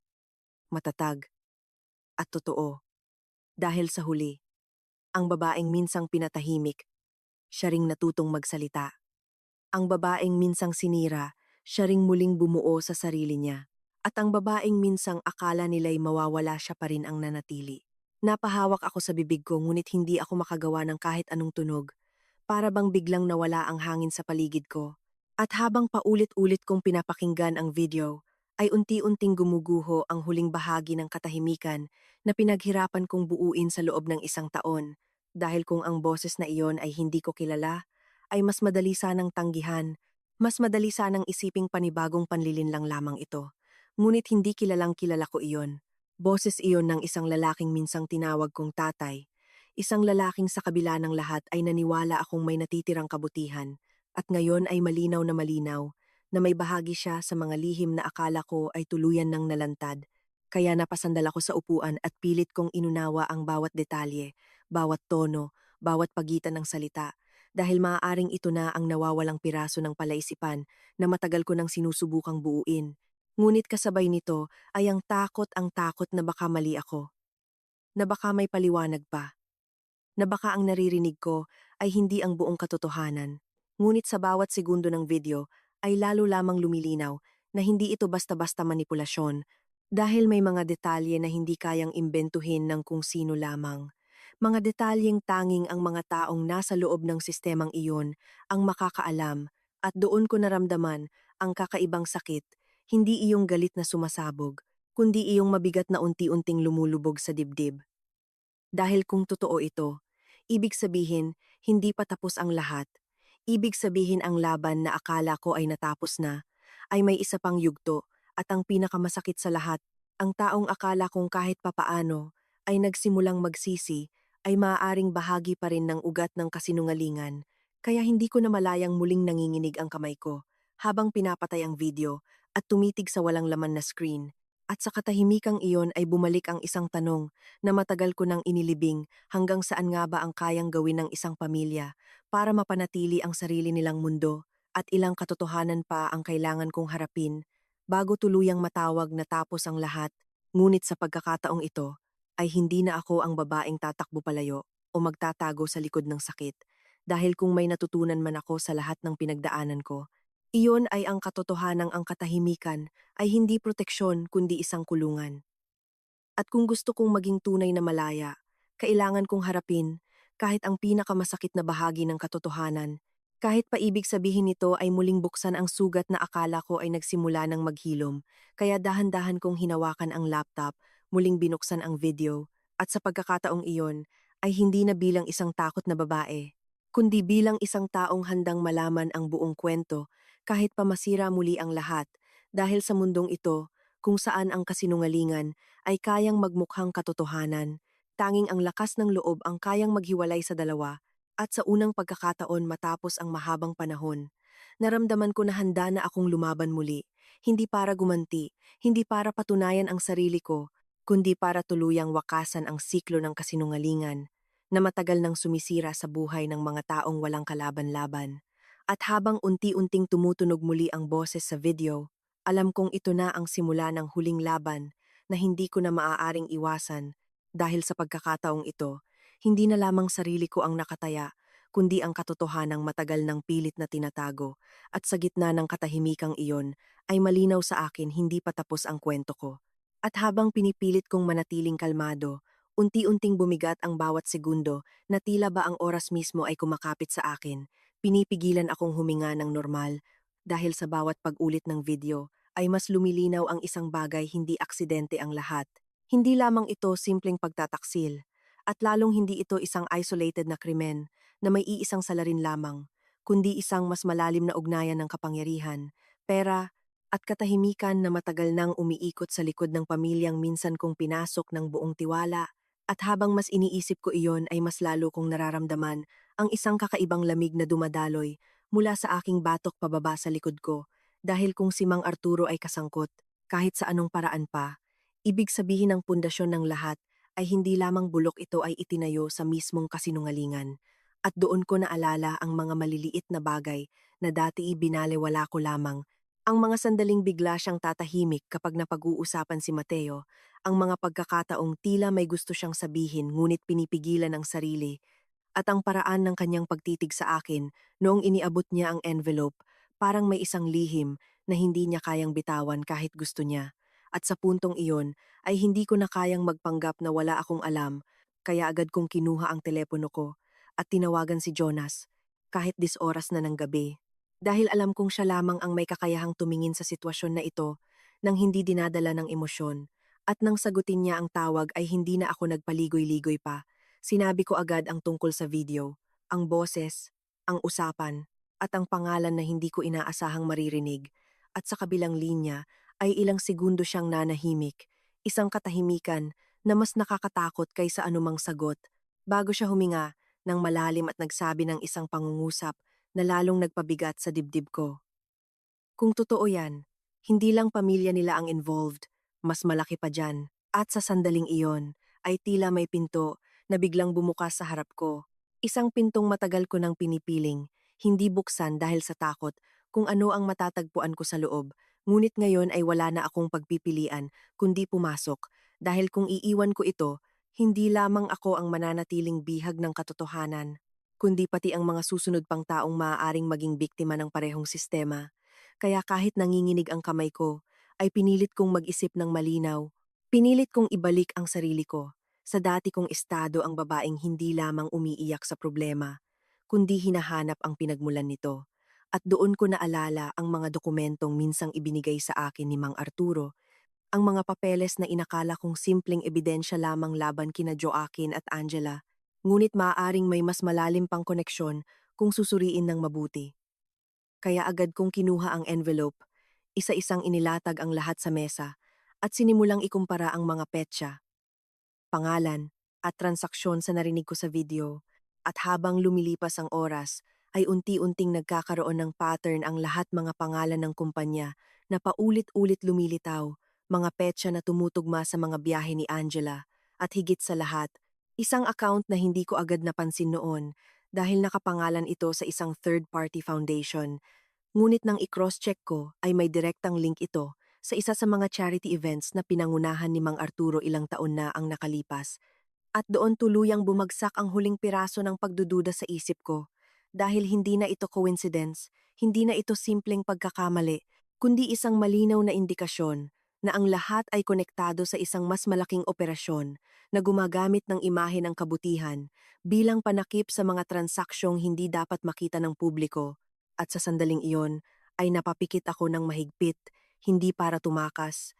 matatag, at totoo. Dahil sa huli, ang babaeng minsang pinatahimik, siya ring natutong magsalita. Ang babaeng minsang sinira, siya ring muling bumuo sa sarili niya. At ang babaeng minsang akala nila'y mawawala siya pa rin ang nanatili. Napahawak ako sa bibig ko ngunit hindi ako makagawa ng kahit anong tunog. Para bang biglang nawala ang hangin sa paligid ko. At habang paulit-ulit kong pinapakinggan ang video, ay unti-unting gumuguho ang huling bahagi ng katahimikan na pinaghirapan kong buuin sa loob ng isang taon. Dahil kung ang boses na iyon ay hindi ko kilala, ay mas madali sanang tanggihan, mas madali sanang isiping panibagong panlilinlang lamang ito. Ngunit hindi kilalang kilala ko iyon. Boses iyon ng isang lalaking minsang tinawag kong tatay. Isang lalaking sa kabila ng lahat ay naniwala akong may natitirang kabutihan. At ngayon ay malinaw na may bahagi siya sa mga lihim na akala ko ay tuluyan ng nalantad. Kaya napasandal ako sa upuan at pilit kong inunawa ang bawat detalye, bawat tono, bawat pagitan ng salita. Dahil maaaring ito na ang nawawalang piraso ng palaisipan na matagal ko nang sinusubukang buuin. Ngunit kasabay nito ay ang takot na baka mali ako. Na baka may paliwanag pa. Na baka ang naririnig ko ay hindi ang buong katotohanan. Ngunit sa bawat segundo ng video ay lalo lamang lumilinaw na hindi ito basta-basta manipulasyon dahil may mga detalye na hindi kayang imbentuhin ng kung sino lamang. Mga detalyeng tanging ang mga taong nasa loob ng sistemang iyon ang makakaalam at doon ko naramdaman ang kakaibang sakit, hindi iyong galit na sumasabog, kundi iyong mabigat na unti-unting lumulubog sa dibdib. Dahil kung totoo ito, ibig sabihin, hindi pa tapos ang lahat. Ibig sabihin ang laban na akala ko ay natapos na, ay may isa pang yugto, at ang pinakamasakit sa lahat, ang taong akala kong kahit papaano, ay nagsimulang magsisi, ay maaaring bahagi pa rin ng ugat ng kasinungalingan, kaya hindi ko na malayang muling nanginginig ang kamay ko, habang pinapatay ang video, at tumitig sa walang laman na screen. At sa katahimikang iyon ay bumalik ang isang tanong na matagal ko nang inilibing hanggang saan nga ba ang kayang gawin ng isang pamilya para mapanatili ang sarili nilang mundo at ilang katotohanan pa ang kailangan kong harapin bago tuluyang matawag na tapos ang lahat. Ngunit sa pagkakataong ito ay hindi na ako ang babaeng tatakbo palayo o magtatago sa likod ng sakit dahil kung may natutunan man ako sa lahat ng pinagdaanan ko, iyon ay ang katotohanang ang katahimikan ay hindi proteksyon kundi isang kulungan. At kung gusto kong maging tunay na malaya, kailangan kong harapin kahit ang pinakamasakit na bahagi ng katotohanan, kahit pa ibig sabihin nito ay muling buksan ang sugat na akala ko ay nagsimula ng maghilom, kaya dahan-dahan kong hinawakan ang laptop, muling binuksan ang video, at sa pagkakataong iyon ay hindi na bilang isang takot na babae, kundi bilang isang taong handang malaman ang buong kwento kahit pa masira muli ang lahat dahil sa mundong ito kung saan ang kasinungalingan ay kayang magmukhang katotohanan, tanging ang lakas ng loob ang kayang maghiwalay sa dalawa at sa unang pagkakataon matapos ang mahabang panahon. Naramdaman ko na handa na akong lumaban muli, hindi para gumanti, hindi para patunayan ang sarili ko, kundi para tuluyang wakasan ang siklo ng kasinungalingan na matagal nang sumisira sa buhay ng mga taong walang kalaban-laban. At habang unti-unting tumutunog muli ang boses sa video, alam kong ito na ang simula ng huling laban na hindi ko na maaaring iwasan dahil sa pagkakataong ito, hindi na lamang sarili ko ang nakataya, kundi ang katotohanang matagal ng pilit na tinatago at sa gitna ng katahimikang iyon ay malinaw sa akin hindi pa tapos ang kwento ko. At habang pinipilit kong manatiling kalmado, unti-unting bumigat ang bawat segundo na tila ba ang oras mismo ay kumakapit sa akin. Pinipigilan akong huminga ng normal dahil sa bawat pag-ulit ng video ay mas lumilinaw ang isang bagay hindi aksidente ang lahat. Hindi lamang ito simpleng pagtataksil at lalong hindi ito isang isolated na krimen na may iisang salarin lamang, kundi isang mas malalim na ugnayan ng kapangyarihan, pera, at katahimikan na matagal nang umiikot sa likod ng pamilyang minsan kong pinasok ng buong tiwala. At habang mas iniisip ko iyon ay mas lalo kong nararamdaman ang isang kakaibang lamig na dumadaloy mula sa aking batok pababa sa likod ko dahil kung si Mang Arturo ay kasangkot, kahit sa anong paraan pa, ibig sabihin ng pundasyon ng lahat ay hindi lamang bulok ito ay itinayo sa mismong kasinungalingan. At doon ko naalala ang mga maliliit na bagay na dati ibinalewala ko lamang, ang mga sandaling bigla siyang tatahimik kapag napag-uusapan si Mateo, ang mga pagkakataong tila may gusto siyang sabihin ngunit pinipigilan ang sarili, at ang paraan ng kanyang pagtitig sa akin noong iniabot niya ang envelope, parang may isang lihim na hindi niya kayang bitawan kahit gusto niya. At sa puntong iyon ay hindi ko na kayang magpanggap na wala akong alam, kaya agad kong kinuha ang telepono ko at tinawagan si Jonas, kahit 10 oras na ng gabi. Dahil alam kong siya lamang ang may kakayahang tumingin sa sitwasyon na ito nang hindi dinadala ng emosyon. At nang sagutin niya ang tawag ay hindi na ako nagpaligoy-ligoy pa. Sinabi ko agad ang tungkol sa video, ang boses, ang usapan, at ang pangalan na hindi ko inaasahang maririnig. At sa kabilang linya ay ilang segundo siyang nanahimik, isang katahimikan na mas nakakatakot kaysa anumang sagot. Bago siya huminga, ng malalim at nagsabi ng isang pangungusap na lalong nagpabigat sa dibdib ko. Kung totoo yan, hindi lang pamilya nila ang involved, mas malaki pa dyan. At sa sandaling iyon, ay tila may pinto na biglang bumukas sa harap ko. Isang pintong matagal ko nang pinipiling, hindi buksan dahil sa takot kung ano ang matatagpuan ko sa loob. Ngunit ngayon ay wala na akong pagpipilian kundi pumasok dahil kung iiwan ko ito, hindi lamang ako ang mananatiling bihag ng katotohanan, kundi pati ang mga susunod pang taong maaaring maging biktima ng parehong sistema. Kaya kahit nanginginig ang kamay ko, ay pinilit kong mag-isip ng malinaw. Pinilit kong ibalik ang sarili ko. Sa dati kong estado ang babaeng hindi lamang umiiyak sa problema, kundi hinahanap ang pinagmulan nito. At doon ko naalala ang mga dokumentong minsang ibinigay sa akin ni Mang Arturo, ang mga papeles na inakala kong simpleng ebidensya lamang laban kina Joaquin at Angela, ngunit maaaring may mas malalim pang koneksyon kung susuriin ng mabuti. Kaya agad kong kinuha ang envelope, isa-isang inilatag ang lahat sa mesa, at sinimulang ikumpara ang mga petsa, pangalan, at transaksyon sa narinig ko sa video. At habang lumilipas ang oras, ay unti-unting nagkakaroon ng pattern ang lahat mga pangalan ng kumpanya na paulit-ulit lumilitaw, mga petsa na tumutugma sa mga biyahe ni Angela, at higit sa lahat, isang account na hindi ko agad napansin noon dahil nakapangalan ito sa isang third-party foundation. Ngunit nang i-cross-check ko ay may direktang link ito sa isa sa mga charity events na pinangunahan ni Mang Arturo ilang taon na ang nakalipas. At doon tuluyang bumagsak ang huling piraso ng pagdududa sa isip ko. Dahil hindi na ito coincidence, hindi na ito simpleng pagkakamali, kundi isang malinaw na indikasyon na ang lahat ay konektado sa isang mas malaking operasyon na gumagamit ng imahe ng kabutihan bilang panakip sa mga transaksyong hindi dapat makita ng publiko. At sa sandaling iyon ay napapikit ako ng mahigpit, hindi para tumakas,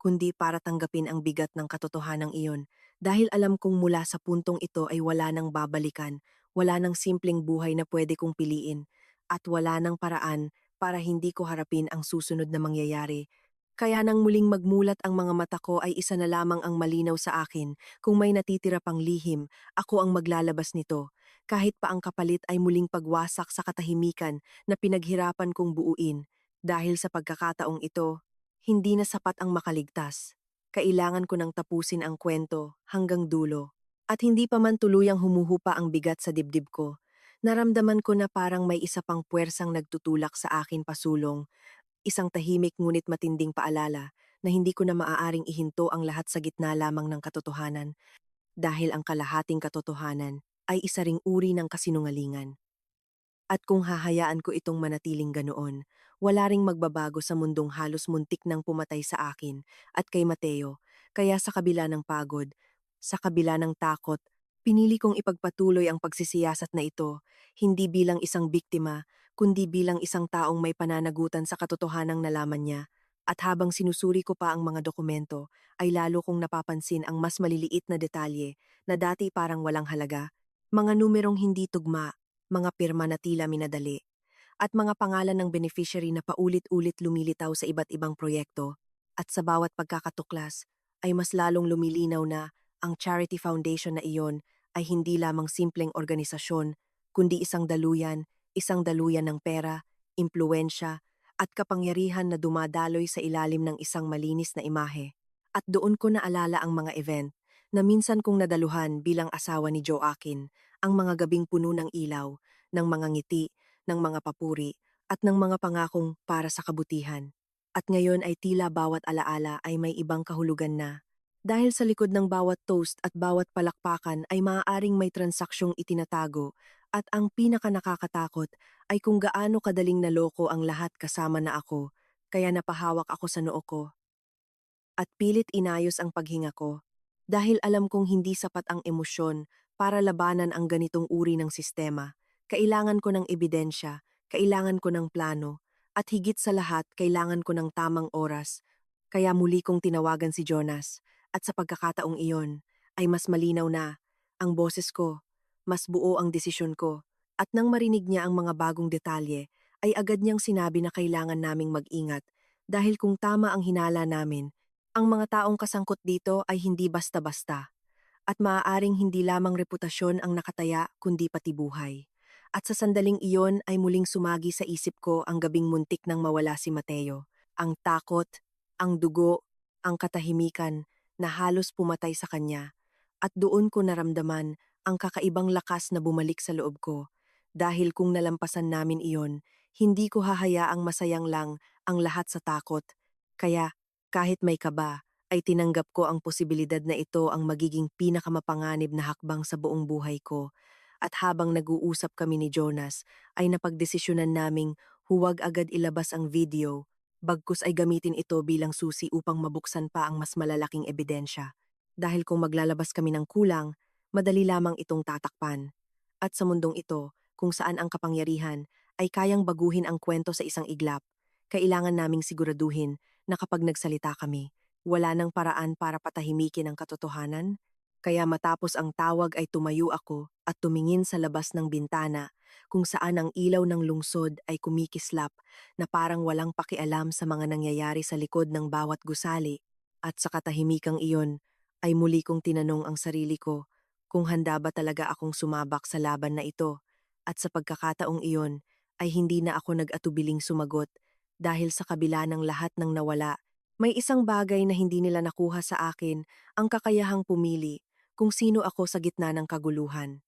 kundi para tanggapin ang bigat ng katotohanang iyon. Dahil alam kong mula sa puntong ito ay wala nang babalikan, wala nang simpleng buhay na pwede kong piliin, at wala nang paraan para hindi ko harapin ang susunod na mangyayari. Kaya nang muling magmulat ang mga mata ko ay isa na lamang ang malinaw sa akin, kung may natitira pang lihim, ako ang maglalabas nito. Kahit pa ang kapalit ay muling pagwasak sa katahimikan na pinaghirapan kong buuin. Dahil sa pagkakataong ito, hindi na sapat ang makaligtas. Kailangan ko nang tapusin ang kwento hanggang dulo. At hindi pa man tuluyang humuhupa ang bigat sa dibdib ko, naramdaman ko na parang may isa pang puwersang nagtutulak sa akin pasulong, isang tahimik ngunit matinding paalala na hindi ko na maaaring ihinto ang lahat sa gitna lamang ng katotohanan, dahil ang kalahating katotohanan ay isa ring uri ng kasinungalingan. At kung hahayaan ko itong manatiling ganoon, wala ring magbabago sa mundong halos muntik nang pumatay sa akin at kay Mateo. Kaya sa kabila ng pagod, sa kabila ng takot, pinili kong ipagpatuloy ang pagsisiyasat na ito, hindi bilang isang biktima, kundi bilang isang taong may pananagutan sa katotohanang nalaman niya. At habang sinusuri ko pa ang mga dokumento, ay lalo kong napapansin ang mas maliliit na detalye na dati parang walang halaga, mga numerong hindi tugma, mga pirma na tila minadali, at mga pangalan ng beneficiary na paulit-ulit lumilitaw sa iba't ibang proyekto. At sa bawat pagkakatuklas, ay mas lalong lumilinaw na ang charity foundation na iyon ay hindi lamang simpleng organisasyon, kundi isang daluyan ng pera, impluensya, at kapangyarihan na dumadaloy sa ilalim ng isang malinis na imahe. At doon ko naalala ang mga event na minsan kong nadaluhan bilang asawa ni Joaquin, ang mga gabing puno ng ilaw, ng mga ngiti, ng mga papuri, at ng mga pangakong para sa kabutihan. At ngayon ay tila bawat alaala ay may ibang kahulugan na. Dahil sa likod ng bawat toast at bawat palakpakan ay maaaring may transaksyong itinatago, at ang pinaka nakakatakot ay kung gaano kadaling naloko ang lahat kasama na ako, kaya napahawak ako sa noo ko at pilit inayos ang paghinga ko, dahil alam kong hindi sapat ang emosyon para labanan ang ganitong uri ng sistema. Kailangan ko ng ebidensya, kailangan ko ng plano, at higit sa lahat kailangan ko ng tamang oras. Kaya muli kong tinawagan si Jonas, at sa pagkakataong iyon ay mas malinaw na ang boses ko, mas buo ang desisyon ko, at nang marinig niya ang mga bagong detalye, ay agad niyang sinabi na kailangan naming mag-ingat, dahil kung tama ang hinala namin, ang mga taong kasangkot dito ay hindi basta-basta, at maaaring hindi lamang reputasyon ang nakataya kundi pati buhay. At sa sandaling iyon ay muling sumagi sa isip ko ang gabing muntik nang mawala si Mateo. Ang takot, ang dugo, ang katahimikan na halos pumatay sa kanya. At doon ko naramdaman ang kakaibang lakas na bumalik sa loob ko. Dahil kung nalampasan namin iyon, hindi ko hahayaang masayang lang ang lahat sa takot. Kaya kahit may kaba, ay tinanggap ko ang posibilidad na ito ang magiging pinakamapanganib na hakbang sa buong buhay ko. At habang nag-uusap kami ni Jonas, ay napagdesisyonan naming huwag agad ilabas ang video, bagkus ay gamitin ito bilang susi upang mabuksan pa ang mas malalaking ebidensya. Dahil kung maglalabas kami ng kulang, madali lamang itong tatakpan. At sa mundong ito, kung saan ang kapangyarihan ay kayang baguhin ang kwento sa isang iglap, kailangan naming siguraduhin na kapag nagsalita kami, wala nang paraan para patahimikin ang katotohanan. Kaya matapos ang tawag ay tumayo ako at tumingin sa labas ng bintana, kung saan ang ilaw ng lungsod ay kumikislap na parang walang pakialam sa mga nangyayari sa likod ng bawat gusali. At sa katahimikang iyon ay muli kong tinanong ang sarili ko kung handa ba talaga akong sumabak sa laban na ito. At sa pagkakataong iyon ay hindi na ako nag-atubiling sumagot, dahil sa kabila ng lahat ng nawala, may isang bagay na hindi nila nakuha sa akin, ang kakayahang pumili kung sino ako sa gitna ng kaguluhan.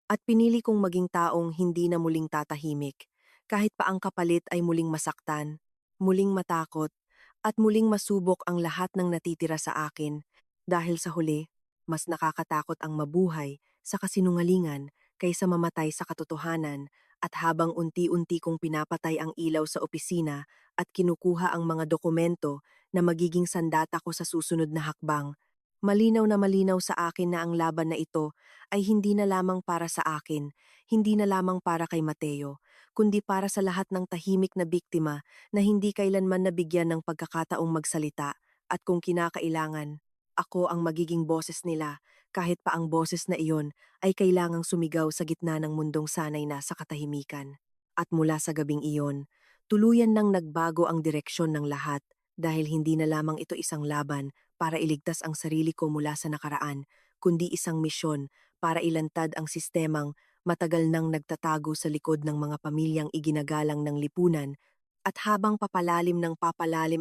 At pinili kong maging taong hindi na muling tatahimik, kahit pa ang kapalit ay muling masaktan, muling matakot, at muling masubok ang lahat ng natitira sa akin. Dahil sa huli, mas nakakatakot ang mabuhay sa kasinungalingan kaysa mamatay sa katotohanan. At habang unti-unti kong pinapatay ang ilaw sa opisina at kinukuha ang mga dokumento na magiging sandata ko sa susunod na hakbang, malinaw na malinaw sa akin na ang laban na ito ay hindi na lamang para sa akin, hindi na lamang para kay Mateo, kundi para sa lahat ng tahimik na biktima na hindi kailanman nabigyan ng pagkakataong magsalita. At kung kinakailangan, ako ang magiging boses nila kahit pa ang boses na iyon ay kailangang sumigaw sa gitna ng mundong sanay na sa katahimikan. At mula sa gabing iyon, tuluyan nang nagbago ang direksyon ng lahat dahil hindi na lamang ito isang laban para iligtas ang sarili ko mula sa nakaraan, kundi isang misyon para ilantad ang sistemang matagal nang nagtatago sa likod ng mga pamilyang iginagalang ng lipunan. At habang papalalim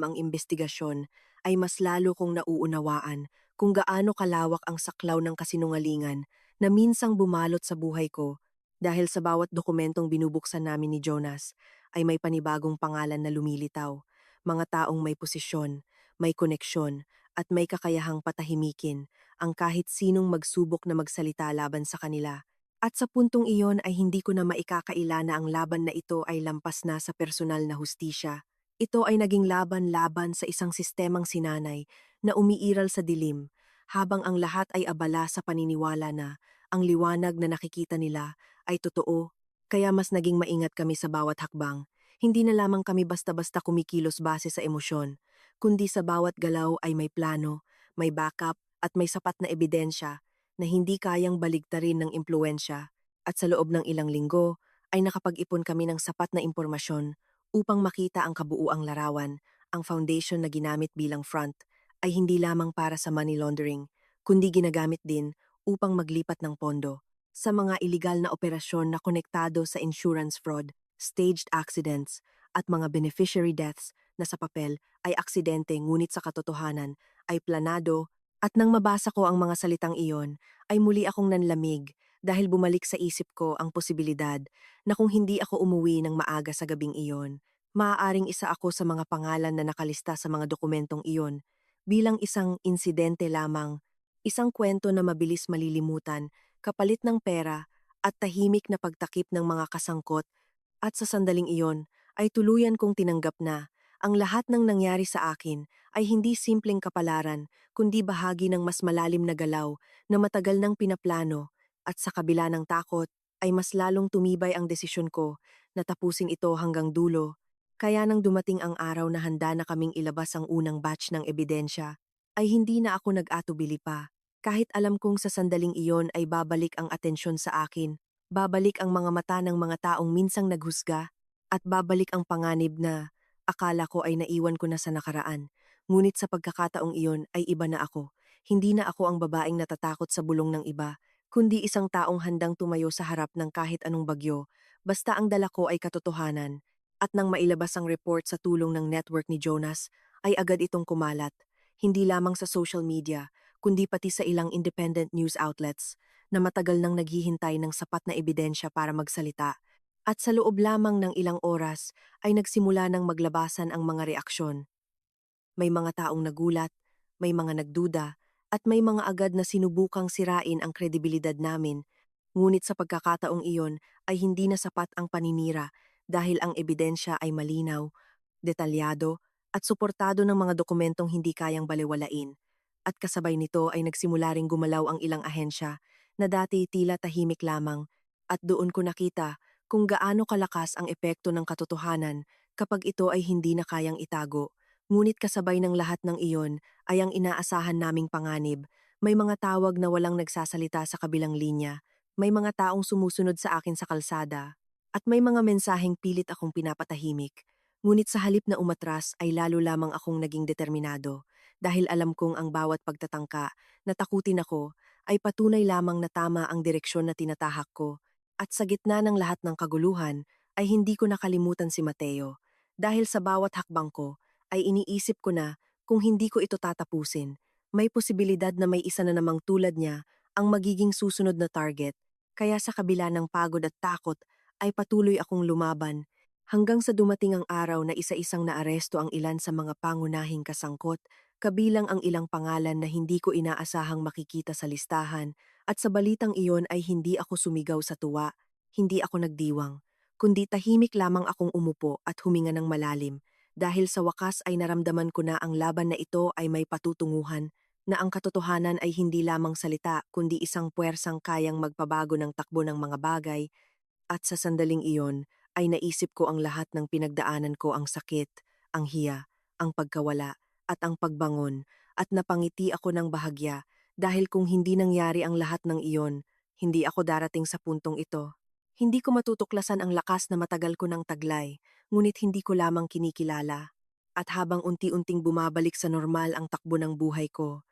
ang investigasyon, ay mas lalo kong nauunawaan kung gaano kalawak ang saklaw ng kasinungalingan na minsang bumalot sa buhay ko dahil sa bawat dokumentong binubuksan namin ni Jonas ay may panibagong pangalan na lumilitaw, mga taong may posisyon, may koneksyon, at may kakayahang patahimikin ang kahit sinong magsubok na magsalita laban sa kanila. At sa puntong iyon ay hindi ko na maikakaila na ang laban na ito ay lampas na sa personal na hustisya. Ito ay naging laban-laban sa isang sistemang sinanay na umiiral sa dilim, habang ang lahat ay abala sa paniniwala na ang liwanag na nakikita nila ay totoo, kaya mas naging maingat kami sa bawat hakbang. Hindi na lamang kami basta-basta kumikilos base sa emosyon, kundi sa bawat galaw ay may plano, may backup at may sapat na ebidensya na hindi kayang baligtarin ng impluensya. At sa loob ng ilang linggo ay nakapag-ipon kami ng sapat na impormasyon upang makita ang kabuuang larawan. Ang foundation na ginamit bilang front ay hindi lamang para sa money laundering, kundi ginagamit din upang maglipat ng pondo sa mga iligal na operasyon na konektado sa insurance fraud, staged accidents, at mga beneficiary deaths na sa papel ay aksidente ngunit sa katotohanan ay planado. At nang mabasa ko ang mga salitang iyon, ay muli akong nanlamig dahil bumalik sa isip ko ang posibilidad na kung hindi ako umuwi ng maaga sa gabing iyon, maaaring isa ako sa mga pangalan na nakalista sa mga dokumentong iyon bilang isang insidente lamang, isang kwento na mabilis malilimutan, kapalit ng pera at tahimik na pagtakip ng mga kasangkot. At sa sandaling iyon ay tuluyan kong tinanggap na ang lahat ng nangyari sa akin ay hindi simpleng kapalaran kundi bahagi ng mas malalim na galaw na matagal nang pinaplano. At sa kabila ng takot ay mas lalong tumibay ang desisyon ko na tapusin ito hanggang dulo. Kaya nang dumating ang araw na handa na kaming ilabas ang unang batch ng ebidensya, ay hindi na ako nag-atubili pa. Kahit alam kong sa sandaling iyon ay babalik ang atensyon sa akin, babalik ang mga mata ng mga taong minsang naghusga, at babalik ang panganib na akala ko ay naiwan ko na sa nakaraan. Ngunit sa pagkakataong iyon ay iba na ako. Hindi na ako ang babaeng natatakot sa bulong ng iba, kundi isang taong handang tumayo sa harap ng kahit anong bagyo, basta ang dala ko ay katotohanan. At nang mailabas ang report sa tulong ng network ni Jonas, ay agad itong kumalat. Hindi lamang sa social media, kundi pati sa ilang independent news outlets na matagal nang naghihintay ng sapat na ebidensya para magsalita. At sa loob lamang ng ilang oras ay nagsimula ng maglabasan ang mga reaksyon. May mga taong nagulat, may mga nagduda, at may mga agad na sinubukang sirain ang kredibilidad namin. Ngunit sa pagkakataong iyon ay hindi na sapat ang paninira dahil ang ebidensya ay malinaw, detalyado, at suportado ng mga dokumentong hindi kayang balewalain. At kasabay nito ay nagsimula ring gumalaw ang ilang ahensya na dati tila tahimik lamang, at doon ko nakita kung gaano kalakas ang epekto ng katotohanan kapag ito ay hindi na kayang itago. Ngunit kasabay ng lahat ng iyon ay ang inaasahan naming panganib. May mga tawag na walang nagsasalita sa kabilang linya, may mga taong sumusunod sa akin sa kalsada, at may mga mensaheng pilit akong pinapatahimik. Ngunit sa halip na umatras ay lalo lamang akong naging determinado dahil alam kong ang bawat pagtatangka na takutin ako ay patunay lamang na tama ang direksyon na tinatahak ko. At sa gitna ng lahat ng kaguluhan ay hindi ko nakalimutan si Mateo dahil sa bawat hakbang ko ay iniisip ko na kung hindi ko ito tatapusin, may posibilidad na may isa na namang tulad niya ang magiging susunod na target. Kaya sa kabila ng pagod at takot ay patuloy akong lumaban hanggang sa dumating ang araw na isa-isang naaresto ang ilan sa mga pangunahing kasangkot, kabilang ang ilang pangalan na hindi ko inaasahang makikita sa listahan. At sa balitang iyon ay hindi ako sumigaw sa tuwa, hindi ako nagdiwang, kundi tahimik lamang akong umupo at huminga ng malalim dahil sa wakas ay naramdaman ko na ang laban na ito ay may patutunguhan, na ang katotohanan ay hindi lamang salita kundi isang puwersang kayang magpabago ng takbo ng mga bagay. At sa sandaling iyon ay naisip ko ang lahat ng pinagdaanan ko, ang sakit, ang hiya, ang pagkawala, at ang pagbangon, at napangiti ako ng bahagya dahil kung hindi nangyari ang lahat ng iyon, hindi ako darating sa puntong ito. Hindi ko matutuklasan ang lakas na matagal ko ng taglay, ngunit hindi ko lamang kinikilala. At habang unti-unting bumabalik sa normal ang takbo ng buhay ko,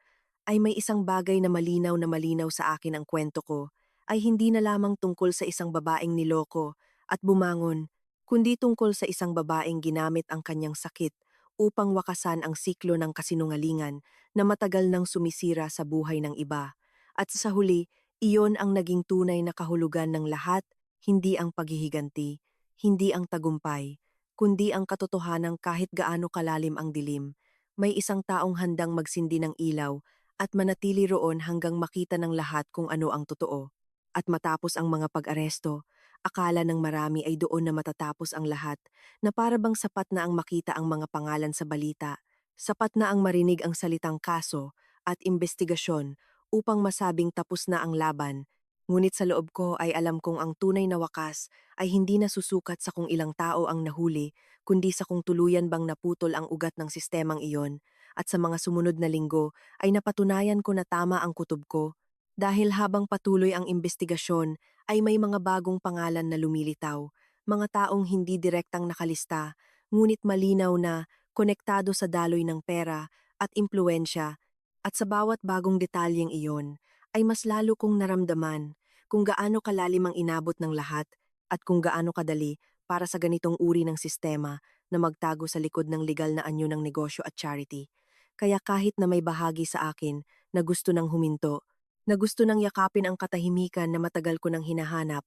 ay may isang bagay na malinaw sa akin ang kwento ko, ay hindi na lamang tungkol sa isang babaeng niloko at bumangon, kundi tungkol sa isang babaeng ginamit ang kanyang sakit upang wakasan ang siklo ng kasinungalingan na matagal nang sumisira sa buhay ng iba. At sa huli, iyon ang naging tunay na kahulugan ng lahat, hindi ang paghihiganti, hindi ang tagumpay, kundi ang katotohanang kahit gaano kalalim ang dilim, may isang taong handang magsindi ng ilaw at manatili roon hanggang makita ng lahat kung ano ang totoo. At matapos ang mga pag-aresto, akala ng marami ay doon na matatapos ang lahat, na para bang sapat na ang makita ang mga pangalan sa balita, sapat na ang marinig ang salitang kaso at investigasyon upang masabing tapos na ang laban. Ngunit sa loob ko ay alam kong ang tunay na wakas ay hindi nasusukat sa kung ilang tao ang nahuli, kundi sa kung tuluyan bang naputol ang ugat ng sistemang iyon. At sa mga sumunod na linggo ay napatunayan ko na tama ang kutob ko, dahil habang patuloy ang investigasyon ay may mga bagong pangalan na lumilitaw, mga taong hindi direktang nakalista, ngunit malinaw na konektado sa daloy ng pera at impluensya, at sa bawat bagong detalyeng iyon ay mas lalo kong naramdaman kung gaano kalalim ang inabot ng lahat at kung gaano kadali para sa ganitong uri ng sistema na magtago sa likod ng legal na anyo ng negosyo at charity. Kaya kahit na may bahagi sa akin na gusto nang huminto, na gusto nang yakapin ang katahimikan na matagal ko nang hinahanap,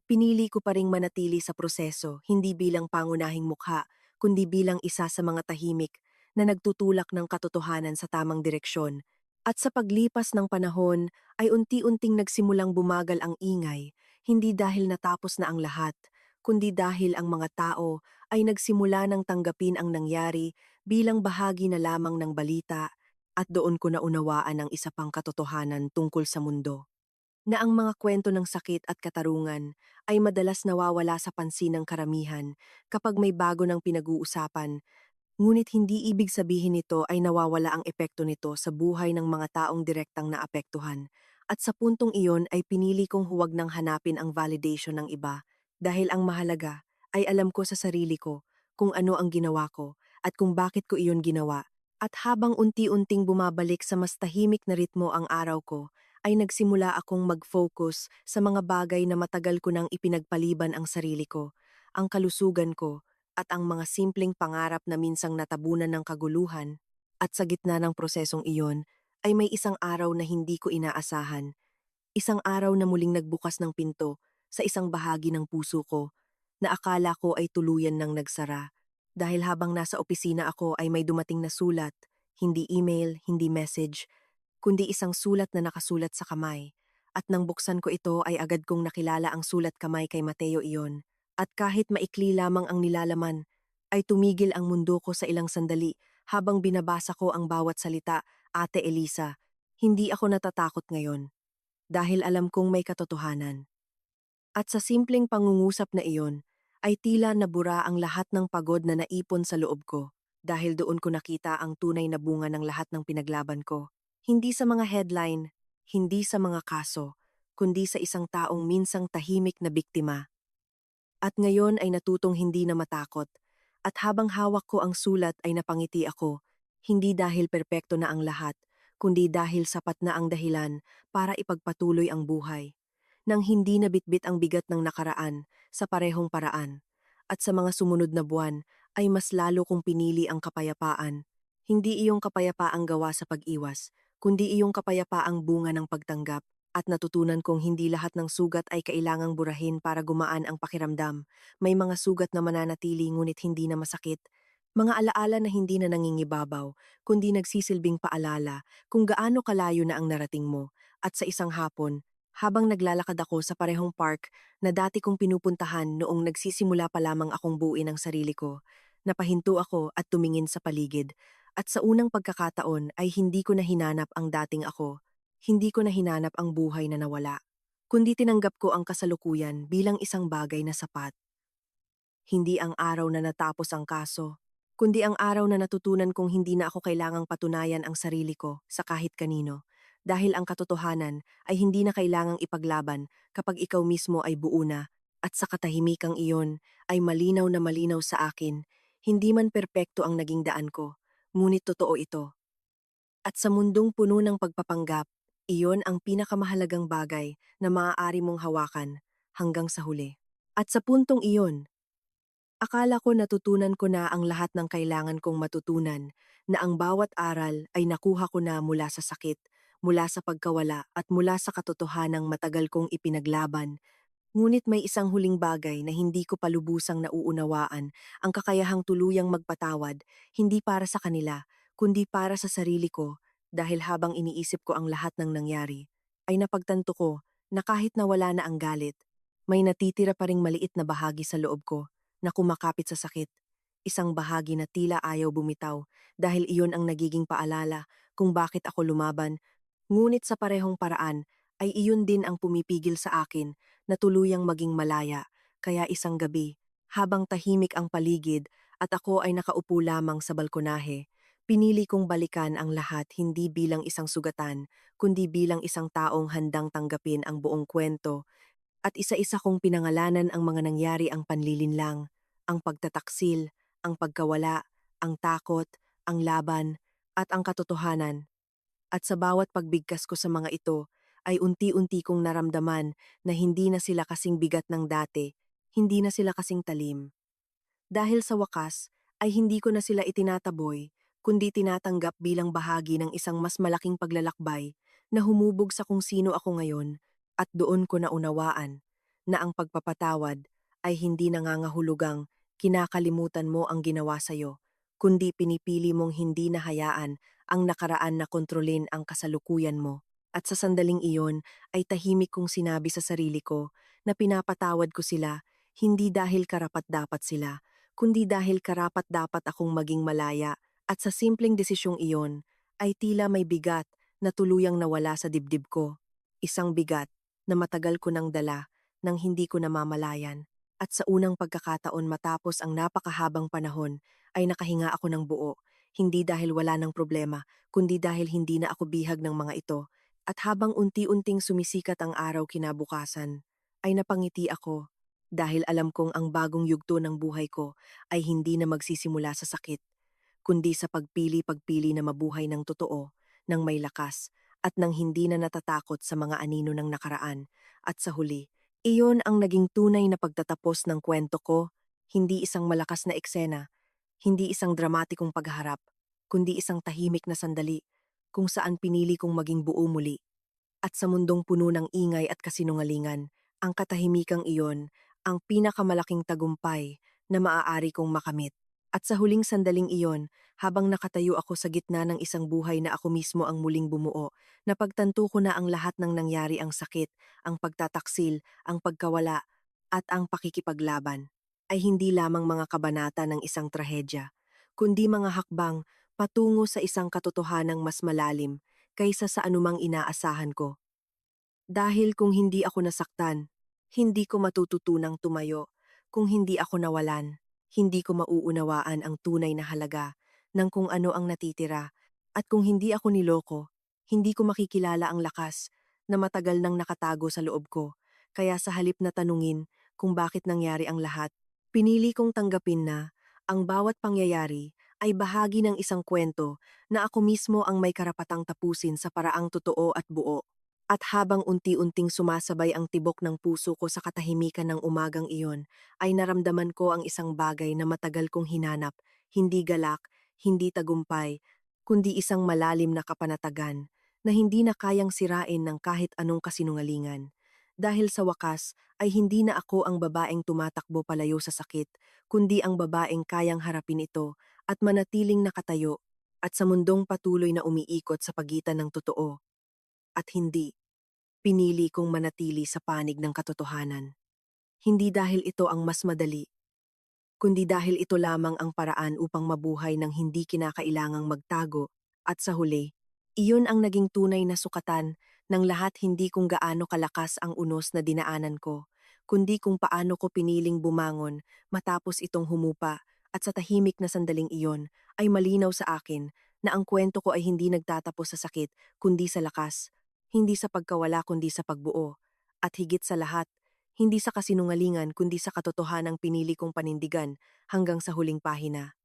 pinili ko pa ring manatili sa proseso, hindi bilang pangunahing mukha, kundi bilang isa sa mga tahimik na nagtutulak ng katotohanan sa tamang direksyon. At sa paglipas ng panahon ay unti-unting nagsimulang bumagal ang ingay, hindi dahil natapos na ang lahat, kundi dahil ang mga tao ay nagsimula ng tanggapin ang nangyari bilang bahagi na lamang ng balita, at doon ko naunawaan ang isa pang katotohanan tungkol sa mundo, na ang mga kwento ng sakit at katarungan ay madalas nawawala sa pansin ng karamihan kapag may bago ng pinag-uusapan, ngunit hindi ibig sabihin nito ay nawawala ang epekto nito sa buhay ng mga taong direktang naapektuhan. At sa puntong iyon ay pinili kong huwag nang hanapin ang validation ng iba, dahil ang mahalaga ay alam ko sa sarili ko kung ano ang ginawa ko at kung bakit ko iyon ginawa. At habang unti-unting bumabalik sa mas tahimik na ritmo ang araw ko, ay nagsimula akong mag-focus sa mga bagay na matagal ko nang ipinagpaliban ang sarili ko, ang kalusugan ko, at ang mga simpleng pangarap na minsang natabunan ng kaguluhan. At sa gitna ng prosesong iyon, ay may isang araw na hindi ko inaasahan. Isang araw na muling nagbukas ng pinto sa isang bahagi ng puso ko na akala ko ay tuluyan ng nagsara. Dahil habang nasa opisina ako ay may dumating na sulat, hindi email, hindi message, kundi isang sulat na nakasulat sa kamay. At nang buksan ko ito ay agad kong nakilala ang sulat kamay kay Mateo iyon. At kahit maikli lamang ang nilalaman, ay tumigil ang mundo ko sa ilang sandali habang binabasa ko ang bawat salita. Ate Elisa, hindi ako natatakot ngayon dahil alam kong may katotohanan. At sa simpleng pangungusap na iyon, ay tila nabura ang lahat ng pagod na naipon sa loob ko, dahil doon ko nakita ang tunay na bunga ng lahat ng pinaglaban ko. Hindi sa mga headline, hindi sa mga kaso, kundi sa isang taong minsang tahimik na biktima. At ngayon ay natutong hindi na matakot. At habang hawak ko ang sulat ay napangiti ako, hindi dahil perpekto na ang lahat, kundi dahil sapat na ang dahilan para ipagpatuloy ang buhay. Nang hindi nabitbit ang bigat ng nakaraan sa parehong paraan. At sa mga sumunod na buwan ay mas lalo kong pinili ang kapayapaan. Hindi iyong kapayapaang gawa sa pag-iwas, kundi iyong kapayapaang bunga ng pagtanggap. At natutunan kong hindi lahat ng sugat ay kailangang burahin para gumaan ang pakiramdam. May mga sugat na mananatili ngunit hindi na masakit. Mga alaala na hindi na nangingibabaw, kundi nagsisilbing paalala kung gaano kalayo na ang narating mo. At sa isang hapon, habang naglalakad ako sa parehong park na dati kong pinupuntahan noong nagsisimula pa lamang akong buuin ang sarili ko, napahinto ako at tumingin sa paligid. At sa unang pagkakataon ay hindi ko na hinanap ang dating ako. Hindi ko na hinanap ang buhay na nawala, kundi tinanggap ko ang kasalukuyan bilang isang bagay na sapat. Hindi ang araw na natapos ang kaso, kundi ang araw na natutunan kong hindi na ako kailangang patunayan ang sarili ko sa kahit kanino. Dahil ang katotohanan ay hindi na kailangang ipaglaban kapag ikaw mismo ay buo na, at sa katahimikang iyon ay malinaw na malinaw sa akin, hindi man perpekto ang naging daan ko, ngunit totoo ito. At sa mundong puno ng pagpapanggap, iyon ang pinakamahalagang bagay na maaari mong hawakan hanggang sa huli. At sa puntong iyon, akala ko natutunan ko na ang lahat ng kailangan kong matutunan, na ang bawat aral ay nakuha ko na mula sa sakit, mula sa pagkawala at mula sa katotohanang matagal kong ipinaglaban. Ngunit may isang huling bagay na hindi ko palubusang nauunawaan, ang kakayahang tuluyang magpatawad, hindi para sa kanila, kundi para sa sarili ko, dahil habang iniisip ko ang lahat ng nangyari, ay napagtanto ko na kahit nawala na ang galit, may natitira pa ring maliit na bahagi sa loob ko na kumakapit sa sakit. Isang bahagi na tila ayaw bumitaw dahil iyon ang nagiging paalala kung bakit ako lumaban. Ngunit sa parehong paraan ay iyon din ang pumipigil sa akin na tuluyang maging malaya. Kaya isang gabi, habang tahimik ang paligid at ako ay nakaupo lamang sa balkonahe, pinili kong balikan ang lahat hindi bilang isang sugatan, kundi bilang isang taong handang tanggapin ang buong kwento, at isa-isa kong pinangalanan ang mga nangyari, ang panlilinlang, ang pagtataksil, ang pagkawala, ang takot, ang laban, at ang katotohanan. At sa bawat pagbigkas ko sa mga ito, ay unti-unti kong naramdaman na hindi na sila kasing bigat ng dati, hindi na sila kasing talim. Dahil sa wakas, ay hindi ko na sila itinataboy, kundi tinatanggap bilang bahagi ng isang mas malaking paglalakbay na humubog sa kung sino ako ngayon, at doon ko naunawaan na ang pagpapatawad ay hindi nangangahulugang kinakalimutan mo ang ginawa sa'yo, kundi pinipili mong hindi nahayaan ang nakaraan na kontrolin ang kasalukuyan mo. At sa sandaling iyon ay tahimik kong sinabi sa sarili ko na pinapatawad ko sila hindi dahil karapat-dapat sila, kundi dahil karapat-dapat akong maging malaya, at sa simpleng desisyong iyon ay tila may bigat na tuluyang nawala sa dibdib ko. Isang bigat na matagal ko nang dala nang hindi ko namamalayan. At sa unang pagkakataon matapos ang napakahabang panahon ay nakahinga ako ng buo, hindi dahil wala ng problema, kundi dahil hindi na ako bihag ng mga ito. At habang unti-unting sumisikat ang araw kinabukasan, ay napangiti ako dahil alam kong ang bagong yugto ng buhay ko ay hindi na magsisimula sa sakit, kundi sa pagpili-pagpili na mabuhay ng totoo, ng may lakas, at ng hindi na natatakot sa mga anino ng nakaraan. At sa huli, iyon ang naging tunay na pagtatapos ng kwento ko, hindi isang malakas na eksena, hindi isang dramatikong pagharap, kundi isang tahimik na sandali kung saan pinili kong maging buo muli. At sa mundong puno ng ingay at kasinungalingan, ang katahimikang iyon ang pinakamalaking tagumpay na maaari kong makamit. At sa huling sandaling iyon, habang nakatayo ako sa gitna ng isang buhay na ako mismo ang muling bumuo, napagtanto ko na ang lahat ng nangyari, ang sakit, ang pagtataksil, ang pagkawala, at ang pakikipaglaban, ay hindi lamang mga kabanata ng isang trahedya, kundi mga hakbang patungo sa isang katotohanang mas malalim kaysa sa anumang inaasahan ko. Dahil kung hindi ako nasaktan, hindi ko matututunang tumayo. Kung hindi ako nawalan, hindi ko mauunawaan ang tunay na halaga ng kung ano ang natitira. At kung hindi ako niloko, hindi ko makikilala ang lakas na matagal nang nakatago sa loob ko. Kaya sa halip na tanungin kung bakit nangyari ang lahat, pinili kong tanggapin na ang bawat pangyayari ay bahagi ng isang kwento na ako mismo ang may karapatang tapusin sa paraang totoo at buo. At habang unti-unting sumasabay ang tibok ng puso ko sa katahimikan ng umagang iyon, ay naramdaman ko ang isang bagay na matagal kong hinanap, hindi galak, hindi tagumpay, kundi isang malalim na kapanatagan na hindi na kayang sirain ng kahit anong kasinungalingan. Dahil sa wakas ay hindi na ako ang babaeng tumatakbo palayo sa sakit, kundi ang babaeng kayang harapin ito at manatiling nakatayo, at sa mundong patuloy na umiikot sa pagitan ng totoo at hindi. Pinili kong manatili sa panig ng katotohanan. Hindi dahil ito ang mas madali, kundi dahil ito lamang ang paraan upang mabuhay ng hindi kinakailangang magtago. At sa huli, iyon ang naging tunay na sukatan ng lahat, hindi kung gaano kalakas ang unos na dinaanan ko, kundi kung paano ko piniling bumangon matapos itong humupa, At sa tahimik na sandaling iyon, ay malinaw sa akin na ang kwento ko ay hindi nagtatapos sa sakit, kundi sa lakas. Hindi sa pagkawala, kundi sa pagbuo. At higit sa lahat, hindi sa kasinungalingan, kundi sa katotohanang pinili kong panindigan hanggang sa huling pahina.